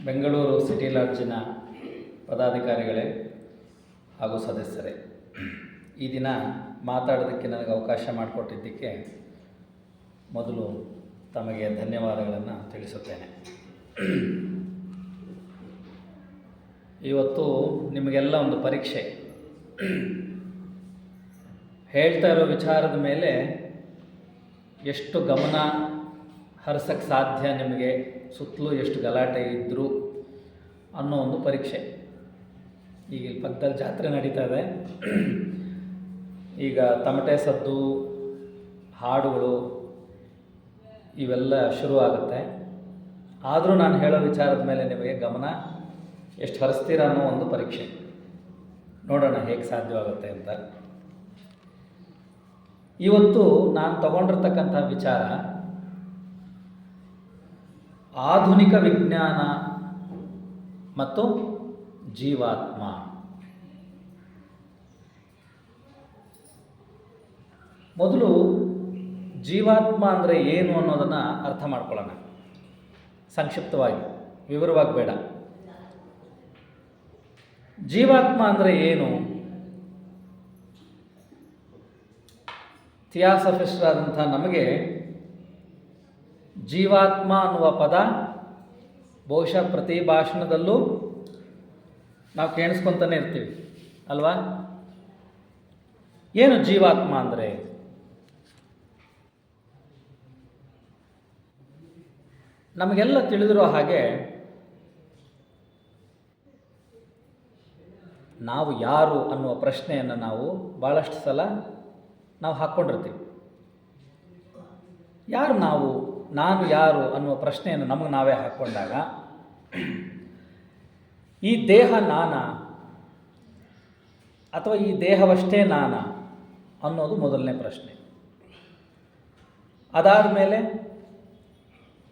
Bengaluru city ಲಾಡ್ಜಿನ ಪದಾಧಿಕಾರಿಗಳೇ ಹಾಗೂ ಸದಸ್ಯರೇ, ಈ ದಿನ ಮಾತಾಡೋದಕ್ಕೆ ನನಗೆ ಅವಕಾಶ ಮಾಡಿಕೊಟ್ಟಿದ್ದಕ್ಕೆ ಮೊದಲು ತಮಗೆ ಧನ್ಯವಾದಗಳನ್ನು ತಿಳಿಸುತ್ತೇನೆ. ಇವತ್ತು ನಿಮಗೆಲ್ಲ ಒಂದು ಪರೀಕ್ಷೆ. ಹೇಳ್ತಾ ಇರೋ ವಿಚಾರದ ಮೇಲೆ ಎಷ್ಟು ಗಮನ ಹರಿಸೋಕ್ಕೆ ಸಾಧ್ಯ, ನಿಮಗೆ ಸುತ್ತಲೂ ಎಷ್ಟು ಗಲಾಟೆ ಇದ್ದರು ಅನ್ನೋ ಒಂದು ಪರೀಕ್ಷೆ. ಈಗ ಇಲ್ಲಿ ಪಕ್ಕದಲ್ಲಿ ಜಾತ್ರೆ ನಡೀತಾ ಇದೆ. ಈಗ ತಮಟೆ ಸದ್ದು, ಹಾಡುಗಳು ಇವೆಲ್ಲ ಶುರುವಾಗುತ್ತೆ. ಆದರೂ ನಾನು ಹೇಳೋ ವಿಚಾರದ ಮೇಲೆ ನಿಮಗೆ ಗಮನ ಎಷ್ಟು ಹರಿಸ್ತೀರ ಅನ್ನೋ ಒಂದು ಪರೀಕ್ಷೆ. ನೋಡೋಣ ಹೇಗೆ ಸಾಧ್ಯವಾಗುತ್ತೆ ಅಂತ. ಇವತ್ತು ನಾನು ತಗೊಂಡಿರ್ತಕ್ಕಂಥ ವಿಚಾರ ಆಧುನಿಕ ವಿಜ್ಞಾನ ಮತ್ತು ಜೀವಾತ್ಮ. ಮೊದಲು ಜೀವಾತ್ಮ ಅಂದರೆ ಏನು ಅನ್ನೋದನ್ನು ಅರ್ಥ ಮಾಡ್ಕೊಳ್ಳೋಣ. ಸಂಕ್ಷಿಪ್ತವಾಗಿ, ವಿವರವಾಗಿ ಬೇಡ. ಜೀವಾತ್ಮ ಅಂದರೆ ಏನು? ಥಿಯಾಸಫಿಸ್ಟರಾದಂಥ ನಮಗೆ ಜೀವಾತ್ಮ ಅನ್ನುವ ಪದ ಬಹುಶಃ ಪ್ರತಿ ಭಾಷಣದಲ್ಲೂ ನಾವು ಕೇಳಿಸ್ಕೊತಾನೆ ಇರ್ತೀವಿ ಅಲ್ವಾ? ಏನು ಜೀವಾತ್ಮ ಅಂದರೆ? ನಮಗೆಲ್ಲ ತಿಳಿದಿರೋ ಹಾಗೆ ನಾವು ಯಾರು ಅನ್ನುವ ಪ್ರಶ್ನೆಯನ್ನು ನಾವು ಭಾಳಷ್ಟು ಸಲ ನಾವು ಹಾಕ್ಕೊಂಡಿರ್ತೀವಿ. ಯಾರು ನಾವು? ನಾನು ಯಾರು ಅನ್ನುವ ಪ್ರಶ್ನೆಯನ್ನು ನಮಗೆ ನಾವೇ ಹಾಕ್ಕೊಂಡಾಗ ಈ ದೇಹ ನಾನಾ ಅಥವಾ ಈ ದೇಹವಷ್ಟೇ ನಾನಾ ಅನ್ನೋದು ಮೊದಲನೇ ಪ್ರಶ್ನೆ. ಅದಾದ ಮೇಲೆ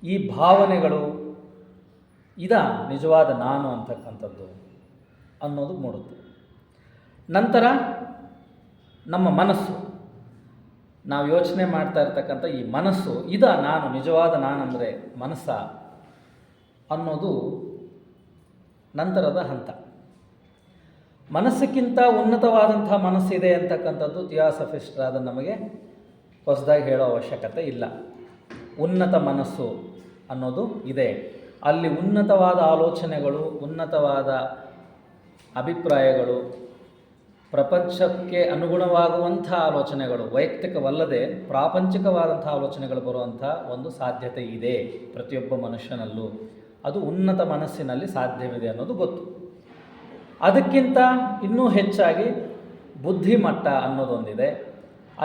ಈ ಭಾವನೆಗಳು ನಿಜವಾದ ನಾನು ಅಂತಕ್ಕಂಥದ್ದು ಅನ್ನೋದು ಮೂಡುತ್ತೆ. ನಂತರ ನಮ್ಮ ಮನಸ್ಸು, ನಾವು ಯೋಚನೆ ಮಾಡ್ತಾ ಇರ್ತಕ್ಕಂಥ ಈ ಮನಸ್ಸು ನಾನು ನಿಜವಾದ ನಾನಂದರೆ ಮನಸ್ಸ ಅನ್ನೋದು ನಂತರದ ಹಂತ. ಮನಸ್ಸಿಗಿಂತ ಉನ್ನತವಾದಂಥ ಮನಸ್ಸಿದೆ ಅಂತಕ್ಕಂಥದ್ದು ಥಿಯಾಸಫಿಸ್ಟರಾದ ನಮಗೆ ಹೊಸದಾಗಿ ಹೇಳೋ ಅವಶ್ಯಕತೆ ಇಲ್ಲ. ಉನ್ನತ ಮನಸ್ಸು ಅನ್ನೋದು ಇದೆ. ಅಲ್ಲಿ ಉನ್ನತವಾದ ಆಲೋಚನೆಗಳು, ಉನ್ನತವಾದ ಅಭಿಪ್ರಾಯಗಳು, ಪ್ರಪಂಚಕ್ಕೆ ಅನುಗುಣವಾಗುವಂಥ ಆಲೋಚನೆಗಳು, ವೈಯಕ್ತಿಕವಲ್ಲದೆ ಪ್ರಾಪಂಚಿಕವಾದಂಥ ಆಲೋಚನೆಗಳು ಬರುವಂಥ ಒಂದು ಸಾಧ್ಯತೆ ಇದೆ ಪ್ರತಿಯೊಬ್ಬ ಮನುಷ್ಯನಲ್ಲೂ. ಅದು ಉನ್ನತ ಮನಸ್ಸಿನಲ್ಲಿ ಸಾಧ್ಯವಿದೆ ಅನ್ನೋದು ಗೊತ್ತು. ಅದಕ್ಕಿಂತ ಇನ್ನೂ ಹೆಚ್ಚಾಗಿ ಬುದ್ಧಿಮಟ್ಟ ಅನ್ನೋದೊಂದಿದೆ.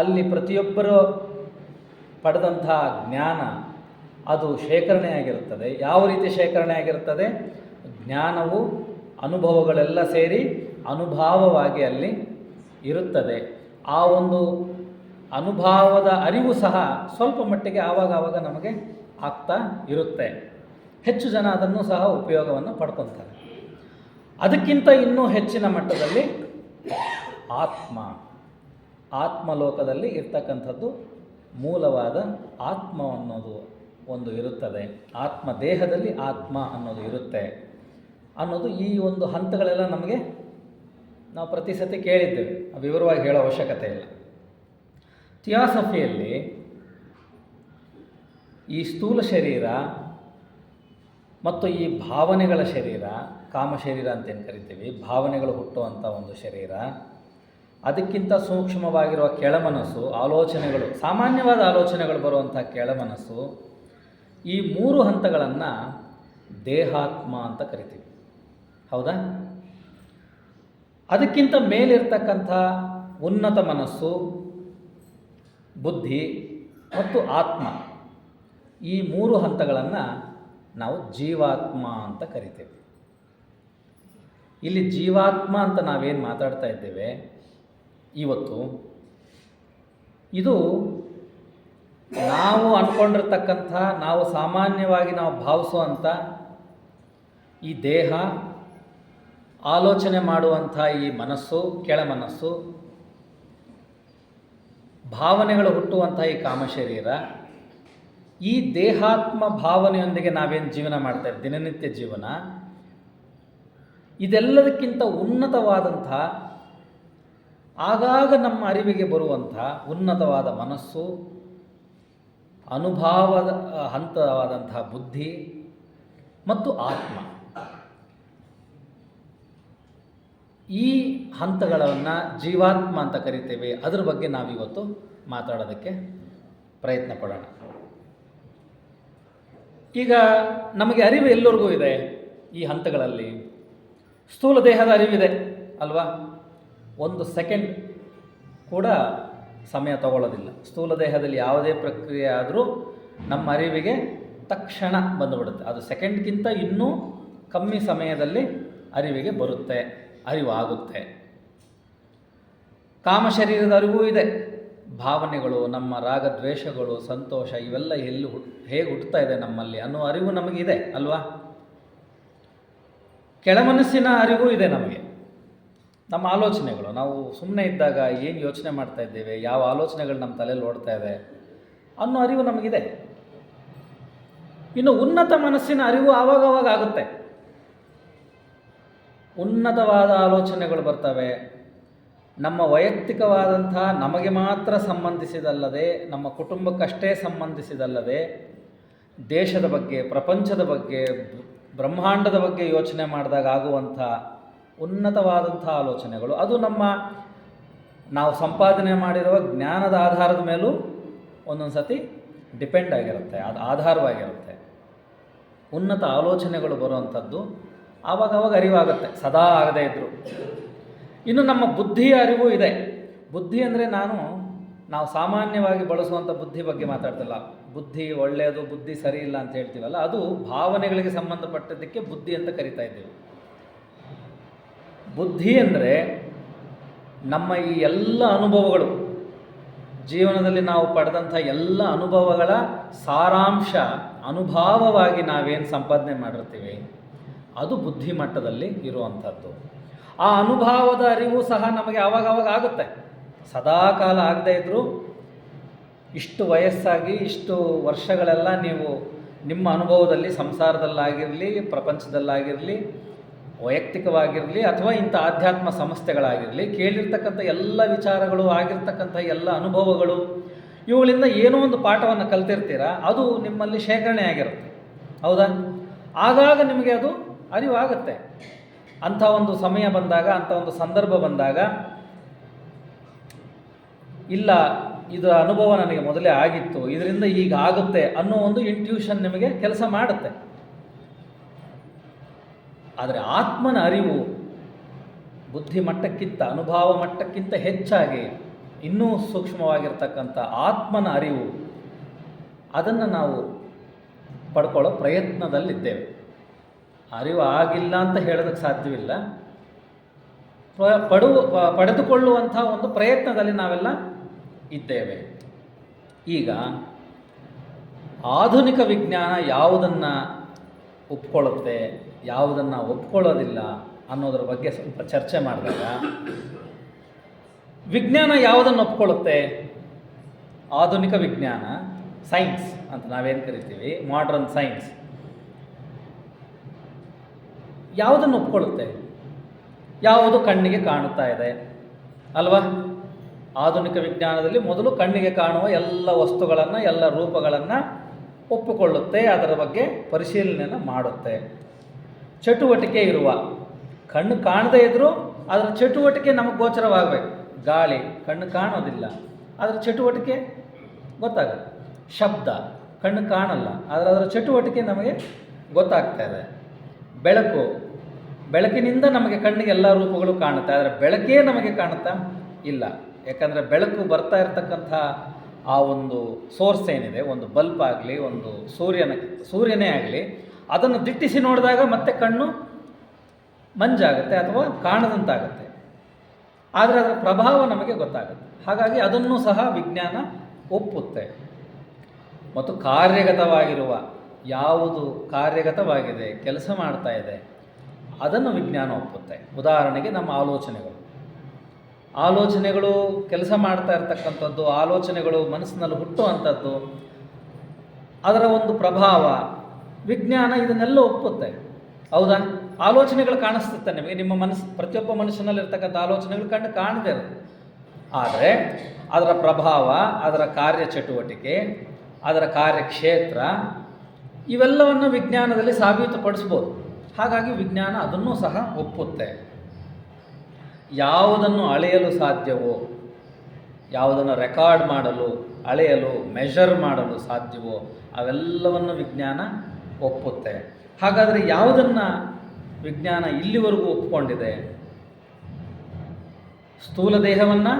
ಅಲ್ಲಿ ಪ್ರತಿಯೊಬ್ಬರು ಪಡೆದಂಥ ಜ್ಞಾನ ಅದು ಶೇಖರಣೆ ಆಗಿರುತ್ತದೆ. ಯಾವ ರೀತಿ ಶೇಖರಣೆ ಆಗಿರುತ್ತದೆ? ಜ್ಞಾನವು ಅನುಭವಗಳೆಲ್ಲ ಸೇರಿ ಅನುಭಾವವಾಗಿ ಅಲ್ಲಿ ಇರುತ್ತದೆ. ಆ ಒಂದು ಅನುಭವದ ಅರಿವು ಸಹ ಸ್ವಲ್ಪ ಮಟ್ಟಿಗೆ ಆವಾಗ ನಮಗೆ ಆಗ್ತಾ ಇರುತ್ತೆ. ಹೆಚ್ಚು ಜನ ಅದನ್ನು ಸಹ ಉಪಯೋಗವನ್ನು ಪಡ್ಕೊತಾರೆ. ಅದಕ್ಕಿಂತ ಇನ್ನೂ ಹೆಚ್ಚಿನ ಮಟ್ಟದಲ್ಲಿ ಆತ್ಮಲೋಕದಲ್ಲಿ ಇರ್ತಕ್ಕಂಥದ್ದು ಮೂಲವಾದ ಆತ್ಮ ಅನ್ನೋದು ಒಂದು ಇರುತ್ತದೆ. ಆತ್ಮ ದೇಹದಲ್ಲಿ ಆತ್ಮ ಅನ್ನೋದು ಇರುತ್ತೆ ಅನ್ನೋದು ಈ ಒಂದು ಹಂತಗಳೆಲ್ಲ ನಮಗೆ ನಾವು ಪ್ರತಿ ಸತಿ ಕೇಳಿದ್ದೇವೆ. ವಿವರವಾಗಿ ಹೇಳೋ ಅವಶ್ಯಕತೆ ಇಲ್ಲ. ಥಿಯಾಸಫಿಯಲ್ಲಿ ಈ ಸ್ಥೂಲ ಶರೀರ ಮತ್ತು ಈ ಭಾವನೆಗಳ ಶರೀರ, ಕಾಮ ಶರೀರ ಅಂತೇನು ಕರಿತೀವಿ, ಭಾವನೆಗಳು ಹುಟ್ಟುವಂಥ ಒಂದು ಶರೀರ, ಅದಕ್ಕಿಂತ ಸೂಕ್ಷ್ಮವಾಗಿರುವ ಕೆಳಮನಸ್ಸು, ಆಲೋಚನೆಗಳು, ಸಾಮಾನ್ಯವಾದ ಆಲೋಚನೆಗಳು ಬರುವಂಥ ಕೆಳಮನಸ್ಸು, ಈ ಮೂರು ಹಂತಗಳನ್ನು ದೇಹಾತ್ಮ ಅಂತ ಕರಿತೀವಿ. ಹೌದಾ? ಅದಕ್ಕಿಂತ ಮೇಲಿರ್ತಕ್ಕಂಥ ಉನ್ನತ ಮನಸ್ಸು, ಬುದ್ಧಿ ಮತ್ತು ಆತ್ಮ, ಈ ಮೂರು ಹಂತಗಳನ್ನು ನಾವು ಜೀವಾತ್ಮ ಅಂತ ಕರಿತೇವೆ. ಇಲ್ಲಿ ಜೀವಾತ್ಮ ಅಂತ ನಾವೇನು ಮಾತಾಡ್ತಾ ಇದ್ದೇವೆ ಇವತ್ತು, ಇದು ನಾವು ಅಂದ್ಕೊಂಡಿರ್ತಕ್ಕಂಥ, ನಾವು ಸಾಮಾನ್ಯವಾಗಿ ನಾವು ಭಾವಿಸುವಂಥ ಈ ದೇಹ, ಆಲೋಚನೆ ಮಾಡುವಂಥ ಈ ಮನಸ್ಸು, ಕೆಳಮನಸ್ಸು, ಭಾವನೆಗಳು ಹುಟ್ಟುವಂಥ ಈ ಕಾಮಶರೀರ, ಈ ದೇಹಾತ್ಮ ಭಾವನೆಯೊಂದಿಗೆ ನಾವೇನು ಜೀವನ ಮಾಡ್ತೇವೆ, ದಿನನಿತ್ಯ ಜೀವನ, ಇದೆಲ್ಲದಕ್ಕಿಂತ ಉನ್ನತವಾದಂಥ, ಆಗಾಗ ನಮ್ಮ ಅರಿವಿಗೆ ಬರುವಂಥ ಉನ್ನತವಾದ ಮನಸ್ಸು, ಅನುಭವದ ಹಂತವಾದಂತಹ ಬುದ್ಧಿ ಮತ್ತು ಆತ್ಮ, ಈ ಹಂತಗಳನ್ನು ಜೀವಾತ್ಮ ಅಂತ ಕರಿತೇವೆ. ಅದರ ಬಗ್ಗೆ ನಾವಿವತ್ತು ಮಾತಾಡೋದಕ್ಕೆ ಪ್ರಯತ್ನ ಪಡೋಣ. ಈಗ ನಮಗೆ ಅರಿವು ಎಲ್ಲರಿಗೂ ಇದೆ. ಈ ಹಂತಗಳಲ್ಲಿ ಸ್ಥೂಲ ದೇಹದ ಅರಿವಿದೆ ಅಲ್ವಾ? 1 ಸೆಕೆಂಡ್ ಕೂಡ ಸಮಯ ತಗೊಳ್ಳೋದಿಲ್ಲ. ಸ್ಥೂಲ ದೇಹದಲ್ಲಿ ಯಾವುದೇ ಪ್ರಕ್ರಿಯೆ ಆದರೂ ನಮ್ಮ ಅರಿವಿಗೆ ತಕ್ಷಣ ಬಂದುಬಿಡುತ್ತೆ. ಅದು ಸೆಕೆಂಡ್ಗಿಂತ ಇನ್ನೂ ಕಮ್ಮಿ ಸಮಯದಲ್ಲಿ ಅರಿವಿಗೆ ಬರುತ್ತೆ, ಅರಿವಾಗುತ್ತೆ. ಕಾಮ ಶರೀರದ ಅರಿವು ಇದೆ. ಭಾವನೆಗಳು, ನಮ್ಮ ರಾಗದ್ವೇಷಗಳು, ಸಂತೋಷ, ಇವೆಲ್ಲ ಹೇಗೆ ಹುಟ್ಟುತ್ತಾ ಇದೆ ನಮ್ಮಲ್ಲಿ ಅನ್ನೋ ಅರಿವು ನಮಗಿದೆ ಅಲ್ವಾ? ಕೆಳಮನಸ್ಸಿನ ಅರಿವು ಇದೆ ನಮಗೆ. ನಮ್ಮ ಆಲೋಚನೆಗಳು, ನಾವು ಸುಮ್ಮನೆ ಇದ್ದಾಗ ಏನು ಯೋಚನೆ ಮಾಡ್ತಾ ಇದ್ದೇವೆ, ಯಾವ ಆಲೋಚನೆಗಳು ನಮ್ಮ ತಲೆಯಲ್ಲಿ ಓಡ್ತಾ ಇದೆ ಅನ್ನೋ ಅರಿವು ನಮಗಿದೆ. ಇನ್ನು ಉನ್ನತ ಮನಸ್ಸಿನ ಅರಿವು ಆವಾಗವಾಗ ಆಗುತ್ತೆ. ಉನ್ನತವಾದ ಆಲೋಚನೆಗಳು ಬರ್ತವೆ. ನಮ್ಮ ವೈಯಕ್ತಿಕವಾದಂಥ, ನಮಗೆ ಮಾತ್ರ ಸಂಬಂಧಿಸಿದಲ್ಲದೆ, ನಮ್ಮ ಕುಟುಂಬಕ್ಕಷ್ಟೇ ಸಂಬಂಧಿಸಿದಲ್ಲದೆ, ದೇಶದ ಬಗ್ಗೆ, ಪ್ರಪಂಚದ ಬಗ್ಗೆ, ಬ್ರಹ್ಮಾಂಡದ ಬಗ್ಗೆ ಯೋಚನೆ ಮಾಡಿದಾಗ ಆಗುವಂಥ ಉನ್ನತವಾದಂಥ ಆಲೋಚನೆಗಳು, ಅದು ನಾವು ಸಂಪಾದನೆ ಮಾಡಿರುವ ಜ್ಞಾನದ ಆಧಾರದ ಮೇಲೂ ಒಂದೊಂದು ಸತಿ ಡಿಪೆಂಡ್ ಆಗಿರುತ್ತೆ, ಅದು ಆಧಾರವಾಗಿರುತ್ತೆ. ಉನ್ನತ ಆಲೋಚನೆಗಳು ಬರುವಂಥದ್ದು ಆವಾಗವಾಗ ಅರಿವಾಗುತ್ತೆ, ಸದಾ ಆಗದೇ ಇದ್ದರು. ಇನ್ನು ನಮ್ಮ ಬುದ್ಧಿಯ ಅರಿವು ಇದೆ. ಬುದ್ಧಿ ಅಂದರೆ ನಾವು ಸಾಮಾನ್ಯವಾಗಿ ಬಳಸುವಂಥ ಬುದ್ಧಿ ಬಗ್ಗೆ ಮಾತಾಡ್ತಿಲ್ಲ. ಬುದ್ಧಿ ಒಳ್ಳೆಯದು, ಬುದ್ಧಿ ಸರಿ ಇಲ್ಲ ಅಂತ ಹೇಳ್ತೀವಲ್ಲ, ಅದು ಭಾವನೆಗಳಿಗೆ ಸಂಬಂಧಪಟ್ಟದ್ದಕ್ಕೆ ಬುದ್ಧಿ ಅಂತ ಕರಿತಾ ಇದ್ದೀವಿ. ಬುದ್ಧಿ ಅಂದರೆ ನಮ್ಮ ಈ ಎಲ್ಲ ಅನುಭವಗಳು, ಜೀವನದಲ್ಲಿ ನಾವು ಪಡೆದಂಥ ಎಲ್ಲ ಅನುಭವಗಳ ಸಾರಾಂಶ, ಅನುಭವವಾಗಿ ನಾವೇನು ಸಂಪಾದನೆ ಮಾಡಿರ್ತೀವಿ, ಅದು ಬುದ್ಧಿ ಮಟ್ಟದಲ್ಲಿ ಇರುವಂಥದ್ದು. ಆ ಅನುಭವದ ಅರಿವು ಸಹ ನಮಗೆ ಆವಾಗವಾಗ ಆಗುತ್ತೆ. ಸದಾ ಕಾಲ ಆಗದೇ ಇದ್ದರೂ ಇಷ್ಟು ವಯಸ್ಸಾಗಿ, ಇಷ್ಟು ವರ್ಷಗಳೆಲ್ಲ ನೀವು ನಿಮ್ಮ ಅನುಭವದಲ್ಲಿ, ಸಂಸಾರದಲ್ಲಾಗಿರಲಿ, ಪ್ರಪಂಚದಲ್ಲಾಗಿರಲಿ, ವೈಯಕ್ತಿಕವಾಗಿರಲಿ, ಅಥವಾ ಇಂಥ ಆಧ್ಯಾತ್ಮ ಸಂಸ್ಥೆಗಳಾಗಿರಲಿ, ಕೇಳಿರ್ತಕ್ಕಂಥ ಎಲ್ಲ ವಿಚಾರಗಳು, ಆಗಿರ್ತಕ್ಕಂಥ ಎಲ್ಲ ಅನುಭವಗಳು, ಇವುಗಳಿಂದ ಏನೋ ಒಂದು ಪಾಠವನ್ನು ಕಲ್ತಿರ್ತೀರ, ಅದು ನಿಮ್ಮಲ್ಲಿ ಶೇಖರಣೆ ಆಗಿರುತ್ತೆ. ಹೌದಾ? ಆಗಾಗ ನಿಮಗೆ ಅದು ಅರಿವಾಗುತ್ತೆ. ಅಂಥ ಒಂದು ಸಮಯ ಬಂದಾಗ, ಅಂಥ ಒಂದು ಸಂದರ್ಭ ಬಂದಾಗ, ಇಲ್ಲ ಇದರ ಅನುಭವ ನನಗೆ ಮೊದಲೇ ಆಗಿತ್ತು, ಇದರಿಂದ ಈಗ ಆಗುತ್ತೆ ಅನ್ನೋ ಒಂದು ಇಂಟ್ಯೂಷನ್ ನಿಮಗೆ ಕೆಲಸ ಮಾಡುತ್ತೆ. ಆದರೆ ಆತ್ಮನ ಅರಿವು ಬುದ್ಧಿ ಮಟ್ಟಕ್ಕಿಂತ, ಅನುಭವ ಮಟ್ಟಕ್ಕಿಂತ ಹೆಚ್ಚಾಗಿ ಇನ್ನೂ ಸೂಕ್ಷ್ಮವಾಗಿರ್ತಕ್ಕಂಥ ಆತ್ಮನ ಅರಿವು, ಅದನ್ನು ನಾವು ಪಡ್ಕೊಳ್ಳೋ ಪ್ರಯತ್ನದಲ್ಲಿದ್ದೇವೆ. ಅರಿವು ಆಗಿಲ್ಲ ಅಂತ ಹೇಳೋದಕ್ಕೆ ಸಾಧ್ಯವಿಲ್ಲ. ಪಡೆದುಕೊಳ್ಳುವಂಥ ಒಂದು ಪ್ರಯತ್ನದಲ್ಲಿ ನಾವೆಲ್ಲ ಇದ್ದೇವೆ. ಈಗ ಆಧುನಿಕ ವಿಜ್ಞಾನ ಯಾವುದನ್ನು ಒಪ್ಕೊಳ್ಳುತ್ತೆ, ಯಾವುದನ್ನು ಒಪ್ಕೊಳ್ಳೋದಿಲ್ಲ ಅನ್ನೋದ್ರ ಬಗ್ಗೆ ಸ್ವಲ್ಪ ಚರ್ಚೆ ಮಾಡಿದಾಗ, ವಿಜ್ಞಾನ ಯಾವುದನ್ನು ಒಪ್ಕೊಳ್ಳುತ್ತೆ? ಆಧುನಿಕ ವಿಜ್ಞಾನ, ಸೈನ್ಸ್ ಅಂತ ನಾವೇನು ಕರಿತೀವಿ, ಮಾಡ್ರನ್ ಸೈನ್ಸ್, ಯಾವುದನ್ನು ಒಪ್ಕೊಳ್ಳುತ್ತೆ? ಯಾವುದು ಕಣ್ಣಿಗೆ ಕಾಣುತ್ತಾ ಇದೆ ಅಲ್ವಾ? ಆಧುನಿಕ ವಿಜ್ಞಾನದಲ್ಲಿ ಮೊದಲು ಕಣ್ಣಿಗೆ ಕಾಣುವ ಎಲ್ಲ ವಸ್ತುಗಳನ್ನು, ಎಲ್ಲ ರೂಪಗಳನ್ನು ಒಪ್ಪಿಕೊಳ್ಳುತ್ತೆ, ಅದರ ಬಗ್ಗೆ ಪರಿಶೀಲನೆಯನ್ನು ಮಾಡುತ್ತೆ. ಚಟುವಟಿಕೆ ಇರುವ, ಕಣ್ಣು ಕಾಣದೇ ಇದ್ದರೂ ಅದರ ಚಟುವಟಿಕೆ ನಮಗೆ ಗೋಚರವಾಗಬೇಕು. ಗಾಳಿ ಕಣ್ಣು ಕಾಣೋದಿಲ್ಲ, ಅದರ ಚಟುವಟಿಕೆ ಗೊತ್ತಾಗುತ್ತೆ. ಶಬ್ದ ಕಣ್ಣು ಕಾಣಲ್ಲ, ಆದರೆ ಅದರ ಚಟುವಟಿಕೆ ನಮಗೆ ಗೊತ್ತಾಗ್ತಾ ಇದೆ. ಬೆಳಕು, ಬೆಳಕಿನಿಂದ ನಮಗೆ ಕಣ್ಣಿಗೆ ಎಲ್ಲ ರೂಪಗಳು ಕಾಣುತ್ತೆ, ಆದರೆ ಬೆಳಕೇ ನಮಗೆ ಕಾಣುತ್ತಾ? ಇಲ್ಲ. ಯಾಕಂದರೆ ಬೆಳಕು ಬರ್ತಾ ಇರತಕ್ಕಂಥ ಆ ಒಂದು ಸೋರ್ಸ್ ಏನಿದೆ, ಒಂದು ಬಲ್ಬ್ ಆಗಲಿ, ಒಂದು ಸೂರ್ಯನೇ ಆಗಲಿ, ಅದನ್ನು ದಿಟ್ಟಿಸಿ ನೋಡಿದಾಗ ಮತ್ತೆ ಕಣ್ಣು ಮಂಜಾಗುತ್ತೆ ಅಥವಾ ಕಾಣದಂತಾಗುತ್ತೆ. ಆದರೆ ಅದರ ಪ್ರಭಾವ ನಮಗೆ ಗೊತ್ತಾಗುತ್ತೆ. ಹಾಗಾಗಿ ಅದನ್ನು ಸಹ ವಿಜ್ಞಾನ ಒಪ್ಪುತ್ತೆ. ಮತ್ತು ಕಾರ್ಯಗತವಾಗಿರುವ, ಯಾವುದು ಕಾರ್ಯಗತವಾಗಿದೆ, ಕೆಲಸ ಮಾಡ್ತಾ ಇದೆ, ಅದನ್ನು ವಿಜ್ಞಾನ ಒಪ್ಪುತ್ತೆ. ಉದಾಹರಣೆಗೆ ನಮ್ಮ ಆಲೋಚನೆಗಳು ಕೆಲಸ ಮಾಡ್ತಾ ಇರ್ತಕ್ಕಂಥದ್ದು, ಆಲೋಚನೆಗಳು ಮನಸ್ಸಿನಲ್ಲಿ ಹುಟ್ಟುವಂಥದ್ದು, ಅದರ ಒಂದು ಪ್ರಭಾವ, ವಿಜ್ಞಾನ ಇದನ್ನೆಲ್ಲ ಒಪ್ಪುತ್ತೆ. ಹೌದಾ? ಆಲೋಚನೆಗಳು ಕಾಣಿಸುತ್ತೆ ನಿಮಗೆ, ನಿಮ್ಮ ಮನಸ್ಸು, ಪ್ರತಿಯೊಬ್ಬ ಮನುಷ್ಯನಲ್ಲಿರ್ತಕ್ಕಂಥ ಆಲೋಚನೆಗಳು ಕಾಣದೇ ಇರುತ್ತೆ. ಆದರೆ ಅದರ ಪ್ರಭಾವ, ಅದರ ಕಾರ್ಯಚಟುವಟಿಕೆ, ಅದರ ಕಾರ್ಯಕ್ಷೇತ್ರ ಇವೆಲ್ಲವನ್ನು ವಿಜ್ಞಾನದಲ್ಲಿ ಸಾಬೀತುಪಡಿಸ್ಬೋದು. ಹಾಗಾಗಿ ವಿಜ್ಞಾನ ಅದನ್ನೂ ಸಹ ಒಪ್ಪುತ್ತೆ. ಯಾವುದನ್ನು ಅಳೆಯಲು ಸಾಧ್ಯವೋ, ಯಾವುದನ್ನು ರೆಕಾರ್ಡ್ ಮಾಡಲು, ಅಳೆಯಲು, ಮೆಷರ್ ಮಾಡಲು ಸಾಧ್ಯವೋ ಅವೆಲ್ಲವನ್ನು ವಿಜ್ಞಾನ ಒಪ್ಪುತ್ತೆ. ಹಾಗಾದರೆ ಯಾವುದನ್ನು ವಿಜ್ಞಾನ ಇಲ್ಲಿವರೆಗೂ ಒಪ್ಕೊಂಡಿದೆ? ಸ್ಥೂಲ ದೇಹವನ್ನು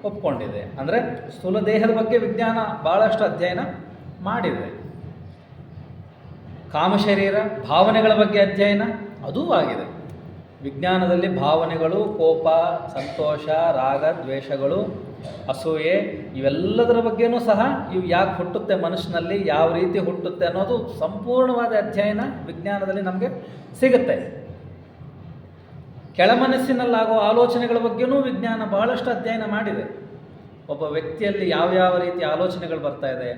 ಒಪ್ಕೊಂಡಿದೆ. ಅಂದರೆ ಸ್ಥೂಲ ದೇಹದ ಬಗ್ಗೆ ವಿಜ್ಞಾನ ಭಾಳಷ್ಟು ಅಧ್ಯಯನ ಮಾಡಿದೆ. ಕಾಮಶರೀರ, ಭಾವನೆಗಳ ಬಗ್ಗೆ ಅಧ್ಯಯನ ಅದೂ ಆಗಿದೆ. ವಿಜ್ಞಾನದಲ್ಲಿ ಭಾವನೆಗಳು, ಕೋಪ, ಸಂತೋಷ, ರಾಗ, ದ್ವೇಷಗಳು, ಅಸೂಯೆ ಇವೆಲ್ಲದರ ಬಗ್ಗೆನೂ ಸಹ ಇವು ಯಾಕೆ ಹುಟ್ಟುತ್ತೆ ಮನುಷ್ಯನಲ್ಲಿ, ಯಾವ ರೀತಿ ಹುಟ್ಟುತ್ತೆ ಅನ್ನೋದು ಸಂಪೂರ್ಣವಾದ ಅಧ್ಯಯನ ವಿಜ್ಞಾನದಲ್ಲಿ ನಮಗೆ ಸಿಗುತ್ತೆ. ಕೆಳಮನಸ್ಸಿನಲ್ಲಾಗೋ ಆಲೋಚನೆಗಳ ಬಗ್ಗೆನೂ ವಿಜ್ಞಾನ ಬಹಳಷ್ಟು ಅಧ್ಯಯನ ಮಾಡಿದೆ. ಒಬ್ಬ ವ್ಯಕ್ತಿಯಲ್ಲಿ ಯಾವ್ಯಾವ ರೀತಿ ಆಲೋಚನೆಗಳು ಬರ್ತಾ ಇದೆ,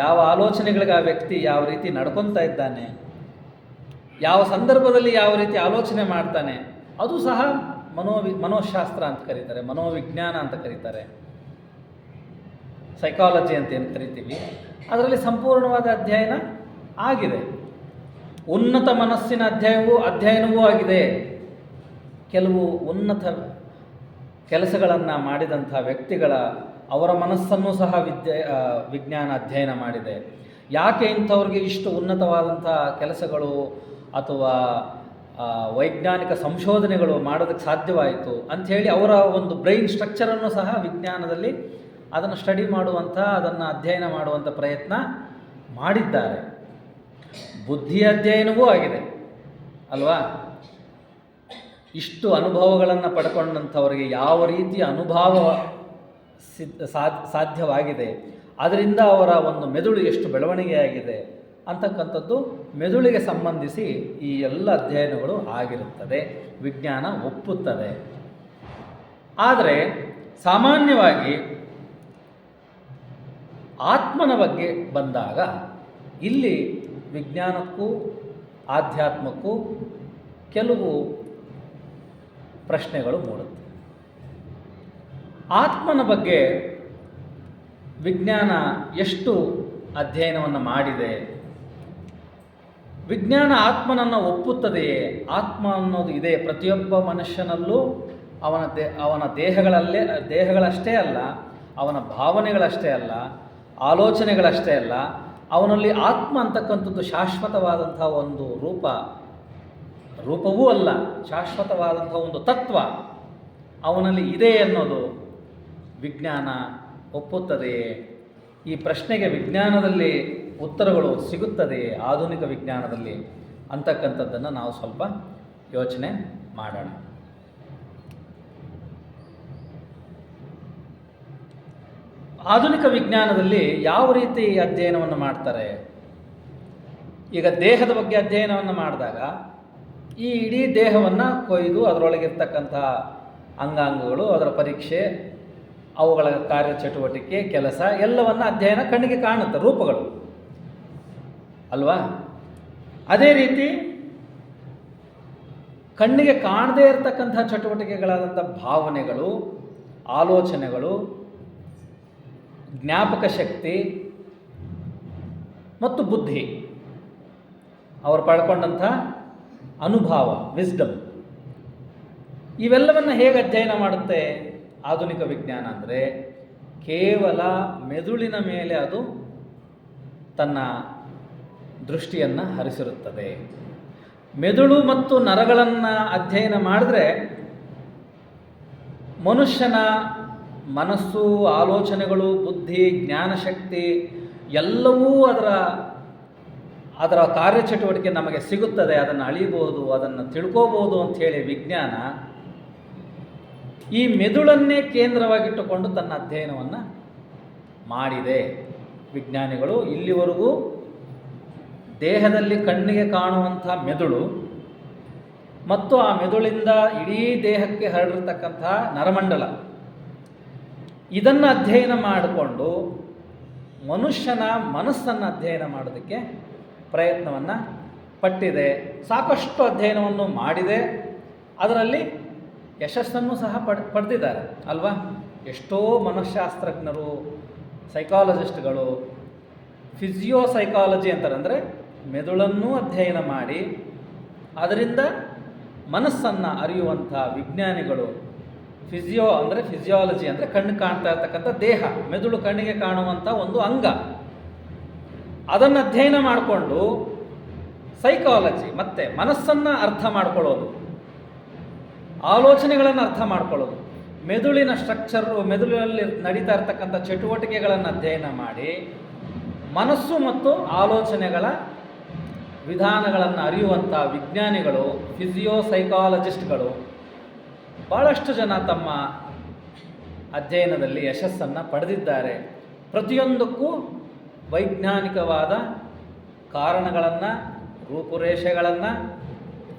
ಯಾವ ಆಲೋಚನೆಗಳಿಗೆ ಆ ವ್ಯಕ್ತಿ ಯಾವ ರೀತಿ ನಡ್ಕೊತಾ ಇದ್ದಾನೆ, ಯಾವ ಸಂದರ್ಭದಲ್ಲಿ ಯಾವ ರೀತಿ ಆಲೋಚನೆ ಮಾಡ್ತಾನೆ, ಅದು ಸಹ ಮನೋಶಾಸ್ತ್ರ ಅಂತ ಕರೀತಾರೆ, ಮನೋವಿಜ್ಞಾನ ಅಂತ ಕರೀತಾರೆ, ಸೈಕಾಲಜಿ ಅಂತ ಏನು ಕರಿತೀವಿ. ಅದರಲ್ಲಿ ಸಂಪೂರ್ಣವಾದ ಅಧ್ಯಯನ ಆಗಿದೆ. ಉನ್ನತ ಮನಸ್ಸಿನ ಅಧ್ಯಯನವೂ ಆಗಿದೆ. ಕೆಲವು ಉನ್ನತ ಕೆಲಸಗಳನ್ನು ಮಾಡಿದಂಥ ವ್ಯಕ್ತಿಗಳ ಅವರ ಮನಸ್ಸನ್ನು ಸಹ ವಿಜ್ಞಾನ ಅಧ್ಯಯನ ಮಾಡಿದೆ. ಯಾಕೆ ಇಂಥವ್ರಿಗೆ ಇಷ್ಟು ಉನ್ನತವಾದಂಥ ಕೆಲಸಗಳು ಅಥವಾ ವೈಜ್ಞಾನಿಕ ಸಂಶೋಧನೆಗಳು ಮಾಡೋದಕ್ಕೆ ಸಾಧ್ಯವಾಯಿತು ಅಂಥೇಳಿ ಅವರ ಒಂದು ಬ್ರೈನ್ ಸ್ಟ್ರಕ್ಚರನ್ನು ಸಹ ವಿಜ್ಞಾನದಲ್ಲಿ ಅದನ್ನು ಸ್ಟಡಿ ಮಾಡುವಂಥ, ಅದನ್ನು ಅಧ್ಯಯನ ಮಾಡುವಂಥ ಪ್ರಯತ್ನ ಮಾಡಿದ್ದಾರೆ. ಬುದ್ಧಿಯ ಅಧ್ಯಯನವೂ ಆಗಿದೆ ಅಲ್ವಾ? ಇಷ್ಟು ಅನುಭವಗಳನ್ನು ಪಡ್ಕೊಂಡಂಥವರಿಗೆ ಯಾವ ರೀತಿಯ ಅನುಭವ ಸಾಧ್ಯವಾಗಿದೆ, ಅದರಿಂದ ಅವರ ಒಂದು ಮೆದುಳು ಎಷ್ಟು ಬೆಳವಣಿಗೆಯಾಗಿದೆ ಅಂತಕ್ಕಂಥದ್ದು ಮೆದುಳಿಗೆ ಸಂಬಂಧಿಸಿ ಈ ಎಲ್ಲ ಅಧ್ಯಯನಗಳು ಆಗಿರುತ್ತದೆ, ವಿಜ್ಞಾನ ಒಪ್ಪುತ್ತದೆ. ಆದರೆ ಸಾಮಾನ್ಯವಾಗಿ ಆತ್ಮನ ಬಗ್ಗೆ ಬಂದಾಗ ಇಲ್ಲಿ ವಿಜ್ಞಾನಕ್ಕೂ ಆಧ್ಯಾತ್ಮಕ್ಕೂ ಕೆಲವು ಪ್ರಶ್ನೆಗಳು ಮೂಡುತ್ತೆ. ಆತ್ಮನ ಬಗ್ಗೆ ವಿಜ್ಞಾನ ಎಷ್ಟು ಅಧ್ಯಯನವನ್ನು ಮಾಡಿದೆ? ವಿಜ್ಞಾನ ಆತ್ಮನನ್ನು ಒಪ್ಪುತ್ತದೆಯೇ? ಆತ್ಮ ಅನ್ನೋದು ಇದೆ ಪ್ರತಿಯೊಬ್ಬ ಮನುಷ್ಯನಲ್ಲೂ. ಅವನ ದೇಹಗಳಷ್ಟೇ ಅಲ್ಲ, ಅವನ ಭಾವನೆಗಳಷ್ಟೇ ಅಲ್ಲ, ಆಲೋಚನೆಗಳಷ್ಟೇ ಅಲ್ಲ, ಅವನಲ್ಲಿ ಆತ್ಮ ಅಂತಕ್ಕಂಥದ್ದು ಶಾಶ್ವತವಾದಂಥ ಒಂದು ರೂಪವೂ ಅಲ್ಲ, ಶಾಶ್ವತವಾದಂಥ ಒಂದು ತತ್ವ ಅವನಲ್ಲಿ ಇದೆ ಅನ್ನೋದು ವಿಜ್ಞಾನ ಒಪ್ಪುತ್ತದೆಯೇ? ಈ ಪ್ರಶ್ನೆಗೆ ವಿಜ್ಞಾನದಲ್ಲಿ ಉತ್ತರಗಳು ಸಿಗುತ್ತದೆಯೇ, ಆಧುನಿಕ ವಿಜ್ಞಾನದಲ್ಲಿ ಅಂತಕ್ಕಂಥದ್ದನ್ನು ನಾವು ಸ್ವಲ್ಪ ಯೋಚನೆ ಮಾಡೋಣ. ಆಧುನಿಕ ವಿಜ್ಞಾನದಲ್ಲಿ ಯಾವ ರೀತಿ ಅಧ್ಯಯನವನ್ನು ಮಾಡ್ತಾರೆ? ಈಗ ದೇಹದ ಬಗ್ಗೆ ಅಧ್ಯಯನವನ್ನು ಮಾಡಿದಾಗ ಈ ಇಡೀ ದೇಹವನ್ನು ಕೊಯ್ದು ಅದರೊಳಗಿರ್ತಕ್ಕಂಥ ಅಂಗಾಂಗಗಳು, ಅದರ ಪರೀಕ್ಷೆ, ಅವುಗಳ ಕಾರ್ಯಚಟುವಟಿಕೆ, ಕೆಲಸ ಎಲ್ಲವನ್ನು ಅಧ್ಯಯನ ಕಣ್ಣಿಗೆ ಕಾಣುತ್ತೆ, ರೂಪಗಳು ಅಲ್ವಾ? ಅದೇ ರೀತಿ ಕಣ್ಣಿಗೆ ಕಾಣದೇ ಇರತಕ್ಕಂಥ ಚಟುವಟಿಕೆಗಳಾದಂಥ ಭಾವನೆಗಳು, ಆಲೋಚನೆಗಳು, ಜ್ಞಾಪಕ ಶಕ್ತಿ ಮತ್ತು ಬುದ್ಧಿ, ಅವರು ಪಡ್ಕೊಂಡಂಥ ಅನುಭವ, ವಿಸ್ಡಮ್, ಇವೆಲ್ಲವನ್ನು ಹೇಗೆ ಅಧ್ಯಯನ ಮಾಡುತ್ತೆ ಆಧುನಿಕ ವಿಜ್ಞಾನ? ಅಂದರೆ ಕೇವಲ ಮೆದುಳಿನ ಮೇಲೆ ಅದು ತನ್ನ ದೃಷ್ಟಿಯನ್ನು ಹರಿಸಿರುತ್ತದೆ. ಮೆದುಳು ಮತ್ತು ನರಗಳನ್ನು ಅಧ್ಯಯನ ಮಾಡಿದ್ರೆ ಮನುಷ್ಯನ ಮನಸ್ಸು, ಆಲೋಚನೆಗಳು, ಬುದ್ಧಿ, ಜ್ಞಾನಶಕ್ತಿ ಎಲ್ಲವೂ ಅದರ ಕಾರ್ಯಚಟುವಟಿಕೆ ನಮಗೆ ಸಿಗುತ್ತದೆ, ಅದನ್ನು ಅಳಿಬಹುದು, ಅದನ್ನು ತಿಳ್ಕೋಬಹುದು ಅಂಥೇಳಿ ವಿಜ್ಞಾನ ಈ ಮೆದುಳನ್ನೇ ಕೇಂದ್ರವಾಗಿಟ್ಟುಕೊಂಡು ತನ್ನ ಅಧ್ಯಯನವನ್ನು ಮಾಡಿದೆ. ವಿಜ್ಞಾನಿಗಳು ಇಲ್ಲಿವರೆಗೂ ದೇಹದಲ್ಲಿ ಕಣ್ಣಿಗೆ ಕಾಣುವಂಥ ಮೆದುಳು ಮತ್ತು ಆ ಮೆದುಳಿಂದ ಇಡೀ ದೇಹಕ್ಕೆ ಹರಡಿರ್ತಕ್ಕಂಥ ನರಮಂಡಲ, ಇದನ್ನು ಅಧ್ಯಯನ ಮಾಡಿಕೊಂಡು ಮನುಷ್ಯನ ಮನಸ್ಸನ್ನು ಅಧ್ಯಯನ ಮಾಡೋದಕ್ಕೆ ಪ್ರಯತ್ನವನ್ನು ಪಟ್ಟಿದೆ. ಸಾಕಷ್ಟು ಅಧ್ಯಯನವನ್ನು ಮಾಡಿದೆ, ಅದರಲ್ಲಿ ಯಶಸ್ಸನ್ನು ಸಹ ಪಡೆದಿದ್ದಾರೆ ಅಲ್ವಾ. ಎಷ್ಟೋ ಮನಃಶಾಸ್ತ್ರಜ್ಞರು, ಸೈಕಾಲಜಿಸ್ಟ್ಗಳು ಫಿಸಿಯೋಸೈಕಾಲಜಿ ಅಂತಾರೆ, ಅಂದರೆ ಮೆದುಳನ್ನೂ ಅಧ್ಯಯನ ಮಾಡಿ ಅದರಿಂದ ಮನಸ್ಸನ್ನು ಅರಿಯುವಂಥ ವಿಜ್ಞಾನಿಗಳು. ಅಂದರೆ ಫಿಸಿಯಾಲಜಿ ಅಂದರೆ ಕಣ್ಣು ಕಾಣ್ತಾ ಇರ್ತಕ್ಕಂಥ ದೇಹ, ಮೆದುಳು ಕಣ್ಣಿಗೆ ಕಾಣುವಂಥ ಒಂದು ಅಂಗ, ಅದನ್ನು ಅಧ್ಯಯನ ಮಾಡಿಕೊಂಡು ಸೈಕಾಲಜಿ ಮತ್ತು ಮನಸ್ಸನ್ನು ಅರ್ಥ ಮಾಡ್ಕೊಳ್ಳೋದು, ಆಲೋಚನೆಗಳನ್ನು ಅರ್ಥ ಮಾಡ್ಕೊಳ್ಳೋದು, ಮೆದುಳಿನ ಸ್ಟ್ರಕ್ಚರು, ಮೆದುಳಿನಲ್ಲಿ ನಡೀತಾ ಇರ್ತಕ್ಕಂಥ ಚಟುವಟಿಕೆಗಳನ್ನು ಅಧ್ಯಯನ ಮಾಡಿ ಮನಸ್ಸು ಮತ್ತು ಆಲೋಚನೆಗಳ ವಿಧಾನಗಳನ್ನು ಅರಿಯುವಂಥ ವಿಜ್ಞಾನಿಗಳು, ಫಿಸಿಯೋಸೈಕಾಲಜಿಸ್ಟ್ಗಳು ಭಾಳಷ್ಟು ಜನ ತಮ್ಮ ಅಧ್ಯಯನದಲ್ಲಿ ಯಶಸ್ಸನ್ನು ಪಡೆದಿದ್ದಾರೆ. ಪ್ರತಿಯೊಂದಕ್ಕೂ ವೈಜ್ಞಾನಿಕವಾದ ಕಾರಣಗಳನ್ನು, ರೂಪುರೇಷೆಗಳನ್ನು,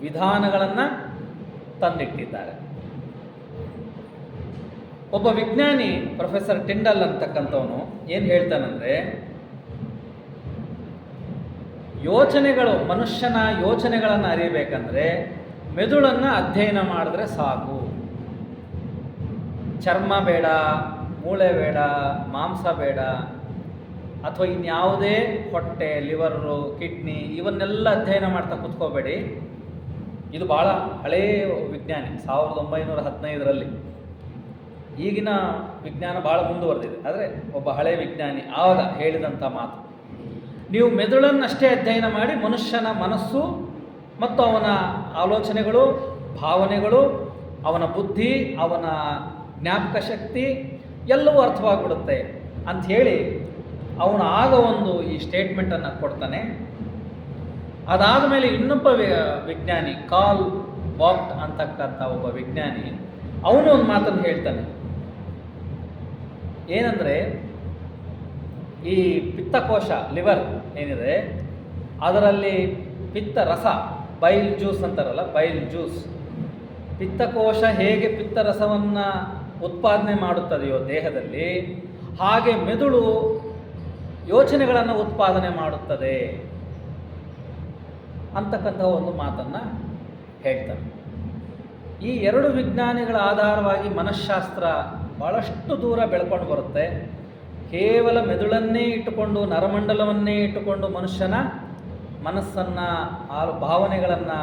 ವಿಧಾನಗಳನ್ನು ತಂದಿಟ್ಟಿದ್ದಾರೆ. ಒಬ್ಬ ವಿಜ್ಞಾನಿ ಪ್ರೊಫೆಸರ್ ಟಿಂಡಲ್ ಅಂತಕ್ಕಂಥವನು ಏನು ಹೇಳ್ತಾನಂದರೆ, ಮನುಷ್ಯನ ಯೋಚನೆಗಳನ್ನು ಅರಿಯಬೇಕಂದ್ರೆ ಮೆದುಳನ್ನು ಅಧ್ಯಯನ ಮಾಡಿದ್ರೆ ಸಾಕು. ಚರ್ಮ ಬೇಡ, ಮೂಳೆ ಬೇಡ, ಮಾಂಸ ಬೇಡ, ಅಥವಾ ಇನ್ಯಾವುದೇ ಹೊಟ್ಟೆ, ಲಿವರು, ಕಿಡ್ನಿ ಇವನ್ನೆಲ್ಲ ಅಧ್ಯಯನ ಮಾಡ್ತಾ ಕೂತ್ಕೋಬೇಡಿ. ಇದು ಭಾಳ ಹಳೆಯ ವಿಜ್ಞಾನಿ, 1915ರಲ್ಲಿ. ಈಗಿನ ವಿಜ್ಞಾನ ಭಾಳ ಮುಂದುವರೆದಿದೆ, ಆದರೆ ಒಬ್ಬ ಹಳೆಯ ವಿಜ್ಞಾನಿ ಆವಾಗ ಹೇಳಿದಂಥ ಮಾತು, ನೀವು ಮೆದುಳನ್ನಷ್ಟೇ ಅಧ್ಯಯನ ಮಾಡಿ ಮನುಷ್ಯನ ಮನಸ್ಸು ಮತ್ತು ಅವನ ಆಲೋಚನೆಗಳು, ಭಾವನೆಗಳು, ಅವನ ಬುದ್ಧಿ, ಅವನ ಜ್ಞಾಪಕ ಶಕ್ತಿ ಎಲ್ಲವೂ ಅರ್ಥವಾಗಿಬಿಡುತ್ತೆ ಅಂಥೇಳಿ ಅವನು ಆಗ ಒಂದು ಈ ಸ್ಟೇಟ್ಮೆಂಟನ್ನು ಕೊಡ್ತಾನೆ. ಅದಾದ ಮೇಲೆ ಇನ್ನೊಬ್ಬ ವಿಜ್ಞಾನಿ ಕಾರ್ಲ್ ಬಾಕ್ಟ್ ಅಂತಕ್ಕಂಥ ಒಬ್ಬ ವಿಜ್ಞಾನಿ ಅವನು ಒಂದು ಮಾತನ್ನು ಹೇಳ್ತಾನೆ. ಏನಂದರೆ, ಈ ಪಿತ್ತಕೋಶ, ಲಿವರ್ ಏನಿದೆ ಅದರಲ್ಲಿ ಪಿತ್ತ ರಸ, ಬೈಲ್ ಜ್ಯೂಸ್ ಅಂತಾರಲ್ಲ, ಬೈಲ್ ಜ್ಯೂಸ್, ಪಿತ್ತಕೋಶ ಹೇಗೆ ಪಿತ್ತರಸವನ್ನು ಉತ್ಪಾದನೆ ಮಾಡುತ್ತದೆಯೋ ದೇಹದಲ್ಲಿ, ಹಾಗೆ ಮೆದುಳು ಯೋಚನೆಗಳನ್ನು ಉತ್ಪಾದನೆ ಮಾಡುತ್ತದೆ ಅಂತಕ್ಕಂಥ ಒಂದು ಮಾತನ್ನು ಹೇಳ್ತಾರೆ. ಈ ಎರಡು ವಿಜ್ಞಾನಿಗಳ ಆಧಾರವಾಗಿ ಮನಃಶಾಸ್ತ್ರ ಭಾಳಷ್ಟು ದೂರ ಬೆಳ್ಕೊಂಡು ಬರುತ್ತೆ. ಕೇವಲ ಮೆದುಳನ್ನೇ ಇಟ್ಟುಕೊಂಡು, ನರಮಂಡಲವನ್ನೇ ಇಟ್ಟುಕೊಂಡು ಮನುಷ್ಯನ ಮನಸ್ಸನ್ನು, ಭಾವನೆಗಳನ್ನು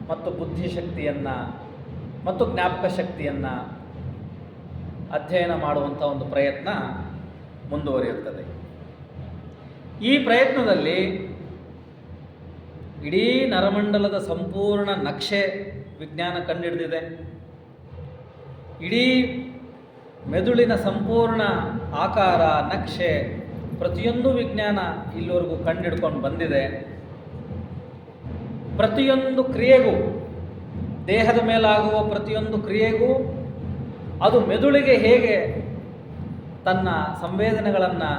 ಮತ್ತು ಬುದ್ಧಿಶಕ್ತಿಯನ್ನು ಮತ್ತು ಜ್ಞಾಪಕ ಶಕ್ತಿಯನ್ನು ಅಧ್ಯಯನ ಮಾಡುವಂಥ ಒಂದು ಪ್ರಯತ್ನ ಮುಂದುವರಿಯುತ್ತದೆ. ಈ ಪ್ರಯತ್ನದಲ್ಲಿ ಇಡೀ ನರಮಂಡಲದ ಸಂಪೂರ್ಣ ನಕ್ಷೆ ವಿಜ್ಞಾನ ಕಂಡುಹಿಡಿದಿದೆ. ಇಡೀ ಮೆದುಳಿನ ಸಂಪೂರ್ಣ ಆಕಾರ, ನಕ್ಷೆ, ಪ್ರತಿಯೊಂದು ವಿಜ್ಞಾನ ಇಲ್ಲಿವರೆಗೂ ಕಂಡುಹಿಡ್ಕೊಂಡು ಬಂದಿದೆ. ಪ್ರತಿಯೊಂದು ಕ್ರಿಯೆಗೂ, ದೇಹದ ಮೇಲಾಗುವ ಪ್ರತಿಯೊಂದು ಕ್ರಿಯೆಗೂ ಅದು ಮೆದುಳಿಗೆ ಹೇಗೆ ತನ್ನ ಸಂವೇದನೆಗಳನ್ನು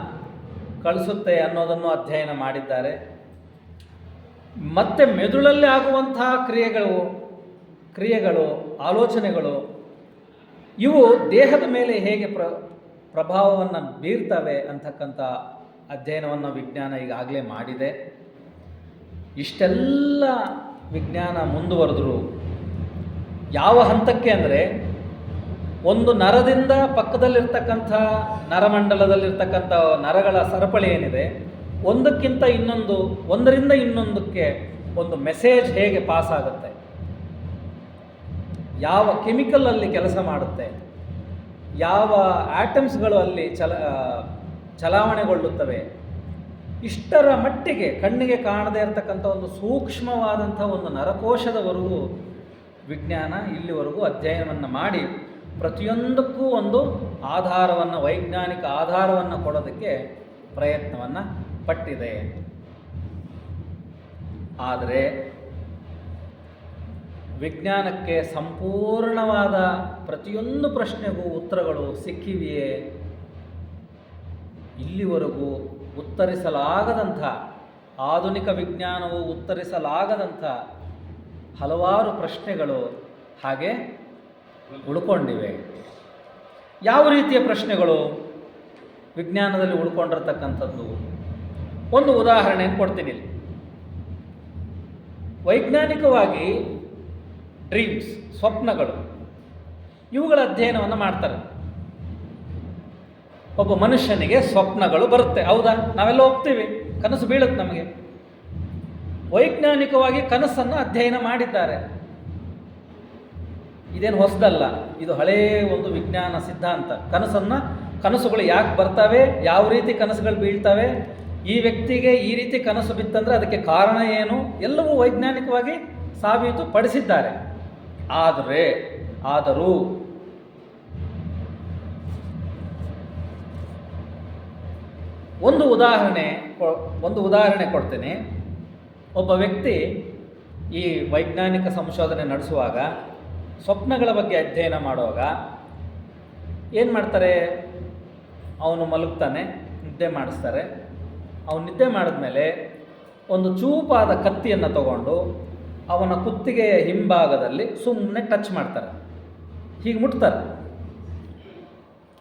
ಕಳಿಸುತ್ತೆ ಅನ್ನೋದನ್ನು ಅಧ್ಯಯನ ಮಾಡಿದ್ದಾರೆ. ಮತ್ತು ಮೆದುಳಲ್ಲಿ ಆಗುವಂತಹ ಕ್ರಿಯೆಗಳು, ಆಲೋಚನೆಗಳು ಇವು ದೇಹದ ಮೇಲೆ ಹೇಗೆ ಪ್ರಭಾವವನ್ನು ಬೀರ್ತವೆ ಅಂತಕ್ಕಂಥ ಅಧ್ಯಯನವನ್ನು ವಿಜ್ಞಾನ ಈಗಾಗಲೇ ಮಾಡಿದೆ. ಇಷ್ಟೆಲ್ಲ ವಿಜ್ಞಾನ ಮುಂದುವರೆದ್ರು ಯಾವ ಹಂತಕ್ಕೆ ಅಂದರೆ, ಒಂದು ನರದಿಂದ ಪಕ್ಕದಲ್ಲಿರ್ತಕ್ಕಂಥ ನರಮಂಡಲದಲ್ಲಿರ್ತಕ್ಕಂಥ ನರಗಳ ಸರಪಳಿ ಏನಿದೆ, ಒಂದರಿಂದ ಇನ್ನೊಂದಕ್ಕೆ ಒಂದು ಮೆಸೇಜ್ ಹೇಗೆ ಪಾಸ್ ಆಗುತ್ತೆ, ಯಾವ ಕೆಮಿಕಲ್ ಅಲ್ಲಿ ಕೆಲಸ ಮಾಡುತ್ತೆ, ಯಾವ ಆಟಮ್ಸ್ಗಳು ಅಲ್ಲಿ ಚಲಾವಣೆಗೊಳ್ಳುತ್ತವೆ, ಇಷ್ಟರ ಮಟ್ಟಿಗೆ ಕಣ್ಣಿಗೆ ಕಾಣದೇ ಇರತಕ್ಕಂಥ ಒಂದು ಸೂಕ್ಷ್ಮವಾದಂಥ ಒಂದು ನರಕೋಶದವರೆಗೂ ವಿಜ್ಞಾನ ಇಲ್ಲಿವರೆಗೂ ಅಧ್ಯಯನವನ್ನು ಮಾಡಿ ಪ್ರತಿಯೊಂದಕ್ಕೂ ಒಂದು ಆಧಾರವನ್ನು, ವೈಜ್ಞಾನಿಕ ಆಧಾರವನ್ನು ಕೊಡೋದಕ್ಕೆ ಪ್ರಯತ್ನವನ್ನು ಪಟ್ಟಿದೆ. ಆದರೆ ವಿಜ್ಞಾನಕ್ಕೆ ಸಂಪೂರ್ಣವಾದ ಪ್ರತಿಯೊಂದು ಪ್ರಶ್ನೆಗೂ ಉತ್ತರಗಳು ಸಿಕ್ಕಿವೆಯೇ? ಇಲ್ಲಿವರೆಗೂ ಉತ್ತರಿಸಲಾಗದಂಥ, ಆಧುನಿಕ ವಿಜ್ಞಾನವು ಉತ್ತರಿಸಲಾಗದಂಥ ಹಲವಾರು ಪ್ರಶ್ನೆಗಳು ಹಾಗೆ ಉಳ್ಕೊಂಡಿವೆ. ಯಾವ ರೀತಿಯ ಪ್ರಶ್ನೆಗಳು? ವಿಜ್ಞಾನದಲ್ಲಿ ಉಳ್ಕೊಂಡಿರ್ತಕ್ಕಂಥದ್ದು. ಒಂದು ಉದಾಹರಣೆಯನ್ನು ಕೊಡ್ತೀನಿ ಇಲ್ಲಿ. ವೈಜ್ಞಾನಿಕವಾಗಿ ಡ್ರೀಮ್ಸ್, ಸ್ವಪ್ನಗಳು, ಇವುಗಳ ಅಧ್ಯಯನವನ್ನು ಮಾಡ್ತಾರೆ. ಒಬ್ಬ ಮನುಷ್ಯನಿಗೆ ಸ್ವಪ್ನಗಳು ಬರುತ್ತೆ, ಹೌದಾ? ನಾವೆಲ್ಲ ಹೋಗ್ತೀವಿ, ಕನಸು ಬೀಳುತ್ತೆ ನಮಗೆ. ವೈಜ್ಞಾನಿಕವಾಗಿ ಕನಸನ್ನು ಅಧ್ಯಯನ ಮಾಡಿದ್ದಾರೆ. ಇದೇನು ಹೊಸದಲ್ಲ, ಇದು ಹಳೆಯ ಒಂದು ವಿಜ್ಞಾನ ಸಿದ್ಧಾಂತ. ಕನಸುಗಳು ಯಾಕೆ ಬರ್ತವೆ, ಯಾವ ರೀತಿ ಕನಸುಗಳು ಬೀಳ್ತವೆ, ಈ ವ್ಯಕ್ತಿಗೆ ಈ ರೀತಿ ಕನಸು ಬಿತ್ತಂದ್ರೆ ಅದಕ್ಕೆ ಕಾರಣ ಏನು, ಎಲ್ಲವೂ ವೈಜ್ಞಾನಿಕವಾಗಿ ಸಾಬೀತು ಪಡಿಸಿದ್ದಾರೆ. ಆದರೂ ಒಂದು ಉದಾಹರಣೆ ಕೊಡ್ತೀನಿ. ಒಬ್ಬ ವ್ಯಕ್ತಿ ಈ ವೈಜ್ಞಾನಿಕ ಸಂಶೋಧನೆ ನಡೆಸುವಾಗ, ಸ್ವಪ್ನಗಳ ಬಗ್ಗೆ ಅಧ್ಯಯನ ಮಾಡುವಾಗ ಏನು ಮಾಡ್ತಾರೆ, ಅವನು ಮಲಗ್ತಾನೆ, ನಿದ್ದೆ ಮಾಡಿಸ್ತಾರೆ. ಅವನು ನಿದ್ದೆ ಮಾಡಿದ್ಮೇಲೆ ಒಂದು ಚೂಪಾದ ಕತ್ತಿಯನ್ನು ತಗೊಂಡು ಅವನ ಕುತ್ತಿಗೆಯ ಹಿಂಭಾಗದಲ್ಲಿ ಸುಮ್ಮನೆ ಟಚ್ ಮಾಡ್ತಾರೆ, ಹೀಗೆ ಮುಟ್ತಾರೆ.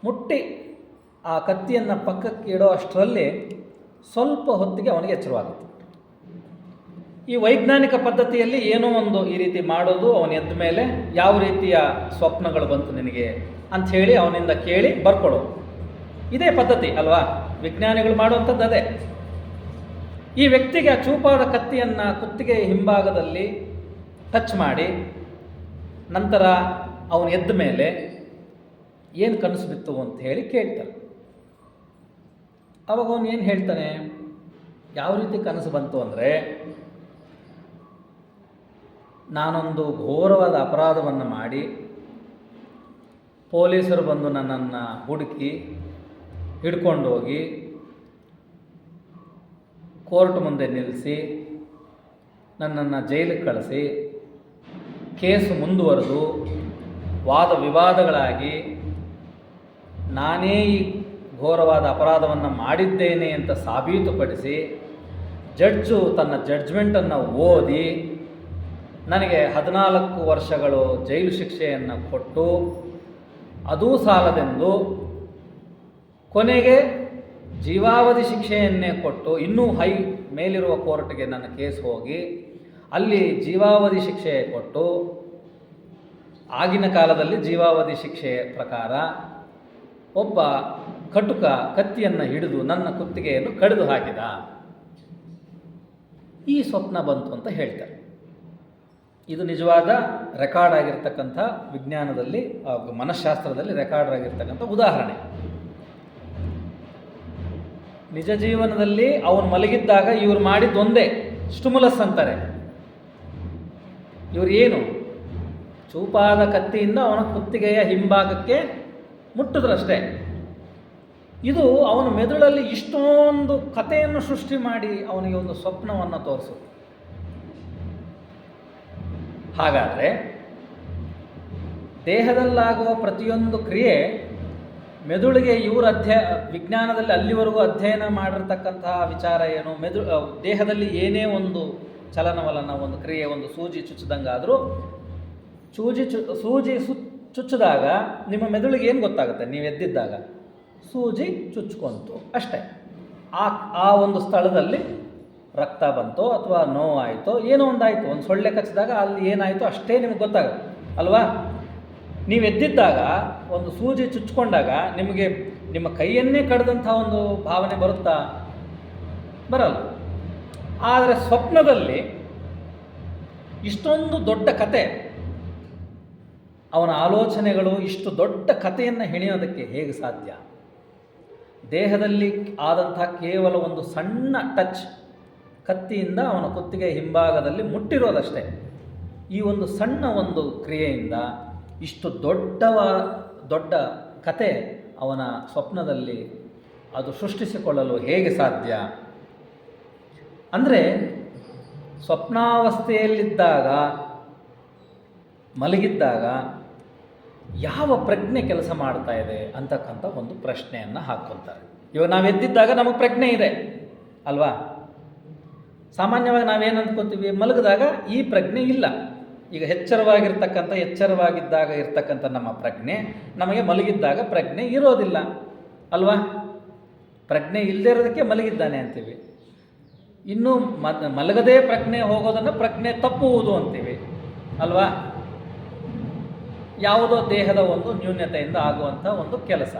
ಮುಟ್ಟಿ ಆ ಕತ್ತಿಯನ್ನು ಪಕ್ಕಕ್ಕೆ ಇಡೋ ಅಷ್ಟರಲ್ಲಿ ಸ್ವಲ್ಪ ಹೊತ್ತಿಗೆ ಅವನಿಗೆ ಎಚ್ಚರವಾಗುತ್ತೆ. ಈ ವೈಜ್ಞಾನಿಕ ಪದ್ಧತಿಯಲ್ಲಿ ಏನೋ ಒಂದು ಈ ರೀತಿ ಮಾಡೋದು, ಅವನು ಎದ್ದ ಮೇಲೆ ಯಾವ ರೀತಿಯ ಸ್ವಪ್ನಗಳು ಬಂತು ನಿನಗೆ ಅಂಥೇಳಿ ಅವನಿಂದ ಕೇಳಿ ಬರ್ಕೊಳ್ಳೋದು. ಇದೇ ಪದ್ಧತಿ ಅಲ್ವಾ, ವಿಜ್ಞಾನಿಗಳು ಮಾಡುವಂಥದ್ದು ಅದೇ. ಈ ವ್ಯಕ್ತಿಗೆ ಆ ಚೂಪಾದ ಕತ್ತಿಯನ್ನು ಕುತ್ತಿಗೆ ಹಿಂಭಾಗದಲ್ಲಿ ಟಚ್ ಮಾಡಿ ನಂತರ ಅವನು ಎದ್ದ ಮೇಲೆ ಏನು ಕನಸು ಬಿತ್ತು ಅಂತ ಹೇಳಿ ಕೇಳ್ತಾರೆ. ಅವಾಗ ಅವನು ಏನು ಹೇಳ್ತಾನೆ, ಯಾವ ರೀತಿ ಕನಸು ಬಂತು ಅಂದರೆ, ನಾನೊಂದು ಘೋರವಾದ ಅಪರಾಧವನ್ನು ಮಾಡಿ ಪೊಲೀಸರು ಬಂದು ನನ್ನನ್ನು ಹುಡುಕಿ ಹಿಡ್ಕೊಂಡು ಹೋಗಿ ಕೋರ್ಟ್ ಮುಂದೆ ನಿಲ್ಲಿಸಿ ನನ್ನನ್ನು ಜೈಲಿಗೆ ಕಳಿಸಿ ಕೇಸು ಮುಂದುವರೆದು ವಾದ ವಿವಾದಗಳಾಗಿ ನಾನೇ ಈ ಘೋರವಾದ ಅಪರಾಧವನ್ನು ಮಾಡಿದ್ದೇನೆ ಅಂತ ಸಾಬೀತುಪಡಿಸಿ ಜಡ್ಜು ತನ್ನ ಜಡ್ಜ್ಮೆಂಟನ್ನು ಓದಿ ನನಗೆ 14 ವರ್ಷಗಳು ಜೈಲು ಶಿಕ್ಷೆಯನ್ನು ಕೊಟ್ಟು, ಅದೂ ಸಾಲದೆಂದು ಕೊನೆಗೆ ಜೀವಾವಧಿ ಶಿಕ್ಷೆಯನ್ನೇ ಕೊಟ್ಟು, ಇನ್ನೂ ಮೇಲಿರುವ ಕೋರ್ಟ್ಗೆ ನನ್ನ ಕೇಸ್ ಹೋಗಿ ಅಲ್ಲಿ ಜೀವಾವಧಿ ಶಿಕ್ಷೆ ಕೊಟ್ಟು, ಆಗಿನ ಕಾಲದಲ್ಲಿ ಜೀವಾವಧಿ ಶಿಕ್ಷೆಯ ಪ್ರಕಾರ ಒಬ್ಬ ಕಟುಕ ಕತ್ತಿಯನ್ನು ಹಿಡಿದು ನನ್ನ ಕುತ್ತಿಗೆಯನ್ನು ಕಡಿದು ಹಾಕಿದ. ಈ ಸ್ವಪ್ನ ಬಂತು ಅಂತ ಹೇಳ್ತಾರೆ. ಇದು ನಿಜವಾದ ರೆಕಾರ್ಡ್ ಆಗಿರ್ತಕ್ಕಂಥ ವಿಜ್ಞಾನದಲ್ಲಿ, ಮನಃಶಾಸ್ತ್ರದಲ್ಲಿ ರೆಕಾರ್ಡ್ ಆಗಿರ್ತಕ್ಕಂಥ ಉದಾಹರಣೆ. ನಿಜ ಜೀವನದಲ್ಲಿ ಅವನು ಮಲಗಿದ್ದಾಗ ಇವ್ರು ಮಾಡಿದ್ದು ಒಂದೇ, ಸ್ಟಿಮುಲಸ್ ಅಂತಾರೆ. ಇವರು ಏನು, ಚೂಪಾದ ಕತ್ತಿಯಿಂದ ಅವನ ಕುತ್ತಿಗೆಯ ಹಿಂಭಾಗಕ್ಕೆ ಮುಟ್ಟಿದ್ರಷ್ಟೇ. ಇದು ಅವನ ಮೆದುಳಲ್ಲಿ ಇಷ್ಟೊಂದು ಕಥೆಯನ್ನು ಸೃಷ್ಟಿ ಮಾಡಿ ಅವನಿಗೆ ಒಂದು ಸ್ವಪ್ನವನ್ನು ತೋರಿಸು. ಹಾಗಾದರೆ ದೇಹದಲ್ಲಾಗುವ ಪ್ರತಿಯೊಂದು ಕ್ರಿಯೆ ಮೆದುಳಿಗೆ ಇವರು ವಿಜ್ಞಾನದಲ್ಲಿ ಅಲ್ಲಿವರೆಗೂ ಅಧ್ಯಯನ ಮಾಡಿರ್ತಕ್ಕಂತಹ ವಿಚಾರ ಏನು, ದೇಹದಲ್ಲಿ ಏನೇ ಒಂದು ಚಲನವಲನ, ಒಂದು ಕ್ರಿಯೆ, ಒಂದು ಸೂಜಿ ಚುಚ್ಚಿದಂಗಾದರೂ ಸೂಜಿ ಚುಚ್ಚಿದಾಗ ನಿಮ್ಮ ಮೆದುಳಿಗೆ ಏನು ಗೊತ್ತಾಗುತ್ತೆ, ನೀವು ಎದ್ದಿದ್ದಾಗ ಸೂಜಿ ಚುಚ್ಕೊಂತು ಅಷ್ಟೇ. ಆ ಒಂದು ಸ್ಥಳದಲ್ಲಿ ರಕ್ತ ಬಂತೋ ಅಥವಾ ನೋವಾಯಿತೋ ಏನೋ ಒಂದಾಯಿತು, ಒಂದು ಸೊಳ್ಳೆ ಕಚ್ಚಿದಾಗ ಅಲ್ಲಿ ಏನಾಯಿತೋ ಅಷ್ಟೇ ನಿಮಗೆ ಗೊತ್ತಾಗುತ್ತೆ ಅಲ್ವಾ. ನೀವು ಎದ್ದಿದ್ದಾಗ ಒಂದು ಸೂಜಿ ಚುಚ್ಕೊಂಡಾಗ ನಿಮಗೆ ನಿಮ್ಮ ಕೈಯನ್ನೇ ಕಡ್ದಂಥ ಒಂದು ಭಾವನೆ ಬರುತ್ತಾ? ಬರಲ್ಲ. ಆದರೆ ಸ್ವಪ್ನದಲ್ಲಿ ಇಷ್ಟೊಂದು ದೊಡ್ಡ ಕತೆ, ಅವನ ಆಲೋಚನೆಗಳು ಇಷ್ಟು ದೊಡ್ಡ ಕಥೆಯನ್ನು ಹೆಣೆಯೋದಕ್ಕೆ ಹೇಗೆ ಸಾಧ್ಯ? ದೇಹದಲ್ಲಿ ಆದಂಥ ಕೇವಲ ಒಂದು ಸಣ್ಣ ಟಚ್, ಕತ್ತಿಯಿಂದ ಅವನ ಕುತ್ತಿಗೆ ಹಿಂಭಾಗದಲ್ಲಿ ಮುಟ್ಟಿರೋದಷ್ಟೇ. ಈ ಒಂದು ಸಣ್ಣ ಒಂದು ಕ್ರಿಯೆಯಿಂದ ಇಷ್ಟು ದೊಡ್ಡ ಕತೆ ಅವನ ಸ್ವಪ್ನದಲ್ಲಿ ಅದು ಸೃಷ್ಟಿಸಿಕೊಳ್ಳಲು ಹೇಗೆ ಸಾಧ್ಯ? ಅಂದರೆ ಸ್ವಪ್ನಾವಸ್ಥೆಯಲ್ಲಿದ್ದಾಗ, ಮಲಗಿದ್ದಾಗ ಯಾವ ಪ್ರಜ್ಞೆ ಕೆಲಸ ಮಾಡ್ತಾ ಇದೆ ಅಂತಕ್ಕಂಥ ಒಂದು ಪ್ರಶ್ನೆಯನ್ನು ಹಾಕ್ಕೊಳ್ತಾರೆ. ಇವಾಗ ನಾವು ಎದ್ದಿದ್ದಾಗ ನಮಗೆ ಪ್ರಜ್ಞೆ ಇದೆ ಅಲ್ವಾ. ಸಾಮಾನ್ಯವಾಗಿ ನಾವೇನು ಅಂದ್ಕೊತೀವಿ, ಮಲಗಿದಾಗ ಈ ಪ್ರಜ್ಞೆ ಇಲ್ಲ. ಈಗ ಎಚ್ಚರವಾಗಿದ್ದಾಗ ಇರ್ತಕ್ಕಂಥ ನಮ್ಮ ಪ್ರಜ್ಞೆ ನಮಗೆ ಮಲಗಿದ್ದಾಗ ಪ್ರಜ್ಞೆ ಇರೋದಿಲ್ಲ ಅಲ್ವಾ. ಪ್ರಜ್ಞೆ ಇಲ್ಲದೇ ಇರೋದಕ್ಕೆ ಮಲಗಿದ್ದಾನೆ ಅಂತೀವಿ. ಇನ್ನು ಮಲಗದೇ ಪ್ರಜ್ಞೆ ಹೋಗೋದನ್ನು ಪ್ರಜ್ಞೆ ತಪ್ಪುವುದು ಅಂತೀವಿ ಅಲ್ವಾ. ಯಾವುದೋ ದೇಹದ ಒಂದು ನ್ಯೂನ್ಯತೆಯಿಂದ ಆಗುವಂಥ ಒಂದು ಕೆಲಸ.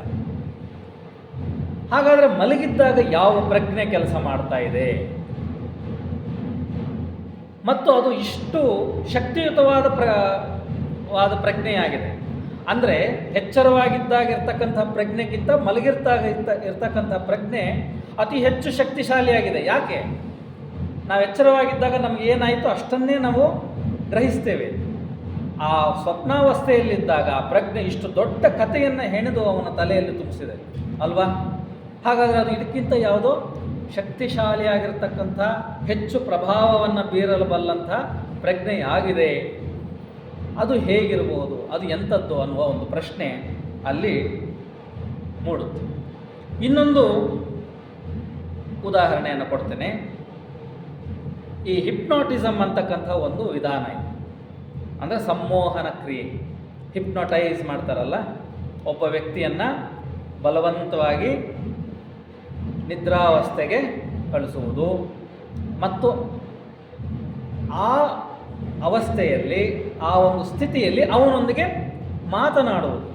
ಹಾಗಾದರೆ ಮಲಗಿದ್ದಾಗ ಯಾವ ಪ್ರಜ್ಞೆ ಕೆಲಸ ಮಾಡ್ತಾ ಇದೆ ಮತ್ತು ಅದು ಇಷ್ಟು ಶಕ್ತಿಯುತವಾದ ಪ್ರಜ್ಞೆಯಾಗಿದೆ ಅಂದರೆ ಎಚ್ಚರವಾಗಿದ್ದಾಗ ಇರ್ತಕ್ಕಂಥ ಪ್ರಜ್ಞೆಗಿಂತ ಇರ್ತಕ್ಕಂಥ ಪ್ರಜ್ಞೆ ಅತಿ ಹೆಚ್ಚು ಶಕ್ತಿಶಾಲಿಯಾಗಿದೆ. ಯಾಕೆ? ನಾವು ಎಚ್ಚರವಾಗಿದ್ದಾಗ ನಮ್ಗೆ ಏನಾಯಿತು ಅಷ್ಟನ್ನೇ ನಾವು ಗ್ರಹಿಸ್ತೇವೆ. ಆ ಸ್ವಪ್ನಾವಸ್ಥೆಯಲ್ಲಿದ್ದಾಗ ಆ ಪ್ರಜ್ಞೆ ಇಷ್ಟು ದೊಡ್ಡ ಕಥೆಯನ್ನು ಹೆಣೆದು ಅವನ ತಲೆಯಲ್ಲಿ ತುಂಬಿಸಿದೆ ಅಲ್ವಾ. ಹಾಗಾದರೆ ಅದು ಇದಕ್ಕಿಂತ ಯಾವುದೋ ಶಕ್ತಿಶಾಲಿಯಾಗಿರ್ತಕ್ಕಂಥ ಹೆಚ್ಚು ಪ್ರಭಾವವನ್ನು ಬೀರಬಲ್ಲಂಥ ಪ್ರಜ್ಞೆಯಾಗಿದೆ. ಅದು ಹೇಗಿರಬಹುದು, ಅದು ಎಂಥದ್ದು ಅನ್ನುವ ಒಂದು ಪ್ರಶ್ನೆ ಅಲ್ಲಿ ಮೂಡುತ್ತೆ. ಇನ್ನೊಂದು ಉದಾಹರಣೆಯನ್ನು ಕೊಡ್ತೇನೆ. ಈ ಹಿಪ್ನಾಟಿಸಮ್ ಅಂತಕ್ಕಂಥ ಒಂದು ವಿಧಾನ ಇದೆ. ಅಂದರೆ ಸಂಮೋಹನ ಕ್ರಿಯೆ. ಹಿಪ್ನೋಟೈಸ್ ಮಾಡ್ತಾರಲ್ಲ, ಒಬ್ಬ ವ್ಯಕ್ತಿಯನ್ನು ಬಲವಂತವಾಗಿ ನಿದ್ರಾವಸ್ಥೆಗೆ ಕಳಿಸುವುದು ಮತ್ತು ಆ ಅವಸ್ಥೆಯಲ್ಲಿ ಆ ಒಂದು ಸ್ಥಿತಿಯಲ್ಲಿ ಅವನೊಂದಿಗೆ ಮಾತನಾಡುವುದು,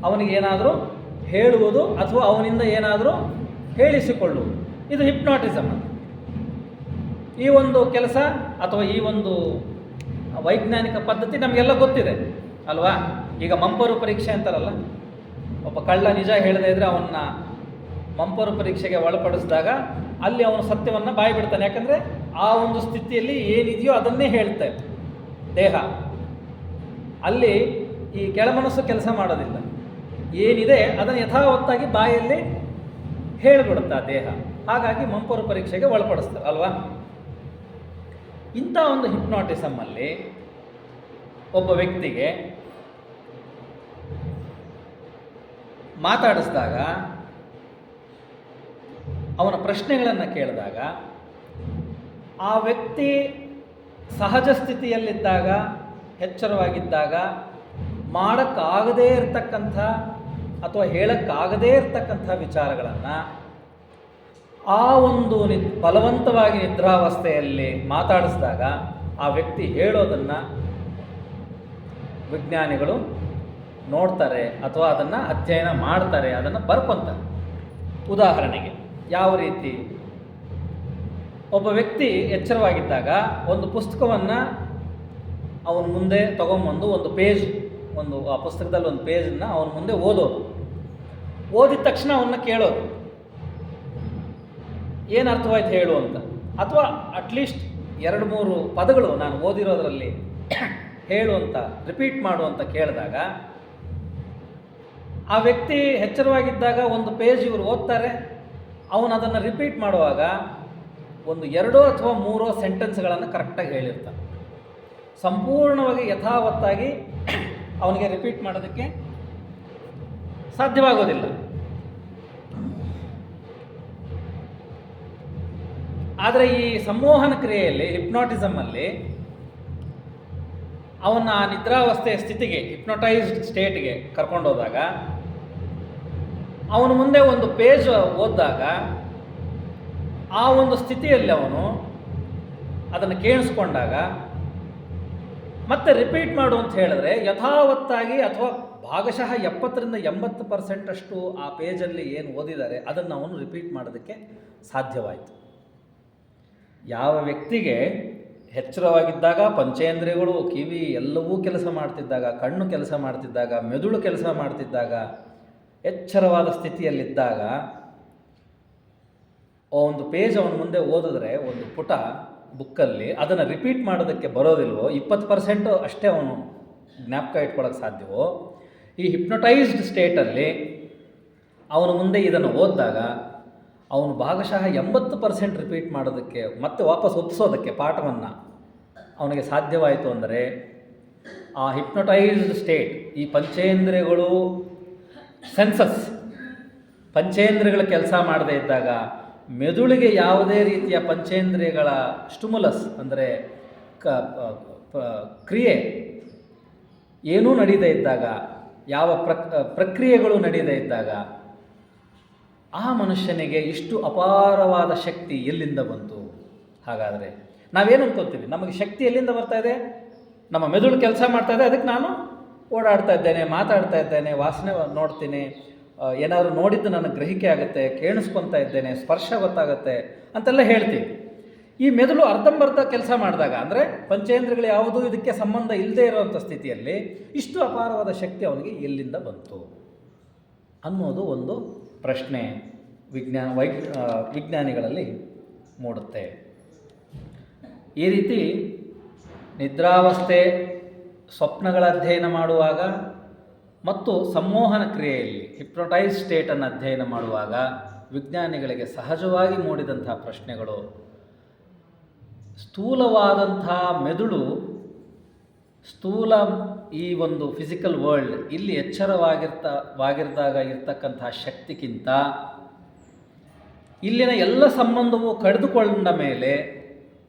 ಅವನಿಗೇನಾದರೂ ಹೇಳುವುದು ಅಥವಾ ಅವನಿಂದ ಏನಾದರೂ ಹೇಳಿಸಿಕೊಳ್ಳುವುದು, ಇದು ಹಿಪ್ನಾಟಿಸಮ್ ಅಂತ. ಈ ಒಂದು ಕೆಲಸ ಅಥವಾ ಈ ಒಂದು ವೈಜ್ಞಾನಿಕ ಪದ್ಧತಿ ನಮಗೆಲ್ಲ ಗೊತ್ತಿದೆ ಅಲ್ವಾ. ಈಗ ಮಂಪರು ಪರೀಕ್ಷೆ ಅಂತಾರಲ್ಲ, ಒಬ್ಬ ಕಳ್ಳ ನಿಜ ಹೇಳದೇ ಇದ್ದರೆ ಅವನ್ನ ಮಂಪರು ಪರೀಕ್ಷೆಗೆ ಒಳಪಡಿಸಿದಾಗ ಅಲ್ಲಿ ಅವನು ಸತ್ಯವನ್ನು ಬಾಯಿ ಬಿಡ್ತಾನೆ. ಯಾಕಂದರೆ ಆ ಒಂದು ಸ್ಥಿತಿಯಲ್ಲಿ ಏನಿದೆಯೋ ಅದನ್ನೇ ಹೇಳ್ತಾರೆ ದೇಹ. ಅಲ್ಲಿ ಈ ಕೆಳಮನಸ್ಸು ಕೆಲಸ ಮಾಡೋದಿಲ್ಲ. ಏನಿದೆ ಅದನ್ನು ಯಥಾವತ್ತಾಗಿ ಬಾಯಲ್ಲಿ ಹೇಳಿಬಿಡುತ್ತಾ ದೇಹ. ಹಾಗಾಗಿ ಮಂಪರು ಪರೀಕ್ಷೆಗೆ ಒಳಪಡಿಸ್ತಾರೆ ಅಲ್ವಾ. ಇಂಥ ಒಂದು ಹಿಪ್ನಾಟಿಸಮ್ಮಲ್ಲಿ ಒಬ್ಬ ವ್ಯಕ್ತಿಗೆ ಮಾತಾಡಿಸಿದಾಗ, ಅವನ ಪ್ರಶ್ನೆಗಳನ್ನು ಕೇಳಿದಾಗ, ಆ ವ್ಯಕ್ತಿ ಸಹಜ ಸ್ಥಿತಿಯಲ್ಲಿದ್ದಾಗ, ಎಚ್ಚರವಾಗಿದ್ದಾಗ ಮಾಡೋಕ್ಕಾಗದೇ ಇರತಕ್ಕಂಥ ಅಥವಾ ಹೇಳೋಕ್ಕಾಗದೇ ಇರತಕ್ಕಂಥ ವಿಚಾರಗಳನ್ನು ಆ ಒಂದು ಬಲವಂತವಾಗಿ ನಿದ್ರಾವಸ್ಥೆಯಲ್ಲಿ ಮಾತಾಡಿಸಿದಾಗ ಆ ವ್ಯಕ್ತಿ ಹೇಳೋದನ್ನು ವಿಜ್ಞಾನಿಗಳು ನೋಡ್ತಾರೆ ಅಥವಾ ಅದನ್ನು ಅಧ್ಯಯನ ಮಾಡ್ತಾರೆ, ಅದನ್ನು ಬರ್ಕೊಂತಾರೆ. ಉದಾಹರಣೆಗೆ ಯಾವ ರೀತಿ? ಒಬ್ಬ ವ್ಯಕ್ತಿ ಎಚ್ಚರವಾಗಿದ್ದಾಗ ಒಂದು ಪುಸ್ತಕವನ್ನು ಅವನ ಮುಂದೆ ತಗೊಂಬಂದು ಆ ಪುಸ್ತಕದಲ್ಲಿ ಒಂದು ಪೇಜನ್ನು ಅವನ ಮುಂದೆ ಓದೋದು. ಓದಿದ ತಕ್ಷಣ ಅವನ್ನ ಕೇಳೋದು, ಏನು ಅರ್ಥವಾಯ್ತು ಹೇಳು ಅಂತ. ಅಥವಾ ಅಟ್ಲೀಸ್ಟ್ 2-3 ಪದಗಳು ನಾನು ಓದಿರೋದರಲ್ಲಿ ಹೇಳು ಅಂತ, ರಿಪೀಟ್ ಮಾಡು ಅಂತ ಕೇಳಿದಾಗ ಆ ವ್ಯಕ್ತಿ ಎಚ್ಚರವಾಗಿದ್ದಾಗ ಒಂದು ಪೇಜ್ ಇವರು ಓದ್ತಾರೆ, ಅವನು ಅದನ್ನು ರಿಪೀಟ್ ಮಾಡುವಾಗ ಒಂದು 2 ಅಥವಾ 3 ಸೆಂಟೆನ್ಸ್ಗಳನ್ನು ಕರೆಕ್ಟಾಗಿ ಹೇಳಿರ್ತಾನೆ. ಸಂಪೂರ್ಣವಾಗಿ ಯಥಾವತ್ತಾಗಿ ಅವನಿಗೆ ರಿಪೀಟ್ ಮಾಡೋದಕ್ಕೆ ಸಾಧ್ಯವಾಗೋದಿಲ್ಲ. ಆದರೆ ಈ ಸಂಮೋಹನ ಕ್ರಿಯೆಯಲ್ಲಿ, ಹಿಪ್ನಾಟಿಸಮಲ್ಲಿ ಅವನ ನಿದ್ರಾವಸ್ಥೆಯ ಸ್ಥಿತಿಗೆ, ಹಿಪ್ನೋಟೈಸ್ಡ್ ಸ್ಟೇಟ್ಗೆ ಕರ್ಕೊಂಡೋದಾಗ ಅವನು ಮುಂದೆ ಒಂದು ಪೇಜ್ ಓದಿದಾಗ ಆ ಒಂದು ಸ್ಥಿತಿಯಲ್ಲಿ ಅವನು ಅದನ್ನು ಕೇಳಿಸ್ಕೊಂಡಾಗ ಮತ್ತೆ ರಿಪೀಟ್ ಮಾಡು ಅಂತ ಹೇಳಿದ್ರೆ ಯಥಾವತ್ತಾಗಿ ಅಥವಾ ಭಾಗಶಃ 70-80% ಅಷ್ಟು ಆ ಪೇಜಲ್ಲಿ ಏನು ಓದಿದ್ದಾರೆ ಅದನ್ನು ಅವನು ರಿಪೀಟ್ ಮಾಡೋದಕ್ಕೆ ಸಾಧ್ಯವಾಯಿತು. ಯಾವ ವ್ಯಕ್ತಿಗೆ ಎಚ್ಚರವಾಗಿದ್ದಾಗ ಪಂಚೇಂದ್ರಿಯಗಳು, ಕಿವಿ ಎಲ್ಲವೂ ಕೆಲಸ ಮಾಡ್ತಿದ್ದಾಗ, ಕಣ್ಣು ಕೆಲಸ ಮಾಡ್ತಿದ್ದಾಗ, ಮೆದುಳು ಕೆಲಸ ಮಾಡ್ತಿದ್ದಾಗ, ಎಚ್ಚರವಾದ ಸ್ಥಿತಿಯಲ್ಲಿದ್ದಾಗ ಒಂದು ಪೇಜ್ ಅವನ ಮುಂದೆ ಓದಿದ್ರೆ, ಒಂದು ಪುಟ ಬುಕ್ಕಲ್ಲಿ ಅದನ್ನು ರಿಪೀಟ್ ಮಾಡೋದಕ್ಕೆ ಬರೋದಿಲ್ವೋ, 20% ಅಷ್ಟೇ ಅವನು ಜ್ಞಾಪಕ ಇಟ್ಕೊಳ್ಳೋಕ್ಕೆ ಸಾಧ್ಯವೋ, ಈ ಹಿಪ್ನೋಟೈಸ್ಡ್ ಸ್ಟೇಟಲ್ಲಿ ಅವನು ಮುಂದೆ ಇದನ್ನು ಓದಿದಾಗ ಅವನು ಭಾಗಶಃ 80% ರಿಪೀಟ್ ಮಾಡೋದಕ್ಕೆ ಮತ್ತೆ ವಾಪಸ್ ಒಪ್ಪಿಸೋದಕ್ಕೆ ಪಾಠವನ್ನು ಅವನಿಗೆ ಸಾಧ್ಯವಾಯಿತು. ಅಂದರೆ ಆ ಹಿಪ್ನೋಟೈಸ್ಡ್ ಸ್ಟೇಟ್, ಈ ಪಂಚೇಂದ್ರಿಯಗಳು ಪಂಚೇಂದ್ರಿಯಗಳ ಕೆಲಸ ಮಾಡದೇ ಇದ್ದಾಗ, ಮೆದುಳಿಗೆ ಯಾವುದೇ ರೀತಿಯ ಪಂಚೇಂದ್ರಿಯಗಳ ಸ್ಟಿಮ್ಯುಲಸ್ ಅಂದರೆ ಕ್ರಿಯೆ ಏನೂ ನಡೀದೇ ಇದ್ದಾಗ, ಯಾವ ಪ್ರಕ್ರಿಯೆಗಳು ನಡೀದೇ ಇದ್ದಾಗ ಆ ಮನುಷ್ಯನಿಗೆ ಇಷ್ಟು ಅಪಾರವಾದ ಶಕ್ತಿ ಎಲ್ಲಿಂದ ಬಂತು? ಹಾಗಾದರೆ ನಾವೇನು ಅನ್ಕೊತೀವಿ, ನಮಗೆ ಶಕ್ತಿ ಎಲ್ಲಿಂದ ಬರ್ತಾ ಇದೆ? ನಮ್ಮ ಮೆದುಳು ಕೆಲಸ ಮಾಡ್ತಾ ಇದೆ, ಅದಕ್ಕೆ ನಾನು ಓಡಾಡ್ತಾ ಇದ್ದೇನೆ, ಮಾತಾಡ್ತಾ ಇದ್ದೇನೆ, ವಾಸನೆ ನೋಡ್ತೀನಿ, ಏನಾದರೂ ನೋಡಿದ್ದು ನನಗೆ ಗ್ರಹಿಕೆ ಆಗುತ್ತೆ, ಕೇಳಿಸ್ಕೊತಾ ಇದ್ದೇನೆ, ಸ್ಪರ್ಶ ಗೊತ್ತಾಗುತ್ತೆ ಅಂತೆಲ್ಲ ಹೇಳ್ತೀವಿ. ಈ ಮೆದುಳು ಅರ್ಧಂಬರ್ಧ ಕೆಲಸ ಮಾಡಿದಾಗ, ಅಂದರೆ ಪಂಚೇಂದ್ರಿಯಗಳು ಯಾವುದೂ ಇದಕ್ಕೆ ಸಂಬಂಧ ಇಲ್ಲದೆ ಇರುವಂಥ ಸ್ಥಿತಿಯಲ್ಲಿ ಇಷ್ಟು ಅಪಾರವಾದ ಶಕ್ತಿ ಅವನಿಗೆ ಎಲ್ಲಿಂದ ಬಂತು ಅನ್ನೋದು ಒಂದು ಪ್ರಶ್ನೆ ವಿಜ್ಞಾನಿಗಳಲ್ಲಿ ಮೂಡುತ್ತೆ. ಈ ರೀತಿ ನಿದ್ರಾವಸ್ಥೆ, ಸ್ವಪ್ನಗಳ ಅಧ್ಯಯನ ಮಾಡುವಾಗ ಮತ್ತು ಸಂಮೋಹನ ಕ್ರಿಯೆಯಲ್ಲಿ ಹಿಪ್ನೋಟೈಸ್ ಸ್ಟೇಟನ್ನು ಅಧ್ಯಯನ ಮಾಡುವಾಗ ವಿಜ್ಞಾನಿಗಳಿಗೆ ಸಹಜವಾಗಿ ಮೂಡಿದಂಥ ಪ್ರಶ್ನೆಗಳು, ಸ್ಥೂಲವಾದಂಥ ಮೆದುಳು, ಸ್ಥೂಲ ಈ ಒಂದು ಫಿಸಿಕಲ್ ವರ್ಲ್ಡ್ ಇಲ್ಲಿ ಎಚ್ಚರವಾಗಿದ್ದಾಗ ಇರ್ತಕ್ಕಂಥ ಶಕ್ತಿಗಿಂತ ಇಲ್ಲಿನ ಎಲ್ಲ ಸಂಬಂಧವು ಕಡಿದುಕೊಂಡ ಮೇಲೆ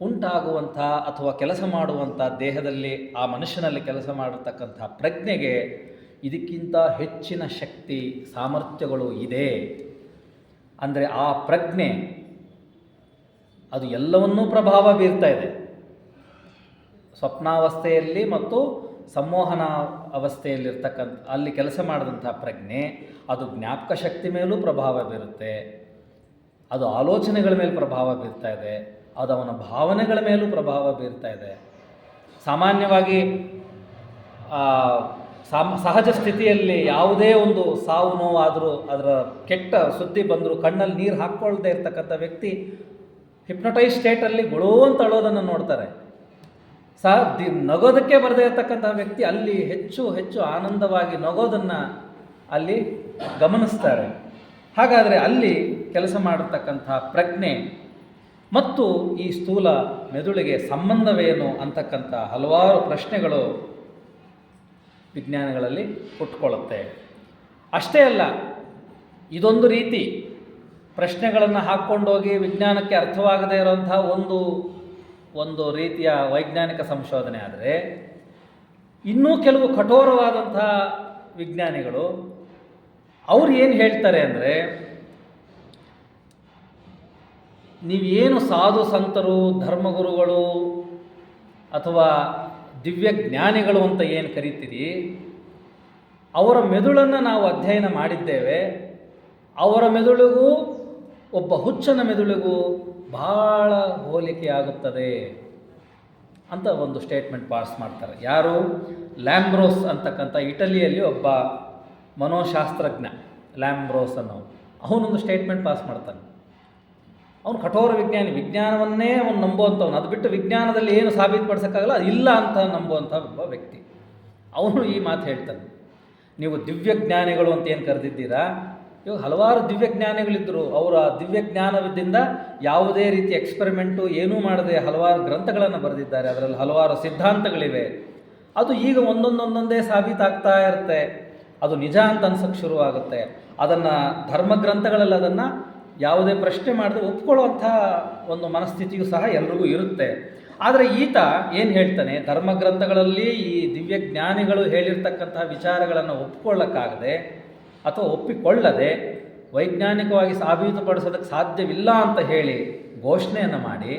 ಉಂಟಾಗುವಂಥ ಅಥವಾ ಕೆಲಸ ಮಾಡುವಂಥ ದೇಹದಲ್ಲಿ ಆ ಮನುಷ್ಯನಲ್ಲಿ ಕೆಲಸ ಮಾಡತಕ್ಕಂಥ ಪ್ರಜ್ಞೆಗೆ ಇದಕ್ಕಿಂತ ಹೆಚ್ಚಿನ ಶಕ್ತಿ ಸಾಮರ್ಥ್ಯಗಳು ಇದೆ. ಅಂದರೆ ಆ ಪ್ರಜ್ಞೆ ಅದು ಎಲ್ಲವನ್ನೂ ಪ್ರಭಾವ ಬೀರ್ತಾ ಇದೆ. ಸ್ವಪ್ನಾವಸ್ಥೆಯಲ್ಲಿ ಮತ್ತು ಸಂಮೋಹನ ಅವಸ್ಥೆಯಲ್ಲಿರ್ತಕ್ಕಂಥ ಅಲ್ಲಿ ಕೆಲಸ ಮಾಡಿದಂಥ ಪ್ರಜ್ಞೆ ಅದು ಜ್ಞಾಪಕ ಶಕ್ತಿ ಮೇಲೂ ಪ್ರಭಾವ ಬೀರುತ್ತೆ, ಅದು ಆಲೋಚನೆಗಳ ಮೇಲೆ ಪ್ರಭಾವ ಬೀರ್ತಾ ಇದೆ, ಅದು ಅವನ ಭಾವನೆಗಳ ಮೇಲೂ ಪ್ರಭಾವ ಬೀರ್ತಾ ಇದೆ. ಸಾಮಾನ್ಯವಾಗಿ ಸಹಜ ಸ್ಥಿತಿಯಲ್ಲಿ ಯಾವುದೇ ಒಂದು ಸಾವು ನೋವಾದರೂ, ಅದರ ಕೆಟ್ಟ ಸುದ್ದಿ ಬಂದರೂ ಕಣ್ಣಲ್ಲಿ ನೀರು ಹಾಕ್ಕೊಳ್ದೇ ಇರ್ತಕ್ಕಂಥ ವ್ಯಕ್ತಿ ಹಿಪ್ನೋಟೈಸ್ ಸ್ಟೇಟಲ್ಲಿ ಗುಳೋ ಅಂತ ಅಳೋದನ್ನು ನೋಡ್ತಾರೆ. ನಗೋದಕ್ಕೆ ಬರದೇ ಇರತಕ್ಕಂಥ ವ್ಯಕ್ತಿ ಅಲ್ಲಿ ಹೆಚ್ಚು ಹೆಚ್ಚು ಆನಂದವಾಗಿ ನಗೋದನ್ನು ಅಲ್ಲಿ ಗಮನಿಸ್ತಾರೆ. ಹಾಗಾದರೆ ಅಲ್ಲಿ ಕೆಲಸ ಮಾಡತಕ್ಕಂಥ ಪ್ರಜ್ಞೆ ಮತ್ತು ಈ ಸ್ಥೂಲ ಮೆದುಳಿಗೆ ಸಂಬಂಧವೇನು ಅಂತಕ್ಕಂಥ ಹಲವಾರು ಪ್ರಶ್ನೆಗಳು ವಿಜ್ಞಾನಿಗಳಲ್ಲಿ ಹುಟ್ಟುಕೊಳ್ಳುತ್ತೆ. ಅಷ್ಟೇ ಅಲ್ಲ, ಇದೊಂದು ರೀತಿ ಪ್ರಶ್ನೆಗಳನ್ನು ಹಾಕ್ಕೊಂಡೋಗಿ ವಿಜ್ಞಾನಕ್ಕೆ ಅರ್ಥವಾಗದೇ ಇರೋಂಥ ಒಂದು ರೀತಿಯ ವೈಜ್ಞಾನಿಕ ಸಂಶೋಧನೆ. ಆದರೆ ಇನ್ನೂ ಕೆಲವು ಕಠೋರವಾದಂಥ ವಿಜ್ಞಾನಿಗಳು ಅವ್ರು ಏನು ಹೇಳ್ತಾರೆ ಅಂದರೆ, ನೀವೇನು ಸಾಧು ಸಂತರು, ಧರ್ಮಗುರುಗಳು ಅಥವಾ ದಿವ್ಯ ಜ್ಞಾನಿಗಳು ಅಂತ ಏನು ಕರಿತೀರಿ, ಅವರ ಮೆದುಳನ್ನು ನಾವು ಅಧ್ಯಯನ ಮಾಡಿದ್ದೇವೆ. ಅವರ ಮೆದುಳಿಗೂ ಒಬ್ಬ ಹುಚ್ಚನ ಮೆದುಳಿಗೂ ಬಹಳ ಹೋಲಿಕೆಯಾಗುತ್ತದೆ ಅಂತ ಒಂದು ಸ್ಟೇಟ್ಮೆಂಟ್ ಪಾಸ್ ಮಾಡ್ತಾರೆ. ಯಾರು? ಲ್ಯಾಂಬ್ರೋಸ್ ಅಂತಕ್ಕಂಥ ಇಟಲಿಯಲ್ಲಿ ಒಬ್ಬ ಮನೋಶಾಸ್ತ್ರಜ್ಞ ಲ್ಯಾಂಬ್ರೋಸ್ ಅನ್ನೋನು. ಅವನೊಂದು ಸ್ಟೇಟ್ಮೆಂಟ್ ಪಾಸ್ ಮಾಡ್ತಾನೆ. ಅವನು ಕಠೋರ ವಿಜ್ಞಾನಿ, ವಿಜ್ಞಾನವನ್ನೇ ಅವನು ನಂಬುವಂಥವನು. ಅದು ಬಿಟ್ಟು ವಿಜ್ಞಾನದಲ್ಲಿ ಏನು ಸಾಬೀತುಪಡಿಸೋಕ್ಕಾಗಲ್ಲ, ಅದು ಇಲ್ಲ ಅಂತ ನಂಬುವಂಥ ಒಬ್ಬ ವ್ಯಕ್ತಿ. ಅವನು ಈ ಮಾತು ಹೇಳ್ತಾನೆ, ನೀವು ದಿವ್ಯಜ್ಞಾನಿಗಳು ಅಂತ ಏನು ಕರೆದಿದ್ದೀರಾ, ಇವಾಗ ಹಲವಾರು ದಿವ್ಯಜ್ಞಾನಿಗಳಿದ್ದರು. ಅವರ ದಿವ್ಯಜ್ಞಾನದಿಂದ ಯಾವುದೇ ರೀತಿ ಎಕ್ಸ್ಪೆರಿಮೆಂಟು ಏನೂ ಮಾಡದೆ ಹಲವಾರು ಗ್ರಂಥಗಳನ್ನು ಬರೆದಿದ್ದಾರೆ. ಅದರಲ್ಲಿ ಹಲವಾರು ಸಿದ್ಧಾಂತಗಳಿವೆ. ಅದು ಈಗ ಒಂದೊಂದೇ ಸಾಬೀತಾಗ್ತಾ ಇರುತ್ತೆ. ಅದು ನಿಜ ಅಂತ ಅನ್ಸೋಕ್ಕೆ ಶುರುವಾಗುತ್ತೆ. ಅದನ್ನು ಧರ್ಮಗ್ರಂಥಗಳಲ್ಲಿ ಅದನ್ನು ಯಾವುದೇ ಪ್ರಶ್ನೆ ಮಾಡದೆ ಒಪ್ಕೊಳ್ಳುವಂಥ ಒಂದು ಮನಸ್ಥಿತಿಯೂ ಸಹ ಎಲ್ರಿಗೂ ಇರುತ್ತೆ. ಆದರೆ ಈತ ಏನು ಹೇಳ್ತಾನೆ, ಧರ್ಮಗ್ರಂಥಗಳಲ್ಲಿ ಈ ದಿವ್ಯಜ್ಞಾನಿಗಳು ಹೇಳಿರ್ತಕ್ಕಂಥ ವಿಚಾರಗಳನ್ನು ಒಪ್ಪಿಕೊಳ್ಳಕ್ಕಾಗದೆ ಅಥವಾ ಒಪ್ಪಿಕೊಳ್ಳದೆ ವೈಜ್ಞಾನಿಕವಾಗಿ ಸಾಬೀತುಪಡಿಸೋದಕ್ಕೆ ಸಾಧ್ಯವಿಲ್ಲ ಅಂತ ಹೇಳಿ ಘೋಷಣೆಯನ್ನು ಮಾಡಿ,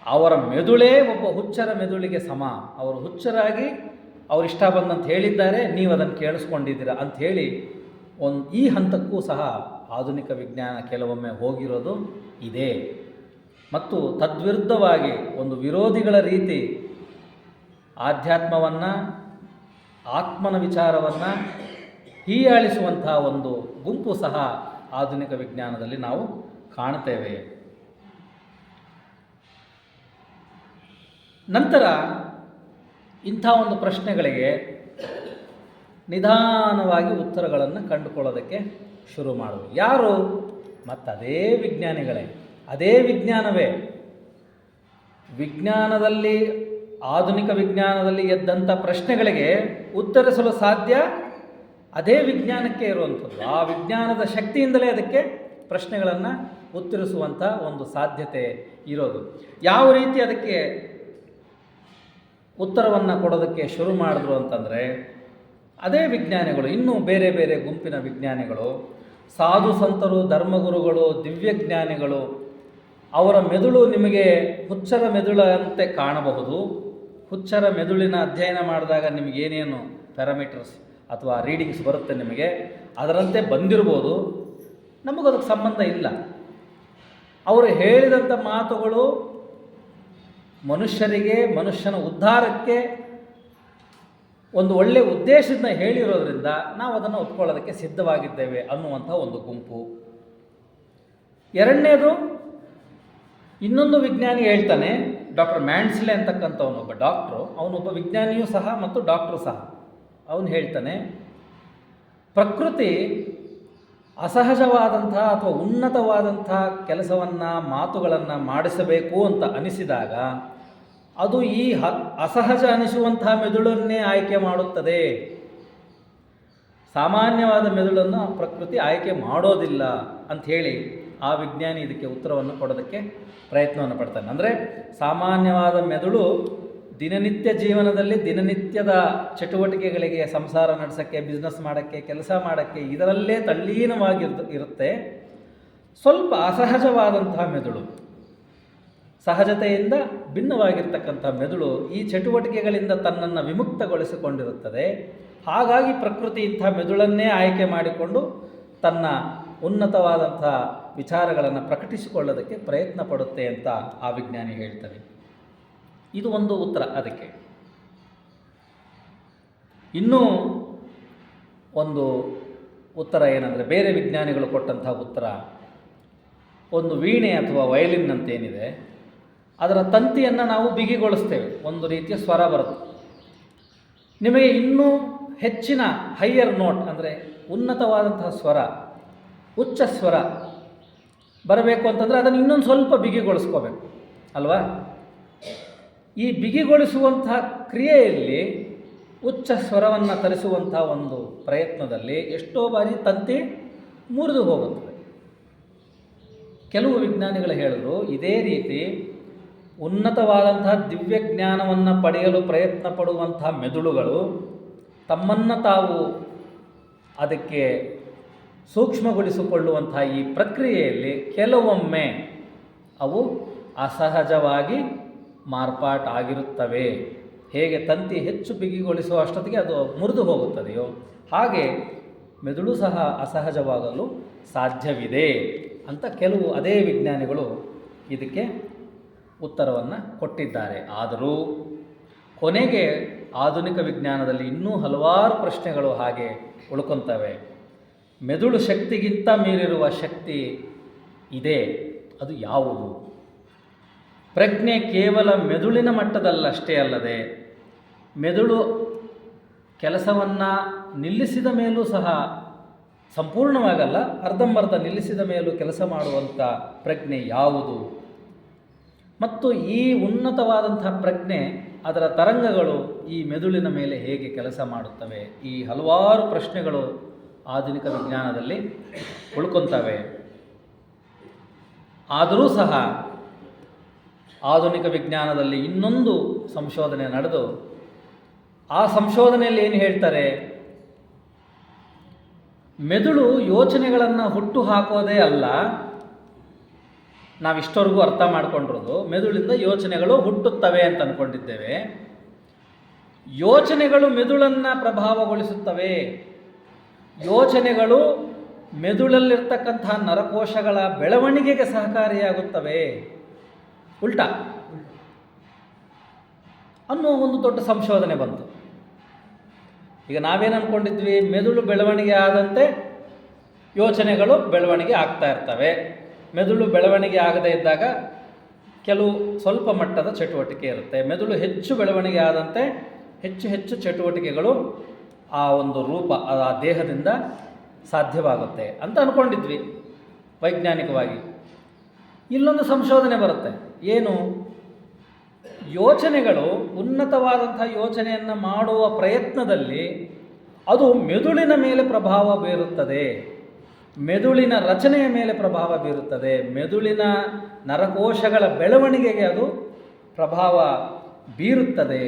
ಅವರ ಮೆದುಳೇ ಒಬ್ಬ ಹುಚ್ಚರ ಮೆದುಳಿಗೆ ಸಮ, ಅವರು ಹುಚ್ಚರಾಗಿ ಅವ್ರು ಇಷ್ಟ ಬಂದಂತ ಹೇಳಿದ್ದಾರೆ, ನೀವು ಅದನ್ನು ಕೇಳಿಸ್ಕೊಂಡಿದ್ದೀರಾ ಅಂಥೇಳಿ ಈ ಹಂತಕ್ಕೂ ಸಹ ಆಧುನಿಕ ವಿಜ್ಞಾನ ಕೆಲವೊಮ್ಮೆ ಹೋಗಿರೋದು ಇದೆ. ಮತ್ತು ತದ್ವಿರುದ್ಧವಾಗಿ ಒಂದು ವಿರೋಧಿಗಳ ರೀತಿ ಆಧ್ಯಾತ್ಮವನ್ನು, ಆತ್ಮನ ವಿಚಾರವನ್ನು ಹೀಯಾಳಿಸುವಂಥ ಒಂದು ಗುಂಪು ಸಹ ಆಧುನಿಕ ವಿಜ್ಞಾನದಲ್ಲಿ ನಾವು ಕಾಣ್ತೇವೆ. ನಂತರ ಇಂಥ ಒಂದು ಪ್ರಶ್ನೆಗಳಿಗೆ ನಿಧಾನವಾಗಿ ಉತ್ತರಗಳನ್ನು ಕಂಡುಕೊಳ್ಳೋದಕ್ಕೆ ಶುರು ಮಾಡುವುದು ಯಾರು? ಮತ್ತದೇ ವಿಜ್ಞಾನಿಗಳೇ, ಅದೇ ವಿಜ್ಞಾನವೇ. ವಿಜ್ಞಾನದಲ್ಲಿ, ಆಧುನಿಕ ವಿಜ್ಞಾನದಲ್ಲಿ ಎದ್ದಂಥ ಪ್ರಶ್ನೆಗಳಿಗೆ ಉತ್ತರಿಸಲು ಸಾಧ್ಯ ಅದೇ ವಿಜ್ಞಾನಕ್ಕೆ ಇರುವಂಥದ್ದು. ಆ ವಿಜ್ಞಾನದ ಶಕ್ತಿಯಿಂದಲೇ ಅದಕ್ಕೆ ಪ್ರಶ್ನೆಗಳನ್ನು ಉತ್ತರಿಸುವಂಥ ಒಂದು ಸಾಧ್ಯತೆ ಇರೋದು. ಯಾವ ರೀತಿ ಅದಕ್ಕೆ ಉತ್ತರವನ್ನು ಕೊಡೋದಕ್ಕೆ ಶುರು ಮಾಡಿದ್ರು ಅಂತಂದರೆ, ಅದೇ ವಿಜ್ಞಾನಿಗಳು, ಇನ್ನೂ ಬೇರೆ ಬೇರೆ ಗುಂಪಿನ ವಿಜ್ಞಾನಿಗಳು ಸಾಧು ಸಂತರು, ಧರ್ಮಗುರುಗಳು, ದಿವ್ಯಜ್ಞಾನಿಗಳು, ಅವರ ಮೆದುಳು ನಿಮಗೆ ಹುಚ್ಚರ ಮೆದುಳಂತೆ ಕಾಣಬಹುದು. ಹುಚ್ಚರ ಮೆದುಳಿನ ಅಧ್ಯಯನ ಮಾಡಿದಾಗ ನಿಮಗೇನೇನು ಪ್ಯಾರಾಮೀಟರ್ಸ್ ಅಥವಾ ರೀಡಿಂಗ್ಸ್ ಬರುತ್ತೆ ನಿಮಗೆ, ಅದರಂತೆ ಬಂದಿರ್ಬೋದು. ನಮಗದಕ್ಕೆ ಸಂಬಂಧ ಇಲ್ಲ. ಅವರು ಹೇಳಿದಂಥ ಮಾತುಗಳು ಮನುಷ್ಯರಿಗೆ, ಮನುಷ್ಯನ ಉದ್ಧಾರಕ್ಕೆ ಒಂದು ಒಳ್ಳೆಯ ಉದ್ದೇಶದಿಂದ ಹೇಳಿರೋದ್ರಿಂದ ನಾವು ಅದನ್ನು ಒಪ್ಕೊಳ್ಳೋದಕ್ಕೆ ಸಿದ್ಧವಾಗಿದ್ದೇವೆ ಅನ್ನುವಂಥ ಒಂದು ಗುಂಪು. ಎರಡನೇದು, ಇನ್ನೊಂದು ವಿಜ್ಞಾನಿ ಹೇಳ್ತಾನೆ, ಡಾಕ್ಟರ್ ಮ್ಯಾಂಡ್ಸ್ಲೆ ಅಂತಕ್ಕಂಥವನೊಬ್ಬ ಡಾಕ್ಟ್ರು, ಅವನೊಬ್ಬ ವಿಜ್ಞಾನಿಯೂ ಸಹ ಮತ್ತು ಡಾಕ್ಟ್ರು ಸಹ. ಅವನು ಹೇಳ್ತಾನೆ, ಪ್ರಕೃತಿ ಅಸಹಜವಾದಂಥ ಅಥವಾ ಉನ್ನತವಾದಂಥ ಕೆಲಸವನ್ನು, ಮಾತುಗಳನ್ನು ಮಾಡಿಸಬೇಕು ಅಂತ ಅನಿಸಿದಾಗ ಅದು ಈ ಅಸಹಜ ಅನಿಸುವಂಥ ಮೆದುಳನ್ನೇ ಆಯ್ಕೆ ಮಾಡುತ್ತದೆ. ಸಾಮಾನ್ಯವಾದ ಮೆದುಳನ್ನು ಪ್ರಕೃತಿ ಆಯ್ಕೆ ಮಾಡೋದಿಲ್ಲ ಅಂಥೇಳಿ ಆ ವಿಜ್ಞಾನಿ ಇದಕ್ಕೆ ಉತ್ತರವನ್ನು ಕೊಡೋದಕ್ಕೆ ಪ್ರಯತ್ನವನ್ನು ಪಡ್ತಾನೆ. ಅಂದರೆ ಸಾಮಾನ್ಯವಾದ ಮೆದುಳು ದಿನನಿತ್ಯ ಜೀವನದಲ್ಲಿ, ದಿನನಿತ್ಯದ ಚಟುವಟಿಕೆಗಳಿಗೆ, ಸಂಸಾರ ನಡೆಸೋಕ್ಕೆ, ಬಿಸ್ನೆಸ್ ಮಾಡೋಕ್ಕೆ, ಕೆಲಸ ಮಾಡೋಕ್ಕೆ, ಇದರಲ್ಲೇ ಇರುತ್ತೆ. ಸ್ವಲ್ಪ ಅಸಹಜವಾದಂತಹ ಮೆದುಳು, ಸಹಜತೆಯಿಂದ ಭಿನ್ನವಾಗಿರ್ತಕ್ಕಂಥ ಮೆದುಳು ಈ ಚಟುವಟಿಕೆಗಳಿಂದ ತನ್ನನ್ನು ವಿಮುಕ್ತಗೊಳಿಸಿಕೊಂಡಿರುತ್ತದೆ. ಹಾಗಾಗಿ ಪ್ರಕೃತಿ ಇಂಥ ಮೆದುಳನ್ನೇ ಆಯ್ಕೆ ಮಾಡಿಕೊಂಡು ತನ್ನ ಉನ್ನತವಾದಂಥ ವಿಚಾರಗಳನ್ನು ಪ್ರಕಟಿಸಿಕೊಳ್ಳೋದಕ್ಕೆ ಪ್ರಯತ್ನ ಪಡುತ್ತೆ ಅಂತ ಆ ವಿಜ್ಞಾನಿ ಹೇಳ್ತಾರೆ. ಇದು ಒಂದು ಉತ್ತರ. ಅದಕ್ಕೆ ಇನ್ನೂ ಒಂದು ಉತ್ತರ ಏನಂದರೆ, ಬೇರೆ ವಿಜ್ಞಾನಿಗಳು ಕೊಟ್ಟಂಥ ಉತ್ತರ, ಒಂದು ವೀಣೆ ಅಥವಾ ವಯಲಿನ್ ಅಂತೇನಿದೆ, ಅದರ ತಂತಿಯನ್ನು ನಾವು ಬಿಗಿಗೊಳಿಸ್ತೇವೆ, ಒಂದು ರೀತಿಯ ಸ್ವರ ಬರುತ್ತೆ. ನಿಮಗೆ ಇನ್ನೂ ಹೆಚ್ಚಿನ ಹೈಯರ್ ನೋಟ್ ಅಂದರೆ ಉನ್ನತವಾದಂತಹ ಸ್ವರ, ಉಚ್ಚ ಸ್ವರ ಬರಬೇಕು ಅಂತಂದರೆ ಅದನ್ನು ಇನ್ನೊಂದು ಸ್ವಲ್ಪ ಬಿಗಿಗೊಳಿಸ್ಕೋಬೇಕು ಅಲ್ವಾ? ಈ ಬಿಗಿಗೊಳಿಸುವಂತಹ ಕ್ರಿಯೆಯಲ್ಲಿ ಉಚ್ಚ ಸ್ವರವನ್ನು ತರಿಸುವಂಥ ಒಂದು ಪ್ರಯತ್ನದಲ್ಲಿ ಎಷ್ಟೋ ಬಾರಿ ತಂತಿ ಮುರಿದು ಹೋಗುತ್ತದೆ. ಕೆಲವು ವಿಜ್ಞಾನಿಗಳು ಹೇಳಿದ್ರು, ಇದೇ ರೀತಿ ಉನ್ನತವಾದಂತಹ ದಿವ್ಯಜ್ಞಾನವನ್ನು ಪಡೆಯಲು ಪ್ರಯತ್ನ ಪಡುವಂಥ ಮೆದುಳುಗಳು ತಮ್ಮನ್ನು ತಾವು ಅದಕ್ಕೆ ಸೂಕ್ಷ್ಮಗೊಳಿಸಿಕೊಳ್ಳುವಂಥ ಈ ಪ್ರಕ್ರಿಯೆಯಲ್ಲಿ ಕೆಲವೊಮ್ಮೆ ಅವು ಅಸಹಜವಾಗಿ ಮಾರ್ಪಾಟಾಗಿರುತ್ತವೆ. ಹೇಗೆ ತಂತಿ ಹೆಚ್ಚು ಬಿಗಿಗೊಳಿಸುವ ಅಷ್ಟೊತ್ತಿಗೆ ಅದು ಮುರಿದು ಹೋಗುತ್ತದೆಯೋ ಹಾಗೆ ಮೆದುಳು ಸಹ ಅಸಹಜವಾಗಲು ಸಾಧ್ಯವಿದೆ ಅಂತ ಕೆಲವು ಅದೇ ವಿಜ್ಞಾನಿಗಳು ಇದಕ್ಕೆ ಉತ್ತರವನ್ನು ಕೊಟ್ಟಿದ್ದಾರೆ. ಆದರೂ ಕೊನೆಗೆ ಆಧುನಿಕ ವಿಜ್ಞಾನದಲ್ಲಿ ಇನ್ನೂ ಹಲವಾರು ಪ್ರಶ್ನೆಗಳು ಹಾಗೆ ಉಳ್ಕೊತವೆ. ಮೆದುಳು ಶಕ್ತಿಗಿಂತ ಮೀರಿರುವ ಶಕ್ತಿ ಇದೆ, ಅದು ಯಾವುದು? ಪ್ರಜ್ಞೆ ಕೇವಲ ಮೆದುಳಿನ ಮಟ್ಟದಲ್ಲಷ್ಟೇ ಅಲ್ಲದೆ ಮೆದುಳು ಕೆಲಸವನ್ನು ನಿಲ್ಲಿಸಿದ ಮೇಲೂ ಸಹ, ಸಂಪೂರ್ಣವಾಗಲ್ಲ, ಅರ್ಧಂಬರ್ಧ ನಿಲ್ಲಿಸಿದ ಮೇಲೂ ಕೆಲಸ ಮಾಡುವಂಥ ಪ್ರಜ್ಞೆ ಯಾವುದು? ಮತ್ತು ಈ ಉನ್ನತವಾದಂಥ ಪ್ರಜ್ಞೆ, ಅದರ ತರಂಗಗಳು ಈ ಮೆದುಳಿನ ಮೇಲೆ ಹೇಗೆ ಕೆಲಸ ಮಾಡುತ್ತವೆ? ಈ ಹಲವಾರು ಪ್ರಶ್ನೆಗಳು ಆಧುನಿಕ ವಿಜ್ಞಾನದಲ್ಲಿ ಉಳ್ಕೊತವೆ. ಆದರೂ ಸಹ ಆಧುನಿಕ ವಿಜ್ಞಾನದಲ್ಲಿ ಇನ್ನೊಂದು ಸಂಶೋಧನೆ ನಡೆದು, ಆ ಸಂಶೋಧನೆಯಲ್ಲಿ ಏನು ಹೇಳ್ತಾರೆ, ಮೆದುಳು ಯೋಚನೆಗಳನ್ನು ಹುಟ್ಟು ಹಾಕೋದೇ ಅಲ್ಲ. ನಾವಿಷ್ಟವರೆಗೂ ಅರ್ಥ ಮಾಡ್ಕೊಂಡಿರೋದು ಮೆದುಳಿಂದ ಯೋಚನೆಗಳು ಹುಟ್ಟುತ್ತವೆ ಅಂತ ಅಂದ್ಕೊಂಡಿದ್ದೇವೆ. ಯೋಚನೆಗಳು ಮೆದುಳನ್ನು ಪ್ರಭಾವಗೊಳಿಸುತ್ತವೆ. ಯೋಚನೆಗಳು ಮೆದುಳಲ್ಲಿರ್ತಕ್ಕಂಥ ನರಕೋಶಗಳ ಬೆಳವಣಿಗೆಗೆ ಸಹಕಾರಿಯಾಗುತ್ತವೆ. ಉಲ್ಟಾ ಅನ್ನುವ ಒಂದು ದೊಡ್ಡ ಸಂಶೋಧನೆ ಬಂತು. ಈಗ ನಾವೇನು ಅಂದ್ಕೊಂಡಿದ್ವಿ, ಮೆದುಳು ಬೆಳವಣಿಗೆ ಆದಂತೆ ಯೋಚನೆಗಳು ಬೆಳವಣಿಗೆ ಆಗ್ತಾ ಇರ್ತವೆ. ಮೆದುಳು ಬೆಳವಣಿಗೆ ಆಗದೇ ಇದ್ದಾಗ ಕೆಲವು ಸ್ವಲ್ಪ ಮಟ್ಟದ ಚಟುವಟಿಕೆ ಇರುತ್ತೆ. ಮೆದುಳು ಹೆಚ್ಚು ಬೆಳವಣಿಗೆ ಆದಂತೆ ಹೆಚ್ಚು ಹೆಚ್ಚು ಚಟುವಟಿಕೆಗಳು ಆ ಒಂದು ರೂಪ, ಆ ದೇಹದಿಂದ ಸಾಧ್ಯವಾಗುತ್ತೆ ಅಂತ ಅಂದ್ಕೊಂಡಿದ್ವಿ ವೈಜ್ಞಾನಿಕವಾಗಿ. ಇಲ್ಲೊಂದು ಸಂಶೋಧನೆ ಬರುತ್ತೆ. ಏನು? ಯೋಚನೆಗಳು, ಉನ್ನತವಾದಂಥ ಯೋಚನೆಯನ್ನು ಮಾಡುವ ಪ್ರಯತ್ನದಲ್ಲಿ ಅದು ಮೆದುಳಿನ ಮೇಲೆ ಪ್ರಭಾವ ಬೀರುತ್ತದೆ, ಮೆದುಳಿನ ರಚನೆಯ ಮೇಲೆ ಪ್ರಭಾವ ಬೀರುತ್ತದೆ, ಮೆದುಳಿನ ನರಕೋಶಗಳ ಬೆಳವಣಿಗೆಗೆ ಅದು ಪ್ರಭಾವ ಬೀರುತ್ತದೆ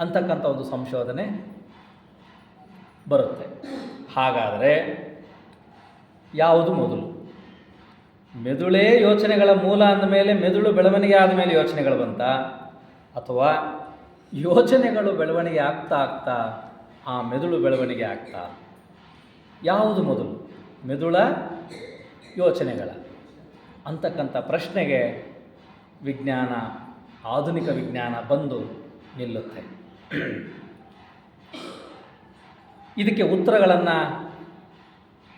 ಅಂತಕ್ಕಂಥ ಒಂದು ಸಂಶೋಧನೆ ಬರುತ್ತೆ. ಹಾಗಾದರೆ ಯಾವುದು ಮೊದಲು? ಮೆದುಳೇ ಯೋಚನೆಗಳ ಮೂಲ ಅಂದಮೇಲೆ ಮೆದುಳು ಬೆಳವಣಿಗೆ ಆದಮೇಲೆ ಯೋಚನೆಗಳು ಬಂತ, ಅಥವಾ ಯೋಚನೆಗಳು ಬೆಳವಣಿಗೆ ಆಗ್ತಾ ಆಗ್ತಾ ಆ ಮೆದುಳು ಬೆಳವಣಿಗೆ ಆಗ್ತಾ? ಯಾವುದು ಮೊದಲು, ಮೆದುಳ ಯೋಚನೆಗಳ ಅಂತಕ್ಕಂಥ ಪ್ರಶ್ನೆಗೆ ವಿಜ್ಞಾನ, ಆಧುನಿಕ ವಿಜ್ಞಾನ ಬಂದು ನಿಲ್ಲುತ್ತೆ. ಇದಕ್ಕೆ ಉತ್ತರಗಳನ್ನು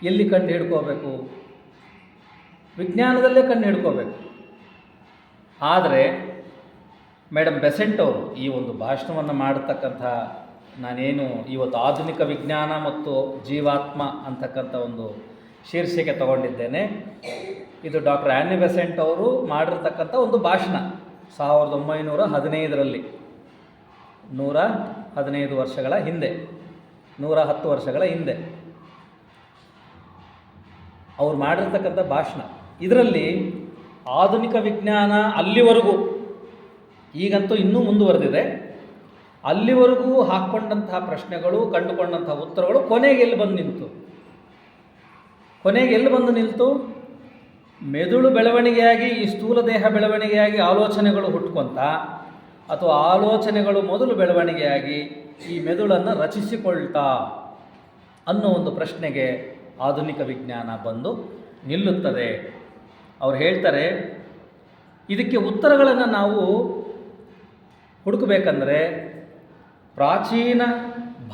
ಎಲ್ಲಿ ಕಂಡು ಹಿಡ್ಕೋಬೇಕು? ವಿಜ್ಞಾನದಲ್ಲೇ ಕಂಡು ಹಿಡ್ಕೋಬೇಕು. ಆದರೆ ಮೇಡಮ್ ಬೆಸೆಂಟ್ ಅವರು ಈ ಒಂದು ಭಾಷಣವನ್ನು ಮಾಡತಕ್ಕಂಥ, ನಾನೇನು ಇವತ್ತು ಆಧುನಿಕ ವಿಜ್ಞಾನ ಮತ್ತು ಜೀವಾತ್ಮ ಅಂತಕ್ಕಂಥ ಒಂದು ಶೀರ್ಷಿಕೆ ತಗೊಂಡಿದ್ದೇನೆ. ಇದು ಡಾಕ್ಟರ್ ಆ್ಯನಿ ಬೆಸೆಂಟ್ ಅವರು ಮಾಡಿರ್ತಕ್ಕಂಥ ಒಂದು ಭಾಷಣ 1915ರಲ್ಲಿ, 115 ವರ್ಷಗಳ ಹಿಂದೆ, 110 ವರ್ಷಗಳ ಹಿಂದೆ ಅವ್ರು ಮಾಡಿರ್ತಕ್ಕಂಥ ಭಾಷಣ. ಇದರಲ್ಲಿ ಆಧುನಿಕ ವಿಜ್ಞಾನ ಅಲ್ಲಿವರೆಗೂ, ಈಗಂತೂ ಇನ್ನೂ ಮುಂದುವರೆದಿದೆ, ಅಲ್ಲಿವರೆಗೂ ಹಾಕ್ಕೊಂಡಂತಹ ಪ್ರಶ್ನೆಗಳು, ಕಂಡುಕೊಂಡಂತಹ ಉತ್ತರಗಳು ಕೊನೆಗೆ ಎಲ್ಲಿ ಬಂದು ನಿಲ್ತು? ಮೆದುಳು ಬೆಳವಣಿಗೆಯಾಗಿ, ಈ ಸ್ಥೂಲ ದೇಹ ಬೆಳವಣಿಗೆಯಾಗಿ ಆಲೋಚನೆಗಳು ಹುಟ್ಕೊಂತ, ಅಥವಾ ಆಲೋಚನೆಗಳು ಮೊದಲು ಬೆಳವಣಿಗೆಯಾಗಿ ಈ ಮೆದುಳನ್ನು ರಚಿಸಿಕೊಳ್ತಾ ಅನ್ನೋ ಒಂದು ಪ್ರಶ್ನೆಗೆ ಆಧುನಿಕ ವಿಜ್ಞಾನ ಬಂದು ನಿಲ್ಲುತ್ತದೆ. ಅವ್ರು ಹೇಳ್ತಾರೆ, ಇದಕ್ಕೆ ಉತ್ತರಗಳನ್ನು ನಾವು ಹುಡುಕಬೇಕಂದ್ರೆ ಪ್ರಾಚೀನ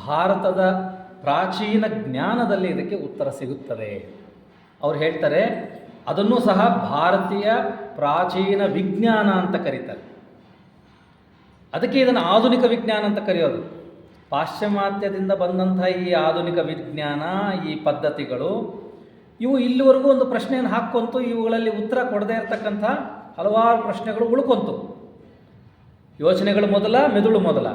ಭಾರತದ ಪ್ರಾಚೀನ ಜ್ಞಾನದಲ್ಲಿ ಇದಕ್ಕೆ ಉತ್ತರ ಸಿಗುತ್ತದೆ. ಅವ್ರು ಹೇಳ್ತಾರೆ, ಅದನ್ನು ಸಹ ಭಾರತೀಯ ಪ್ರಾಚೀನ ವಿಜ್ಞಾನ ಅಂತ ಕರೀತಾರೆ. ಅದಕ್ಕೆ ಇದನ್ನು ಆಧುನಿಕ ವಿಜ್ಞಾನ ಅಂತ ಕರೆಯೋದು. ಪಾಶ್ಚಿಮಾತ್ಯದಿಂದ ಬಂದಂಥ ಈ ಆಧುನಿಕ ವಿಜ್ಞಾನ, ಈ ಪದ್ಧತಿಗಳು, ಇವು ಇಲ್ಲಿವರೆಗೂ ಒಂದು ಪ್ರಶ್ನೆಯನ್ನು ಹಾಕ್ಕೊಂತು, ಇವುಗಳಲ್ಲಿ ಉತ್ತರ ಕೊಡದೇ ಇರತಕ್ಕಂಥ ಹಲವಾರು ಪ್ರಶ್ನೆಗಳು ಉಳ್ಕೊಂತು. ಯೋಚನೆಗಳು ಮೊದಲ, ಮೆದುಳು ಮೊದಲ?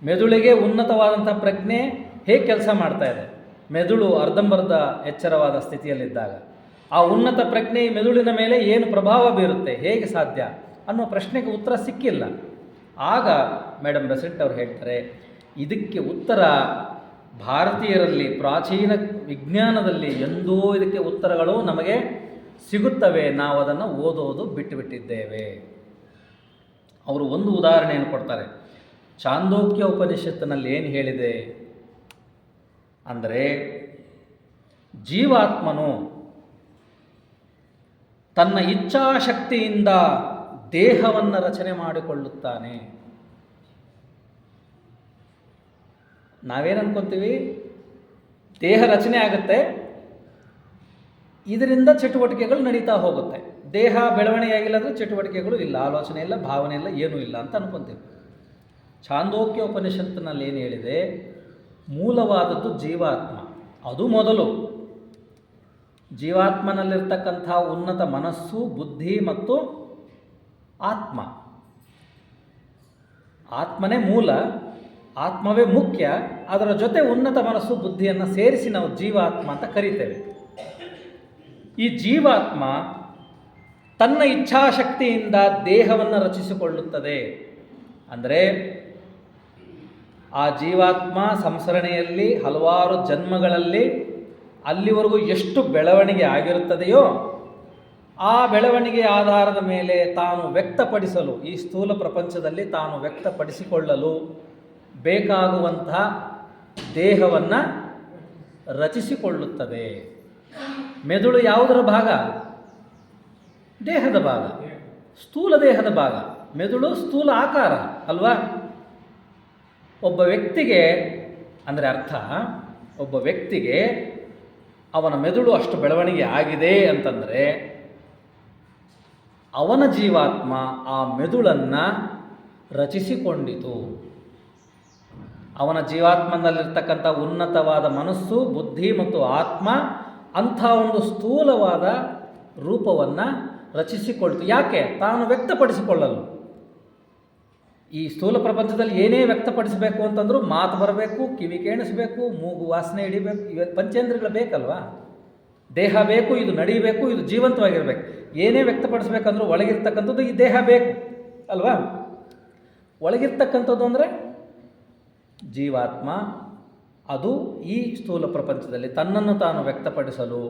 ಮೆದುಳಿಗೆ ಉನ್ನತವಾದಂಥ ಪ್ರಜ್ಞೆ ಹೇಗೆ ಕೆಲಸ ಮಾಡ್ತಾ ಇದೆ? ಮೆದುಳು ಅರ್ಧಂಬರ್ಧ ಎಚ್ಚರವಾದ ಸ್ಥಿತಿಯಲ್ಲಿದ್ದಾಗ ಆ ಉನ್ನತ ಪ್ರಜ್ಞೆ ಮೆದುಳಿನ ಮೇಲೆ ಏನು ಪ್ರಭಾವ ಬೀರುತ್ತೆ, ಹೇಗೆ ಸಾಧ್ಯ ಅನ್ನೋ ಪ್ರಶ್ನೆಗೆ ಉತ್ತರ ಸಿಕ್ಕಿಲ್ಲ. ಆಗ ಮೇಡಮ್ ಬೆಸೆಂಟ್ ಅವರು ಹೇಳ್ತಾರೆ, ಇದಕ್ಕೆ ಉತ್ತರ ಭಾರತೀಯರಲ್ಲಿ ಪ್ರಾಚೀನ ವಿಜ್ಞಾನದಲ್ಲಿ ಎಂದೋ ಇದಕ್ಕೆ ಉತ್ತರಗಳು ನಮಗೆ ಸಿಗುತ್ತವೆ, ನಾವು ಅದನ್ನು ಓದೋದು ಬಿಟ್ಟುಬಿಟ್ಟಿದ್ದೇವೆ. ಅವರು ಒಂದು ಉದಾಹರಣೆಯನ್ನು ಕೊಡ್ತಾರೆ. ಚಾಂದೋಕ್ಯ ಉಪನಿಷತ್ತಿನಲ್ಲಿ ಏನು ಹೇಳಿದೆ ಅಂದರೆ, ಜೀವಾತ್ಮನು ತನ್ನ ಇಚ್ಛಾಶಕ್ತಿಯಿಂದ ದೇಹವನ್ನು ರಚನೆ ಮಾಡಿಕೊಳ್ಳುತ್ತಾನೆ. ನಾವೇನು ಅನ್ಕೊತೀವಿ, ದೇಹ ರಚನೆ ಆಗುತ್ತೆ, ಇದರಿಂದ ಚಟುವಟಿಕೆಗಳು ನಡೀತಾ ಹೋಗುತ್ತೆ. ದೇಹ ಬೆಳವಣಿಗೆ ಆಗಿಲ್ಲ ಅಂದರೆ ಚಟುವಟಿಕೆಗಳು ಇಲ್ಲ, ಆಲೋಚನೆ ಇಲ್ಲ, ಭಾವನೆ ಇಲ್ಲ, ಏನೂ ಇಲ್ಲ ಅಂತ ಅನ್ಕೊತೀವಿ. ಛಾಂದೋಕ್ಯ ಉಪನಿಷತ್ತಿನಲ್ಲಿ ಏನು ಹೇಳಿದೆ, ಮೂಲವಾದದ್ದು ಜೀವಾತ್ಮ, ಅದು ಮೊದಲು. ಜೀವಾತ್ಮನಲ್ಲಿರ್ತಕ್ಕಂಥ ಉನ್ನತ ಮನಸ್ಸು, ಬುದ್ಧಿ ಮತ್ತು ಆತ್ಮ. ಆತ್ಮನೇ ಮೂಲ, ಆತ್ಮವೇ ಮುಖ್ಯ, ಅದರ ಜೊತೆ ಉನ್ನತ ಮನಸ್ಸು ಬುದ್ಧಿಯನ್ನು ಸೇರಿಸಿ ನಾವು ಜೀವಾತ್ಮ ಅಂತ ಕರೀತೇವೆ. ಈ ಜೀವಾತ್ಮ ತನ್ನ ಇಚ್ಛಾಶಕ್ತಿಯಿಂದ ದೇಹವನ್ನು ರಚಿಸಿಕೊಳ್ಳುತ್ತದೆ. ಅಂದರೆ ಆ ಜೀವಾತ್ಮ ಸಂಸರಣೆಯಲ್ಲಿ ಹಲವಾರು ಜನ್ಮಗಳಲ್ಲಿ ಅಲ್ಲಿವರೆಗೂ ಎಷ್ಟು ಬೆಳವಣಿಗೆ ಆಗಿರುತ್ತದೆಯೋ ಆ ಬೆಳವಣಿಗೆ ಆಧಾರದ ಮೇಲೆ ತಾನು ವ್ಯಕ್ತಪಡಿಸಲು, ಈ ಸ್ಥೂಲ ಪ್ರಪಂಚದಲ್ಲಿ ತಾನು ವ್ಯಕ್ತಪಡಿಸಿಕೊಳ್ಳಲು ಬೇಕಾಗುವಂತಹ ದೇಹವನ್ನು ರಚಿಸಿಕೊಳ್ಳುತ್ತದೆ. ಮೆದುಳು ಯಾವುದರ ಭಾಗ? ದೇಹದ ಭಾಗ, ಸ್ಥೂಲ ದೇಹದ ಭಾಗ. ಮೆದುಳು ಸ್ಥೂಲ ಆಕಾರ ಅಲ್ವಾ? ಒಬ್ಬ ವ್ಯಕ್ತಿಗೆ ಅಂದರೆ ಅರ್ಥ, ಒಬ್ಬ ವ್ಯಕ್ತಿಗೆ ಅವನ ಮೆದುಳು ಅಷ್ಟು ಬೆಳವಣಿಗೆ ಆಗಿದೆ ಅಂತಂದರೆ ಅವನ ಜೀವಾತ್ಮ ಆ ಮೆದುಳನ್ನು ರಚಿಸಿಕೊಂಡಿತು. ಅವನ ಜೀವಾತ್ಮನಲ್ಲಿರ್ತಕ್ಕಂಥ ಉನ್ನತವಾದ ಮನಸ್ಸು, ಬುದ್ಧಿ ಮತ್ತು ಆತ್ಮ ಅಂಥ ಒಂದು ಸ್ಥೂಲವಾದ ರೂಪವನ್ನು ರಚಿಸಿಕೊಳ್ತು. ಯಾಕೆ? ತಾನು ವ್ಯಕ್ತಪಡಿಸಿಕೊಳ್ಳಲು. ಈ ಸ್ಥೂಲ ಪ್ರಪಂಚದಲ್ಲಿ ಏನೇ ವ್ಯಕ್ತಪಡಿಸಬೇಕು ಅಂತಂದರೂ ಮಾತು ಬರಬೇಕು, ಕಿವಿ ಕೇಣಿಸಬೇಕು, ಮೂಗು ವಾಸನೆ ಹಿಡಿಬೇಕು, ಇವತ್ತು ಪಂಚೇಂದ್ರಿಯಗಳು ಬೇಕಲ್ವಾ? ದೇಹ ಬೇಕು, ಇದು ನಡೀಬೇಕು, ಇದು ಜೀವಂತವಾಗಿರಬೇಕು. ಏನೇ ವ್ಯಕ್ತಪಡಿಸ್ಬೇಕಂದ್ರೂ ಒಳಗಿರ್ತಕ್ಕಂಥದ್ದು ಈ ದೇಹ ಬೇಕು ಅಲ್ವಾ? ಒಳಗಿರ್ತಕ್ಕಂಥದ್ದು ಅಂದರೆ ಜೀವಾತ್ಮ, ಅದು ಈ ಸ್ಥೂಲ ಪ್ರಪಂಚದಲ್ಲಿ ತನ್ನನ್ನು ತಾನು ವ್ಯಕ್ತಪಡಿಸಲು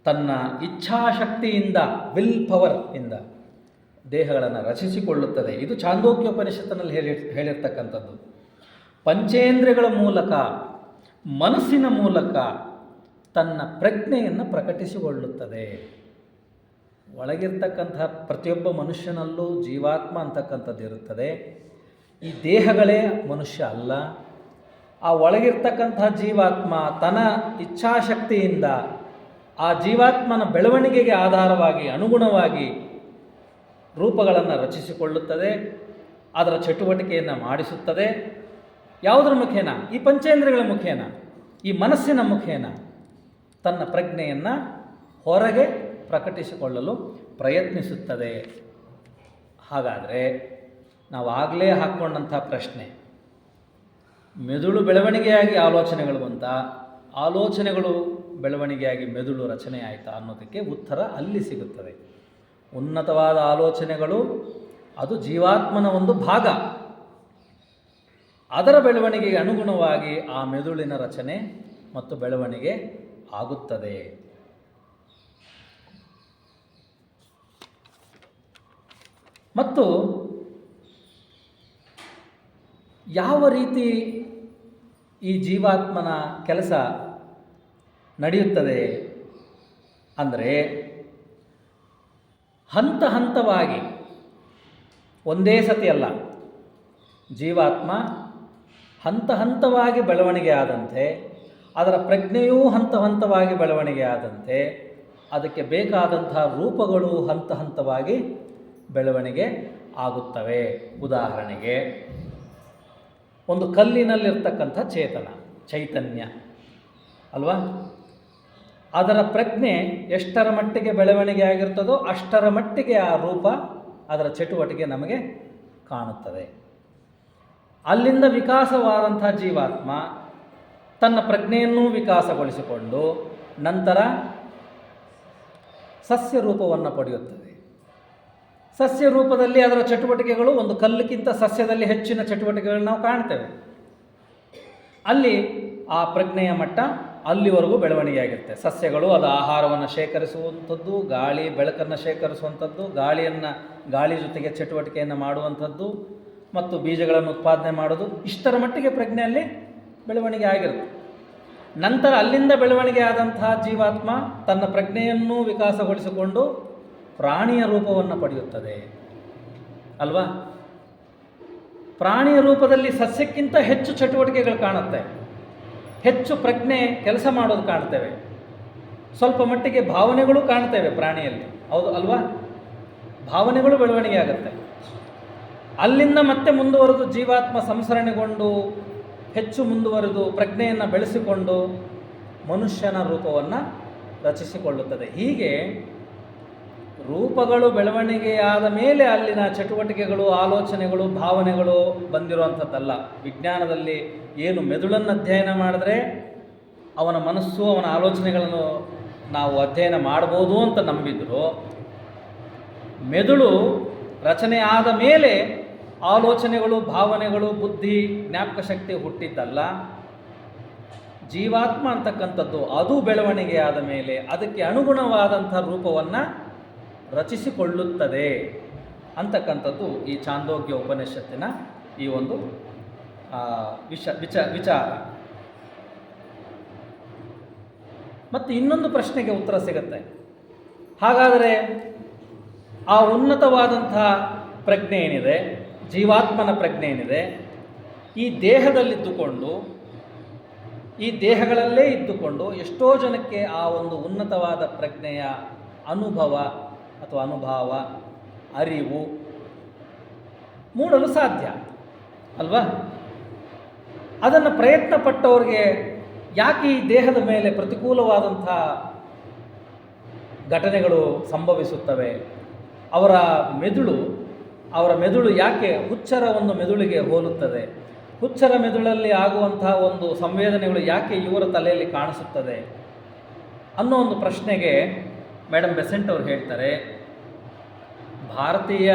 ತನ್ನ ಇಚ್ಛಾಶಕ್ತಿಯಿಂದ, ವಿಲ್ ಪವರ್ ಇಂದ ದೇಹಗಳನ್ನು ರಚಿಸಿಕೊಳ್ಳುತ್ತದೆ. ಇದು ಛಾಂದೋಗ್ಯೋಪನಿಷತ್ತಿನಲ್ಲಿ ಹೇಳಿರ್ತಕ್ಕಂಥದ್ದು. ಪಂಚೇಂದ್ರಿಯಗಳ ಮೂಲಕ, ಮನಸ್ಸಿನ ಮೂಲಕ ತನ್ನ ಪ್ರಜ್ಞೆಯನ್ನು ಪ್ರಕಟಿಸಿಕೊಳ್ಳುತ್ತದೆ. ಒಳಗಿರ್ತಕ್ಕಂಥ ಪ್ರತಿಯೊಬ್ಬ ಮನುಷ್ಯನಲ್ಲೂ ಜೀವಾತ್ಮ ಅಂತಕ್ಕಂಥದ್ದು ಇರುತ್ತದೆ. ಈ ದೇಹಗಳೇ ಮನುಷ್ಯ ಅಲ್ಲ. ಆ ಒಳಗಿರ್ತಕ್ಕಂಥ ಜೀವಾತ್ಮ ತನ್ನ ಇಚ್ಛಾಶಕ್ತಿಯಿಂದ ಆ ಜೀವಾತ್ಮನ ಬೆಳವಣಿಗೆಗೆ ಆಧಾರವಾಗಿ, ಅನುಗುಣವಾಗಿ ರೂಪಗಳನ್ನು ರಚಿಸಿಕೊಳ್ಳುತ್ತದೆ, ಅದರ ಚಟುವಟಿಕೆಯನ್ನು ಮಾಡಿಸುತ್ತದೆ. ಯಾವುದರ ಮುಖೇನ? ಈ ಪಂಚೇಂದ್ರಿಯಗಳ ಮುಖೇನ, ಈ ಮನಸ್ಸಿನ ಮುಖೇನ ತನ್ನ ಪ್ರಜ್ಞೆಯನ್ನು ಹೊರಗೆ ಪ್ರಕಟಿಸಿಕೊಳ್ಳಲು ಪ್ರಯತ್ನಿಸುತ್ತದೆ. ಹಾಗಾದರೆ ನಾವು ಆಗಲೇ ಹಾಕ್ಕೊಂಡಂಥ ಪ್ರಶ್ನೆ, ಮೆದುಳು ಬೆಳವಣಿಗೆಯಾಗಿ ಆಲೋಚನೆಗಳು ಬಂತ, ಆಲೋಚನೆಗಳು ಬೆಳವಣಿಗೆಯಾಗಿ ಮೆದುಳು ರಚನೆ ಆಯಿತಾ ಅನ್ನೋದಕ್ಕೆ ಉತ್ತರ ಅಲ್ಲಿ ಸಿಗುತ್ತದೆ. ಉನ್ನತವಾದ ಆಲೋಚನೆಗಳು ಅದು ಜೀವಾತ್ಮನ ಒಂದು ಭಾಗ. ಅದರ ಬೆಳವಣಿಗೆಗೆ ಅನುಗುಣವಾಗಿ ಆ ಮೆದುಳಿನ ರಚನೆ ಮತ್ತು ಬೆಳವಣಿಗೆ ಆಗುತ್ತದೆ. ಮತ್ತು ಯಾವ ರೀತಿ ಈ ಜೀವಾತ್ಮನ ಕೆಲಸ ನಡೆಯುತ್ತದೆ ಅಂದರೆ, ಹಂತ ಹಂತವಾಗಿ, ಒಂದೇ ಸತಿ ಅಲ್ಲ, ಜೀವಾತ್ಮ ಹಂತ ಹಂತವಾಗಿ ಬೆಳವಣಿಗೆ ಆದಂತೆ, ಅದರ ಪ್ರಜ್ಞೆಯೂ ಹಂತ ಹಂತವಾಗಿ ಬೆಳವಣಿಗೆ ಆದಂತೆ, ಅದಕ್ಕೆ ಬೇಕಾದಂಥ ರೂಪಗಳು ಹಂತ ಹಂತವಾಗಿ ಬೆಳವಣಿಗೆ ಆಗುತ್ತವೆ. ಉದಾಹರಣೆಗೆ, ಒಂದು ಕಲ್ಲಿನಲ್ಲಿರ್ತಕ್ಕಂಥ ಚೈತನ್ಯ ಅಲ್ವಾ, ಅದರ ಪ್ರಜ್ಞೆ ಎಷ್ಟರ ಮಟ್ಟಿಗೆ ಬೆಳವಣಿಗೆ ಆಗಿರ್ತದೋ ಅಷ್ಟರ ಮಟ್ಟಿಗೆ ಆ ರೂಪ, ಅದರ ಚಟುವಟಿಕೆ ನಮಗೆ ಕಾಣುತ್ತದೆ. ಅಲ್ಲಿಂದ ವಿಕಾಸವಾದಂಥ ಜೀವಾತ್ಮ ತನ್ನ ಪ್ರಜ್ಞೆಯನ್ನೂ ವಿಕಾಸಗೊಳಿಸಿಕೊಂಡು ನಂತರ ಸಸ್ಯ ರೂಪವನ್ನು ಪಡೆಯುತ್ತದೆ. ಸಸ್ಯ ರೂಪದಲ್ಲಿ ಅದರ ಚಟುವಟಿಕೆಗಳು ಒಂದು ಕಲ್ಲಕ್ಕಿಂತ ಸಸ್ಯದಲ್ಲಿ ಹೆಚ್ಚಿನ ಚಟುವಟಿಕೆಗಳನ್ನು ನಾವು ಕಾಣ್ತೇವೆ. ಅಲ್ಲಿ ಆ ಪ್ರಜ್ಞೆಯ ಮಟ್ಟ ಅಲ್ಲಿವರೆಗೂ ಬೆಳವಣಿಗೆ ಆಗಿರುತ್ತೆ. ಸಸ್ಯಗಳು ಅದು ಆಹಾರವನ್ನು ಶೇಖರಿಸುವಂಥದ್ದು, ಬೆಳಕನ್ನು ಶೇಖರಿಸುವಂಥದ್ದು, ಗಾಳಿ ಜೊತೆಗೆ ಚಟುವಟಿಕೆಯನ್ನು ಮಾಡುವಂಥದ್ದು ಮತ್ತು ಬೀಜಗಳನ್ನು ಉತ್ಪಾದನೆ ಮಾಡೋದು, ಇಷ್ಟರ ಮಟ್ಟಿಗೆ ಪ್ರಜ್ಞೆಯಲ್ಲಿ ಬೆಳವಣಿಗೆ ಆಗಿರುತ್ತೆ. ನಂತರ ಅಲ್ಲಿಂದ ಬೆಳವಣಿಗೆ ಆದಂತಹ ಜೀವಾತ್ಮ ತನ್ನ ಪ್ರಜ್ಞೆಯನ್ನು ವಿಕಾಸಗೊಳಿಸಿಕೊಂಡು ಪ್ರಾಣಿಯ ರೂಪವನ್ನು ಪಡೆಯುತ್ತದೆ ಅಲ್ವಾ. ಪ್ರಾಣಿಯ ರೂಪದಲ್ಲಿ ಸಸ್ಯಕ್ಕಿಂತ ಹೆಚ್ಚು ಚಟುವಟಿಕೆಗಳು ಕಾಣುತ್ತೆ, ಹೆಚ್ಚು ಪ್ರಜ್ಞೆ ಕೆಲಸ ಮಾಡೋದು ಕಾಣ್ತೇವೆ, ಸ್ವಲ್ಪ ಮಟ್ಟಿಗೆ ಭಾವನೆಗಳು ಕಾಣ್ತೇವೆ ಪ್ರಾಣಿಯಲ್ಲಿ, ಹೌದು ಅಲ್ವಾ. ಭಾವನೆಗಳು ಬೆಳವಣಿಗೆ ಆಗುತ್ತೆ. ಅಲ್ಲಿಂದ ಮತ್ತೆ ಮುಂದುವರೆದು ಜೀವಾತ್ಮ ಸಂಸರಣೆಗೊಂಡು ಹೆಚ್ಚು ಮುಂದುವರೆದು ಪ್ರಜ್ಞೆಯನ್ನು ಬೆಳೆಸಿಕೊಂಡು ಮನುಷ್ಯನ ರೂಪವನ್ನು ರಚಿಸಿಕೊಳ್ಳುತ್ತದೆ. ಹೀಗೆ ರೂಪಗಳು ಬೆಳವಣಿಗೆಯಾದ ಮೇಲೆ ಅಲ್ಲಿನ ಚಟುವಟಿಕೆಗಳು, ಆಲೋಚನೆಗಳು, ಭಾವನೆಗಳು ಬಂದಿರುವಂಥದ್ದಲ್ಲ. ವಿಜ್ಞಾನದಲ್ಲಿ ಏನು ಮೆದುಳನ್ನು ಅಧ್ಯಯನ ಮಾಡಿದ್ರೆ ಅವನ ಮನಸ್ಸು, ಅವನ ಆಲೋಚನೆಗಳನ್ನು ನಾವು ಅಧ್ಯಯನ ಮಾಡ್ಬೋದು ಅಂತ ನಂಬಿದ್ರು, ಮೆದುಳು ರಚನೆ ಆದ ಮೇಲೆ ಆಲೋಚನೆಗಳು, ಭಾವನೆಗಳು, ಬುದ್ಧಿ, ಜ್ಞಾಪಕ ಶಕ್ತಿ ಹುಟ್ಟಿದ್ದಲ್ಲ. ಜೀವಾತ್ಮ ಅಂತಕ್ಕಂಥದ್ದು ಅದು ಬೆಳವಣಿಗೆಯಾದ ಮೇಲೆ ಅದಕ್ಕೆ ಅನುಗುಣವಾದಂಥ ರೂಪವನ್ನು ರಚಿಸಿಕೊಳ್ಳುತ್ತದೆ ಅಂತಕ್ಕಂಥದ್ದು ಈ ಛಾಂದೋಗ್ಯ ಉಪನಿಷತ್ತಿನ ಈ ಒಂದು ವಿಚಾರ. ಮತ್ತು ಇನ್ನೊಂದು ಪ್ರಶ್ನೆಗೆ ಉತ್ತರ ಸಿಗುತ್ತೆ. ಹಾಗಾದರೆ ಆ ಉನ್ನತವಾದಂಥ ಪ್ರಜ್ಞೆ ಏನಿದೆ, ಜೀವಾತ್ಮನ ಪ್ರಜ್ಞೆ ಏನಿದೆ, ಈ ದೇಹದಲ್ಲಿದ್ದುಕೊಂಡು, ಈ ದೇಹಗಳಲ್ಲೇ ಇದ್ದುಕೊಂಡು ಎಷ್ಟೋ ಜನಕ್ಕೆ ಆ ಒಂದು ಉನ್ನತವಾದ ಪ್ರಜ್ಞೆಯ ಅನುಭವ ಅಥವಾ ಅನುಭವ, ಅರಿವು ಮೂಡಲು ಸಾಧ್ಯ ಅಲ್ವಾ. ಅದನ್ನು ಪ್ರಯತ್ನ ಪಟ್ಟವ್ರಿಗೆ ಯಾಕೆ ಈ ದೇಹದ ಮೇಲೆ ಪ್ರತಿಕೂಲವಾದಂಥ ಘಟನೆಗಳು ಸಂಭವಿಸುತ್ತವೆ? ಅವರ ಮೆದುಳು ಯಾಕೆ ಹುಚ್ಚರ ಒಂದು ಮೆದುಳಿಗೆ ಹೋಲುತ್ತದೆ? ಹುಚ್ಚರ ಮೆದುಳಲ್ಲಿ ಆಗುವಂಥ ಒಂದು ಸಂವೇದನೆಗಳು ಯಾಕೆ ಇವರ ತಲೆಯಲ್ಲಿ ಕಾಣಿಸುತ್ತದೆ ಅನ್ನೋ ಒಂದು ಪ್ರಶ್ನೆಗೆ ಮೇಡಮ್ ಬೆಸೆಂಟ್ ಅವರು ಹೇಳ್ತಾರೆ, ಭಾರತೀಯ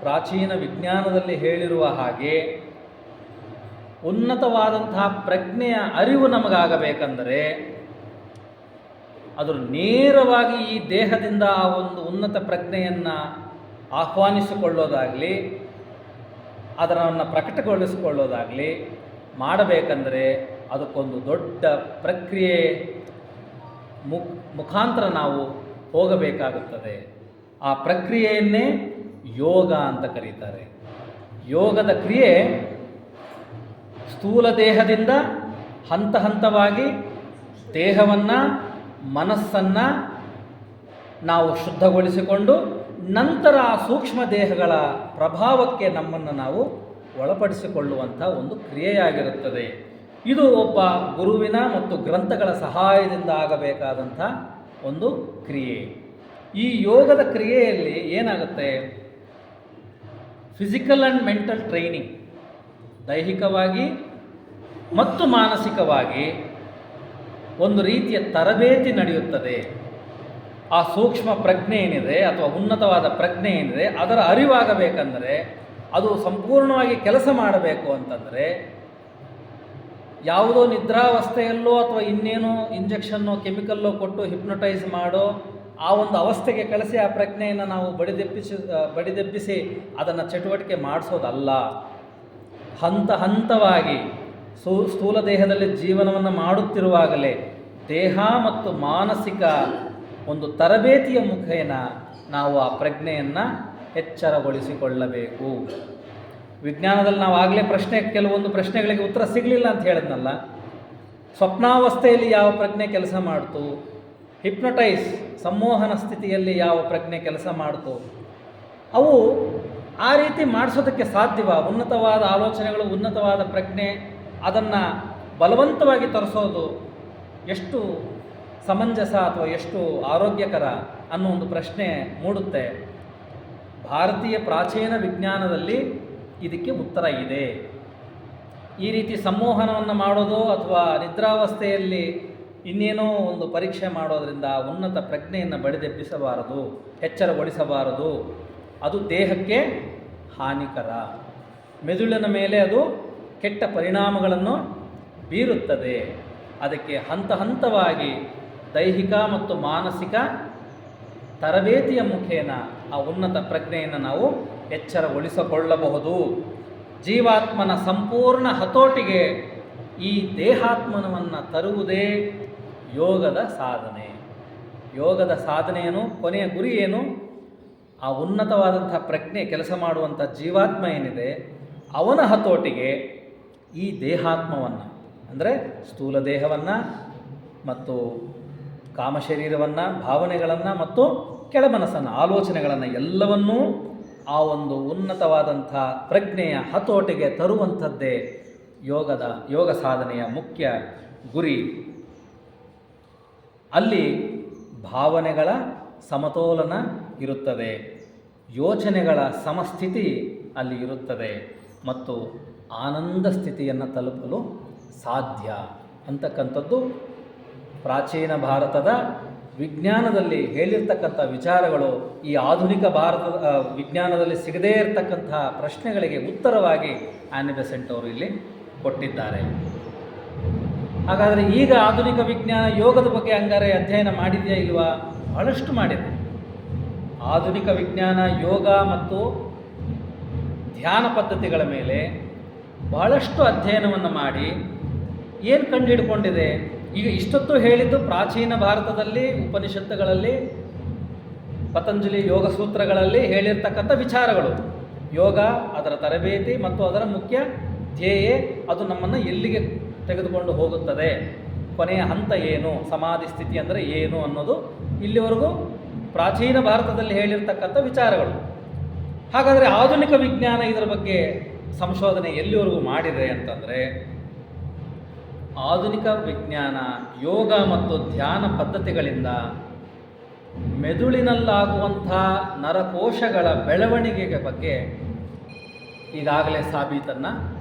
ಪ್ರಾಚೀನ ವಿಜ್ಞಾನದಲ್ಲಿ ಹೇಳಿರುವ ಹಾಗೆ ಉನ್ನತವಾದಂತಹ ಪ್ರಜ್ಞೆಯ ಅರಿವು ನಮಗಾಗಬೇಕಂದರೆ ಅದು ನೇರವಾಗಿ ಈ ದೇಹದಿಂದ ಆ ಒಂದು ಉನ್ನತ ಪ್ರಜ್ಞೆಯನ್ನು ಆಹ್ವಾನಿಸಿಕೊಳ್ಳೋದಾಗಲಿ ಅದನ್ನು ಪ್ರಕಟಗೊಳಿಸಿಕೊಳ್ಳೋದಾಗಲಿ ಮಾಡಬೇಕಂದರೆ ಅದಕ್ಕೊಂದು ದೊಡ್ಡ ಪ್ರಕ್ರಿಯೆ ಮುಖಾಂತರ ನಾವು ಹೋಗಬೇಕಾಗುತ್ತದೆ. ಆ ಪ್ರಕ್ರಿಯೆಯನ್ನೇ ಯೋಗ ಅಂತ ಕರೀತಾರೆ. ಯೋಗದ ಕ್ರಿಯೆ ಸ್ಥೂಲ ದೇಹದಿಂದ ಹಂತ ಹಂತವಾಗಿ ದೇಹವನ್ನು ಮನಸ್ಸನ್ನು ನಾವು ಶುದ್ಧಗೊಳಿಸಿಕೊಂಡು ನಂತರ ಆ ಸೂಕ್ಷ್ಮ ದೇಹಗಳ ಪ್ರಭಾವಕ್ಕೆ ನಮ್ಮನ್ನು ನಾವು ಒಳಪಡಿಸಿಕೊಳ್ಳುವಂಥ ಒಂದು ಕ್ರಿಯೆಯಾಗಿರುತ್ತದೆ. ಇದು ಒಬ್ಬ ಗುರುವಿನ ಮತ್ತು ಗ್ರಂಥಗಳ ಸಹಾಯದಿಂದ ಆಗಬೇಕಾದಂಥ ಒಂದು ಕ್ರಿಯೆ. ಈ ಯೋಗದ ಕ್ರಿಯೆಯಲ್ಲಿ ಏನಾಗುತ್ತೆ, ಫಿಸಿಕಲ್ ಆ್ಯಂಡ್ ಮೆಂಟಲ್ ಟ್ರೈನಿಂಗ್, ದೈಹಿಕವಾಗಿ ಮತ್ತು ಮಾನಸಿಕವಾಗಿ ಒಂದು ರೀತಿಯ ತರಬೇತಿ ನಡೆಯುತ್ತದೆ. ಆ ಸೂಕ್ಷ್ಮ ಪ್ರಜ್ಞೆ ಏನಿದೆ ಅಥವಾ ಉನ್ನತವಾದ ಪ್ರಜ್ಞೆ ಏನಿದೆ ಅದರ ಅರಿವಾಗಬೇಕಂದರೆ, ಅದು ಸಂಪೂರ್ಣವಾಗಿ ಕೆಲಸ ಮಾಡಬೇಕು ಅಂತಂದರೆ ಯಾವುದೋ ನಿದ್ರಾವಸ್ಥೆಯಲ್ಲೋ ಅಥವಾ ಇನ್ನೇನೋ ಇಂಜೆಕ್ಷನ್ನೋ ಕೆಮಿಕಲ್ಲೋ ಕೊಟ್ಟು ಹಿಪ್ನೋಟೈಸ್ ಮಾಡೋ ಆ ಒಂದು ಅವಸ್ಥೆಗೆ ಕಳಿಸಿ ಆ ಪ್ರಜ್ಞೆಯನ್ನು ನಾವು ಬಡಿದೆಬ್ಬಿಸಿ ಅದನ್ನು ಚಟುವಟಿಕೆ ಮಾಡಿಸೋದಲ್ಲ. ಹಂತ ಹಂತವಾಗಿ ಸ್ಥೂಲ ದೇಹದಲ್ಲಿ ಜೀವನವನ್ನು ಮಾಡುತ್ತಿರುವಾಗಲೇ ದೇಹ ಮತ್ತು ಮಾನಸಿಕ ಒಂದು ತರಬೇತಿಯ ಮುಖೇನ ನಾವು ಆ ಪ್ರಜ್ಞೆಯನ್ನು ಎಚ್ಚರಗೊಳಿಸಿಕೊಳ್ಳಬೇಕು. ವಿಜ್ಞಾನದಲ್ಲಿ ನಾವು ಆಗಲೇ ಕೆಲವೊಂದು ಪ್ರಶ್ನೆಗಳಿಗೆ ಉತ್ತರ ಸಿಗಲಿಲ್ಲ ಅಂತ ಹೇಳಿದ್ನಲ್ಲ. ಸ್ವಪ್ನಾವಸ್ಥೆಯಲ್ಲಿ ಯಾವ ಪ್ರಜ್ಞೆ ಕೆಲಸ ಮಾಡ್ತು, ಹಿಪ್ನೋಟೈಸ್ ಸಂಮೋಹನ ಸ್ಥಿತಿಯಲ್ಲಿ ಯಾವ ಪ್ರಜ್ಞೆ ಕೆಲಸ ಮಾಡ್ತು, ಅವು ಆ ರೀತಿ ಮಾಡಿಸೋದಕ್ಕೆ ಸಾಧ್ಯವ? ಉನ್ನತವಾದ ಆಲೋಚನೆಗಳು, ಉನ್ನತವಾದ ಪ್ರಜ್ಞೆ, ಅದನ್ನು ಬಲವಂತವಾಗಿ ತರಿಸೋದು ಎಷ್ಟು ಸಮಂಜಸ ಅಥವಾ ಎಷ್ಟು ಆರೋಗ್ಯಕರ ಅನ್ನೋ ಒಂದು ಪ್ರಶ್ನೆ ಮೂಡುತ್ತೆ. ಭಾರತೀಯ ಪ್ರಾಚೀನ ವಿಜ್ಞಾನದಲ್ಲಿ ಇದಕ್ಕೆ ಉತ್ತರ ಇದೆ. ಈ ರೀತಿ ಸಂಮೋಹನವನ್ನು ಮಾಡೋದು ಅಥವಾ ನಿದ್ರಾವಸ್ಥೆಯಲ್ಲಿ ಇನ್ನೇನೋ ಒಂದು ಪರೀಕ್ಷೆ ಮಾಡೋದರಿಂದ ಉನ್ನತ ಪ್ರಜ್ಞೆಯನ್ನು ಬಡಿದೆಬ್ಬಿಸಬಾರದು, ಎಚ್ಚರಗೊಳಿಸಬಾರದು. ಅದು ದೇಹಕ್ಕೆ ಹಾನಿಕರ, ಮೆದುಳಿನ ಮೇಲೆ ಅದು ಕೆಟ್ಟ ಪರಿಣಾಮಗಳನ್ನು ಬೀರುತ್ತದೆ. ಅದಕ್ಕೆ ಹಂತ ಹಂತವಾಗಿ ದೈಹಿಕ ಮತ್ತು ಮಾನಸಿಕ ತರಬೇತಿಯ ಮುಖೇನ ಆ ಉನ್ನತ ಪ್ರಜ್ಞೆಯನ್ನು ನಾವು ಎಚ್ಚರಗೊಳಿಸಿಕೊಳ್ಳಬಹುದು. ಜೀವಾತ್ಮನ ಸಂಪೂರ್ಣ ಹತೋಟಿಗೆ ಈ ದೇಹಾತ್ಮನವನ್ನು ತರುವುದೇ ಯೋಗದ ಸಾಧನೆ. ಯೋಗದ ಸಾಧನೆಯೇನು, ಕೊನೆಯ ಗುರಿ ಏನು? ಆ ಉನ್ನತವಾದಂಥ ಪ್ರಜ್ಞೆ ಕೆಲಸ ಮಾಡುವಂಥ ಜೀವಾತ್ಮ ಏನಿದೆ ಅವನ ಹತೋಟಿಗೆ ಈ ದೇಹಾತ್ಮವನ್ನು, ಅಂದರೆ ಸ್ಥೂಲ ದೇಹವನ್ನು ಮತ್ತು ಕಾಮಶರೀರವನ್ನು, ಭಾವನೆಗಳನ್ನು ಮತ್ತು ಕೆಳಮನಸ್ಸನ್ನು, ಆಲೋಚನೆಗಳನ್ನು ಎಲ್ಲವನ್ನೂ ಆ ಒಂದು ಉನ್ನತವಾದಂಥ ಪ್ರಜ್ಞೆಯ ಹತೋಟಿಗೆ ತರುವಂಥದ್ದೇ ಯೋಗ ಸಾಧನೆಯ ಮುಖ್ಯ ಗುರಿ. ಅಲ್ಲಿ ಭಾವನೆಗಳ ಸಮತೋಲನ ಇರುತ್ತದೆ, ಯೋಚನೆಗಳ ಸಮಸ್ಥಿತಿ ಅಲ್ಲಿ ಇರುತ್ತದೆ ಮತ್ತು ಆನಂದ ಸ್ಥಿತಿಯನ್ನು ತಲುಪಲು ಸಾಧ್ಯ ಅಂತಕ್ಕಂಥದ್ದು ಪ್ರಾಚೀನ ಭಾರತದ ವಿಜ್ಞಾನದಲ್ಲಿ ಹೇಳಿರ್ತಕ್ಕಂಥ ವಿಚಾರಗಳು. ಈ ಆಧುನಿಕ ಭಾರತದ ವಿಜ್ಞಾನದಲ್ಲಿ ಸಿಗದೇ ಇರತಕ್ಕಂಥ ಪ್ರಶ್ನೆಗಳಿಗೆ ಉತ್ತರವಾಗಿ ಆನಿ ಬೆಸೆಂಟ್ ಅವರು ಇಲ್ಲಿ ಕೊಟ್ಟಿದ್ದಾರೆ. ಹಾಗಾದರೆ ಈಗ ಆಧುನಿಕ ವಿಜ್ಞಾನ ಯೋಗದ ಬಗ್ಗೆ ಹಂಗಾರೆ ಅಧ್ಯಯನ ಮಾಡಿದೆಯಾ ಇಲ್ವಾ? ಬಹಳಷ್ಟು ಮಾಡಿದೆ. ಆಧುನಿಕ ವಿಜ್ಞಾನ ಯೋಗ ಮತ್ತು ಧ್ಯಾನ ಪದ್ಧತಿಗಳ ಮೇಲೆ ಬಹಳಷ್ಟು ಅಧ್ಯಯನವನ್ನು ಮಾಡಿ ಏನು ಕಂಡುಹಿಡ್ಕೊಂಡಿದೆ? ಈಗ ಇಷ್ಟೊತ್ತು ಹೇಳಿದ್ದು ಪ್ರಾಚೀನ ಭಾರತದಲ್ಲಿ ಉಪನಿಷತ್ತುಗಳಲ್ಲಿ, ಪತಂಜಲಿ ಯೋಗ ಸೂತ್ರಗಳಲ್ಲಿ ಹೇಳಿರ್ತಕ್ಕಂಥ ವಿಚಾರಗಳು. ಯೋಗ, ಅದರ ತರಬೇತಿ ಮತ್ತು ಅದರ ಮುಖ್ಯ ಧ್ಯೇಯ, ಅದು ನಮ್ಮನ್ನು ಎಲ್ಲಿಗೆ ತೆಗೆದುಕೊಂಡು ಹೋಗುತ್ತದೆ, ಕೊನೆಯ ಹಂತ ಏನು, ಸಮಾಧಿ ಸ್ಥಿತಿ ಅಂದರೆ ಏನು ಅನ್ನೋದು ಇಲ್ಲಿವರೆಗೂ ಪ್ರಾಚೀನ ಭಾರತದಲ್ಲಿ ಹೇಳಿರ್ತಕ್ಕಂಥ ವಿಚಾರಗಳು. ಹಾಗಾದರೆ ಆಧುನಿಕ ವಿಜ್ಞಾನ ಇದರ ಬಗ್ಗೆ ಸಂಶೋಧನೆ ಎಲ್ಲಿವರೆಗೂ ಮಾಡಿದೆ ಅಂತಂದರೆ, ಆಧುನಿಕ ವಿಜ್ಞಾನ ಯೋಗ ಮತ್ತು ಧ್ಯಾನ ಪದ್ಧತಿಗಳಿಂದ ಮೆದುಳಿನಲ್ಲಾಗುವಂಥ ನರಕೋಶಗಳ ಬೆಳವಣಿಗೆಯ ಬಗ್ಗೆ ಈಗಾಗಲೇ ಸಾಬೀತನ್ನು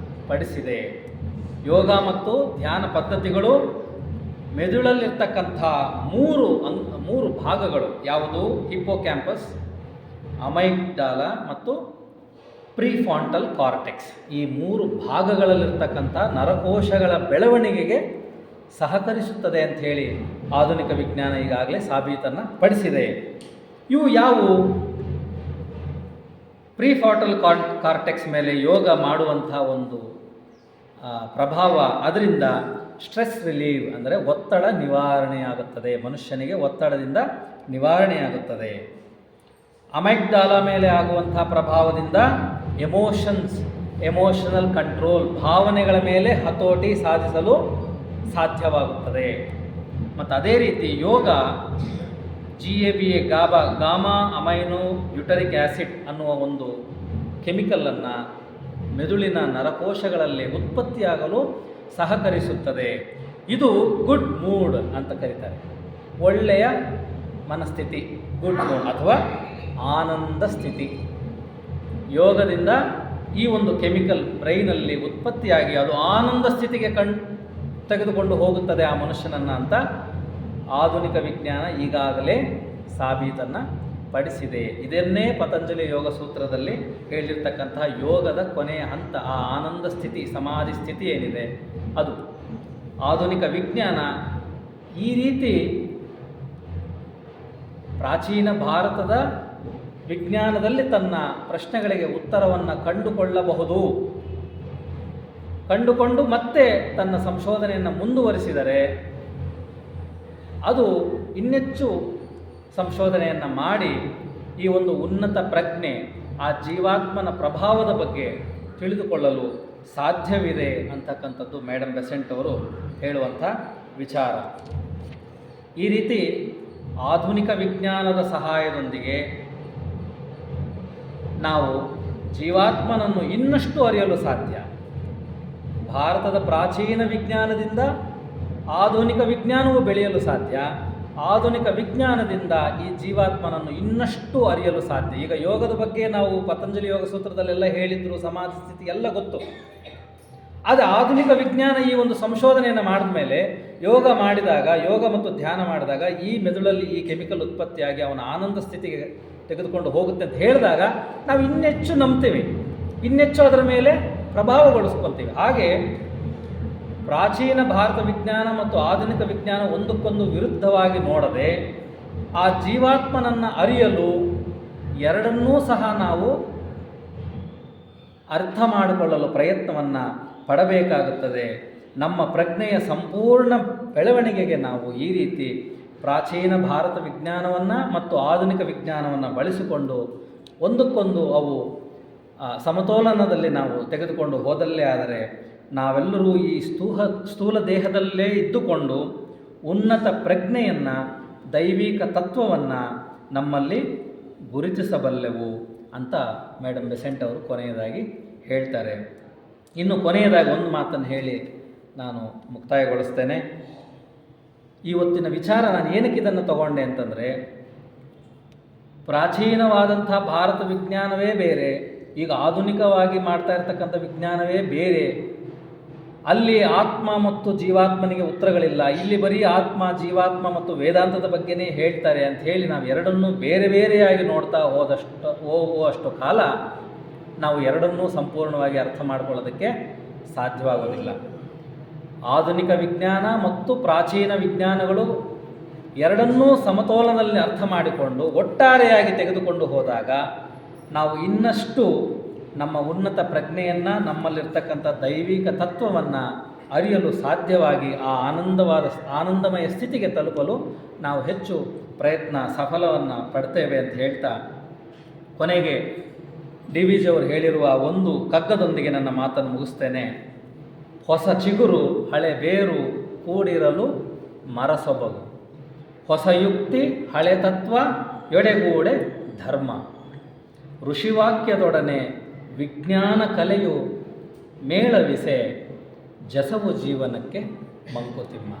ಪಡಿಸಿದೆ. ಯೋಗ ಮತ್ತು ಧ್ಯಾನ ಪದ್ಧತಿಗಳು ಮೆದುಳಲ್ಲಿರ್ತಕ್ಕಂಥ ಮೂರು ಭಾಗಗಳು ಯಾವುದು? ಹಿಪ್ಪೋ ಕ್ಯಾಂಪಸ್, ಅಮೈಗ್ಡಾಲ ಮತ್ತು ಪ್ರಿಫಾಂಟಲ್ ಕಾರ್ಟೆಕ್ಸ್. ಈ 3 ಭಾಗಗಳಲ್ಲಿರ್ತಕ್ಕಂಥ ನರಕೋಶಗಳ ಬೆಳವಣಿಗೆಗೆ ಸಹಕರಿಸುತ್ತದೆ ಅಂತ ಹೇಳಿ ಆಧುನಿಕ ವಿಜ್ಞಾನ ಈಗಾಗಲೇ ಸಾಬೀತನ್ನು ಪಡಿಸಿದೆ. ಇವು ಯಾವುವು? ಪ್ರಿಫಾಂಟಲ್ ಕಾರ್ಟೆಕ್ಸ್ ಮೇಲೆ ಯೋಗ ಮಾಡುವಂಥ ಒಂದು ಪ್ರಭಾವ, ಅದರಿಂದ ಸ್ಟ್ರೆಸ್ ರಿಲೀವ್ ಅಂದರೆ ಒತ್ತಡ ನಿವಾರಣೆಯಾಗುತ್ತದೆ, ಮನುಷ್ಯನಿಗೆ ಒತ್ತಡದಿಂದ ನಿವಾರಣೆಯಾಗುತ್ತದೆ. ಅಮೈಗ್ಡಾಲಾ ಮೇಲೆ ಆಗುವಂಥ ಪ್ರಭಾವದಿಂದ ಎಮೋಷನಲ್ ಕಂಟ್ರೋಲ್, ಭಾವನೆಗಳ ಮೇಲೆ ಹತೋಟಿ ಸಾಧಿಸಲು ಸಾಧ್ಯವಾಗುತ್ತದೆ. ಮತ್ತು ಅದೇ ರೀತಿ ಯೋಗ GABA ಗಾಮಾ ಅಮೈನೋ ಬ್ಯೂಟರಿಕ್ ಆ್ಯಸಿಡ್ ಅನ್ನುವ ಒಂದು ಕೆಮಿಕಲನ್ನು ಮೆದುಳಿನ ನರಕೋಶಗಳಲ್ಲಿ ಉತ್ಪತ್ತಿಯಾಗಲು ಸಹಕರಿಸುತ್ತದೆ. ಇದು ಗುಡ್ ಮೂಡ್ ಅಂತ ಕರೀತಾರೆ, ಒಳ್ಳೆಯ ಮನಸ್ಥಿತಿ, ಗುಡ್ ಮೂಡ್ ಅಥವಾ ಆನಂದ ಸ್ಥಿತಿ. ಯೋಗದಿಂದ ಈ ಒಂದು ಕೆಮಿಕಲ್ ಬ್ರೈನಲ್ಲಿ ಉತ್ಪತ್ತಿಯಾಗಿ ಅದು ಆನಂದ ಸ್ಥಿತಿಗೆ ತೆಗೆದುಕೊಂಡು ಹೋಗುತ್ತದೆ ಆ ಮನುಷ್ಯನನ್ನು ಅಂತ ಆಧುನಿಕ ವಿಜ್ಞಾನ ಈಗಾಗಲೇ ಸಾಬೀತನ್ನು ಪಡಿಸಿದೆ. ಇದನ್ನೇ ಪತಂಜಲಿ ಯೋಗ ಸೂತ್ರದಲ್ಲಿ ಹೇಳಿರ್ತಕ್ಕಂತಹ ಯೋಗದ ಕೊನೆಯ ಹಂತ, ಆ ಆನಂದ ಸ್ಥಿತಿ, ಸಮಾಧಿ ಸ್ಥಿತಿ ಏನಿದೆ ಅದು. ಆಧುನಿಕ ವಿಜ್ಞಾನ ಈ ರೀತಿ ಪ್ರಾಚೀನ ಭಾರತದ ವಿಜ್ಞಾನದಲ್ಲಿ ತನ್ನ ಪ್ರಶ್ನೆಗಳಿಗೆ ಉತ್ತರವನ್ನು ಕಂಡುಕೊಂಡು ಮತ್ತೆ ತನ್ನ ಸಂಶೋಧನೆಯನ್ನು ಮುಂದುವರಿಸಿದರೆ ಅದು ಇನ್ನೆಚ್ಚು ಸಂಶೋಧನೆಯನ್ನು ಮಾಡಿ ಈ ಒಂದು ಉನ್ನತ ಪ್ರಜ್ಞೆ, ಆ ಜೀವಾತ್ಮನ ಪ್ರಭಾವದ ಬಗ್ಗೆ ತಿಳಿದುಕೊಳ್ಳಲು ಸಾಧ್ಯವಿದೆ ಅಂತಕ್ಕಂಥದ್ದು ಮೇಡಮ್ ಬೆಸೆಂಟ್ ಅವರು ಹೇಳುವಂಥ ವಿಚಾರ. ಈ ರೀತಿ ಆಧುನಿಕ ವಿಜ್ಞಾನದ ಸಹಾಯದೊಂದಿಗೆ ನಾವು ಜೀವಾತ್ಮನನ್ನು ಇನ್ನಷ್ಟು ಅರಿಯಲು ಸಾಧ್ಯ. ಭಾರತದ ಪ್ರಾಚೀನ ವಿಜ್ಞಾನದಿಂದ ಆಧುನಿಕ ವಿಜ್ಞಾನವು ಬೆಳೆಯಲು ಸಾಧ್ಯ. ಆಧುನಿಕ ವಿಜ್ಞಾನದಿಂದ ಈ ಜೀವಾತ್ಮನನ್ನು ಇನ್ನಷ್ಟು ಅರಿಯಲು ಸಾಧ್ಯ. ಈಗ ಯೋಗದ ಬಗ್ಗೆ ನಾವು ಪತಂಜಲಿ ಯೋಗ ಸೂತ್ರದಲ್ಲೆಲ್ಲ ಹೇಳಿದ್ರು, ಸಮಾಧಿ ಸ್ಥಿತಿ ಎಲ್ಲ ಗೊತ್ತು. ಆದರೆ ಆಧುನಿಕ ವಿಜ್ಞಾನ ಈ ಒಂದು ಸಂಶೋಧನೆಯನ್ನು ಮಾಡಿದ ಮೇಲೆ ಯೋಗ ಮತ್ತು ಧ್ಯಾನ ಮಾಡಿದಾಗ ಈ ಮೆದುಳಲ್ಲಿ ಈ ಕೆಮಿಕಲ್ ಉತ್ಪತ್ತಿಯಾಗಿ ಅವನ ಆನಂದ ಸ್ಥಿತಿಗೆ ತೆಗೆದುಕೊಂಡು ಹೋಗುತ್ತೆ ಅಂತ ಹೇಳಿದಾಗ ನಾವು ಇನ್ನೆಚ್ಚು ನಂಬ್ತೀವಿ, ಇನ್ನೆಚ್ಚು ಅದರ ಮೇಲೆ ಪ್ರಭಾವಗೊಳಿಸ್ಕೊತೀವಿ. ಹಾಗೆ ಪ್ರಾಚೀನ ಭಾರತ ವಿಜ್ಞಾನ ಮತ್ತು ಆಧುನಿಕ ವಿಜ್ಞಾನ ಒಂದಕ್ಕೊಂದು ವಿರುದ್ಧವಾಗಿ ನೋಡದೆ ಆ ಜೀವಾತ್ಮನನ್ನು ಅರಿಯಲು ಎರಡನ್ನೂ ಸಹ ನಾವು ಅರ್ಥ ಮಾಡಿಕೊಳ್ಳಲು ಪ್ರಯತ್ನವನ್ನು ಪಡಬೇಕಾಗುತ್ತದೆ. ನಮ್ಮ ಪ್ರಜ್ಞೆಯ ಸಂಪೂರ್ಣ ಬೆಳವಣಿಗೆಗೆ ನಾವು ಈ ರೀತಿ ಪ್ರಾಚೀನ ಭಾರತ ವಿಜ್ಞಾನವನ್ನು ಮತ್ತು ಆಧುನಿಕ ವಿಜ್ಞಾನವನ್ನು ಬಳಸಿಕೊಂಡು ಒಂದಕ್ಕೊಂದು ಅವು ಸಮತೋಲನದಲ್ಲಿ ನಾವು ತೆಗೆದುಕೊಂಡು ಹೋದಲ್ಲೇ ಆದರೆ ನಾವೆಲ್ಲರೂ ಈ ಸ್ಥೂಲ ದೇಹದಲ್ಲೇ ಇದ್ದುಕೊಂಡು ಉನ್ನತ ಪ್ರಜ್ಞೆಯನ್ನು, ದೈವಿಕ ತತ್ವವನ್ನು ನಮ್ಮಲ್ಲಿ ಗುರುತಿಸಬಲ್ಲೆವು ಅಂತ ಮೇಡಮ್ ಬೆಸೆಂಟ್ ಅವರು ಕೊನೆಯದಾಗಿ ಹೇಳ್ತಾರೆ. ಇನ್ನು ಕೊನೆಯದಾಗಿ ಒಂದು ಮಾತನ್ನು ಹೇಳಿ ನಾನು ಮುಕ್ತಾಯಗೊಳಿಸ್ತೇನೆ. ಇವತ್ತಿನ ವಿಚಾರ ನಾನು ಏನಕ್ಕೆ ಇದನ್ನು ತಗೊಂಡೆ ಅಂತಂದರೆ, ಪ್ರಾಚೀನವಾದಂಥ ಭಾರತ ವಿಜ್ಞಾನವೇ ಬೇರೆ, ಈಗ ಆಧುನಿಕವಾಗಿ ಮಾಡ್ತಾ ಇರ್ತಕ್ಕಂಥ ವಿಜ್ಞಾನವೇ ಬೇರೆ. ಅಲ್ಲಿ ಆತ್ಮ ಮತ್ತು ಜೀವಾತ್ಮನಿಗೆ ಉತ್ತರಗಳಿಲ್ಲ, ಇಲ್ಲಿ ಬರೀ ಆತ್ಮ, ಜೀವಾತ್ಮ ಮತ್ತು ವೇದಾಂತದ ಬಗ್ಗೆನೇ ಹೇಳ್ತಾರೆ ಅಂತ ಹೇಳಿ ನಾವು ಎರಡನ್ನೂ ಬೇರೆ ಬೇರೆಯಾಗಿ ನೋಡ್ತಾ ಹೋಗುವಷ್ಟು ಕಾಲ ನಾವು ಎರಡನ್ನೂ ಸಂಪೂರ್ಣವಾಗಿ ಅರ್ಥ ಮಾಡಿಕೊಳ್ಳೋದಕ್ಕೆ ಸಾಧ್ಯವಾಗೋದಿಲ್ಲ. ಆಧುನಿಕ ವಿಜ್ಞಾನ ಮತ್ತು ಪ್ರಾಚೀನ ವಿಜ್ಞಾನಗಳು ಎರಡನ್ನೂ ಸಮತೋಲನದಲ್ಲಿ ಅರ್ಥ ಮಾಡಿಕೊಂಡು ಒಟ್ಟಾರೆಯಾಗಿ ತೆಗೆದುಕೊಂಡು ಹೋದಾಗ ನಾವು ಇನ್ನಷ್ಟು ನಮ್ಮ ಉನ್ನತ ಪ್ರಜ್ಞೆಯನ್ನು, ನಮ್ಮಲ್ಲಿರ್ತಕ್ಕಂಥ ದೈವಿಕ ತತ್ವವನ್ನು ಅರಿಯಲು ಸಾಧ್ಯವಾಗಿ ಆ ಆನಂದಮಯ ಸ್ಥಿತಿಗೆ ತಲುಪಲು ನಾವು ಹೆಚ್ಚು ಸಫಲವನ್ನು ಪಡ್ತೇವೆ ಅಂತ ಹೇಳ್ತಾ ಕೊನೆಗೆ DVG ಅವರು ಹೇಳಿರುವ ಒಂದು ಕಗ್ಗದೊಂದಿಗೆ ನನ್ನ ಮಾತನ್ನು ಮುಗಿಸ್ತೇನೆ. ಹೊಸ ಚಿಗುರು ಹಳೆ ಬೇರು ಕೂಡಿರಲು ಮರಸೊಬಗು, ಹೊಸ ಯುಕ್ತಿ ಹಳೆ ತತ್ವ ಎಡೆಗೂಡೆ ಧರ್ಮ, ಋಷಿವಾಕ್ಯದೊಡನೆ ವಿಜ್ಞಾನ ಕಲೆಯು ಮೇಳವಿಸೆ, ಜಸವು ಜೀವನಕ್ಕೆ ಮಂಕುತಿಮ್ಮ.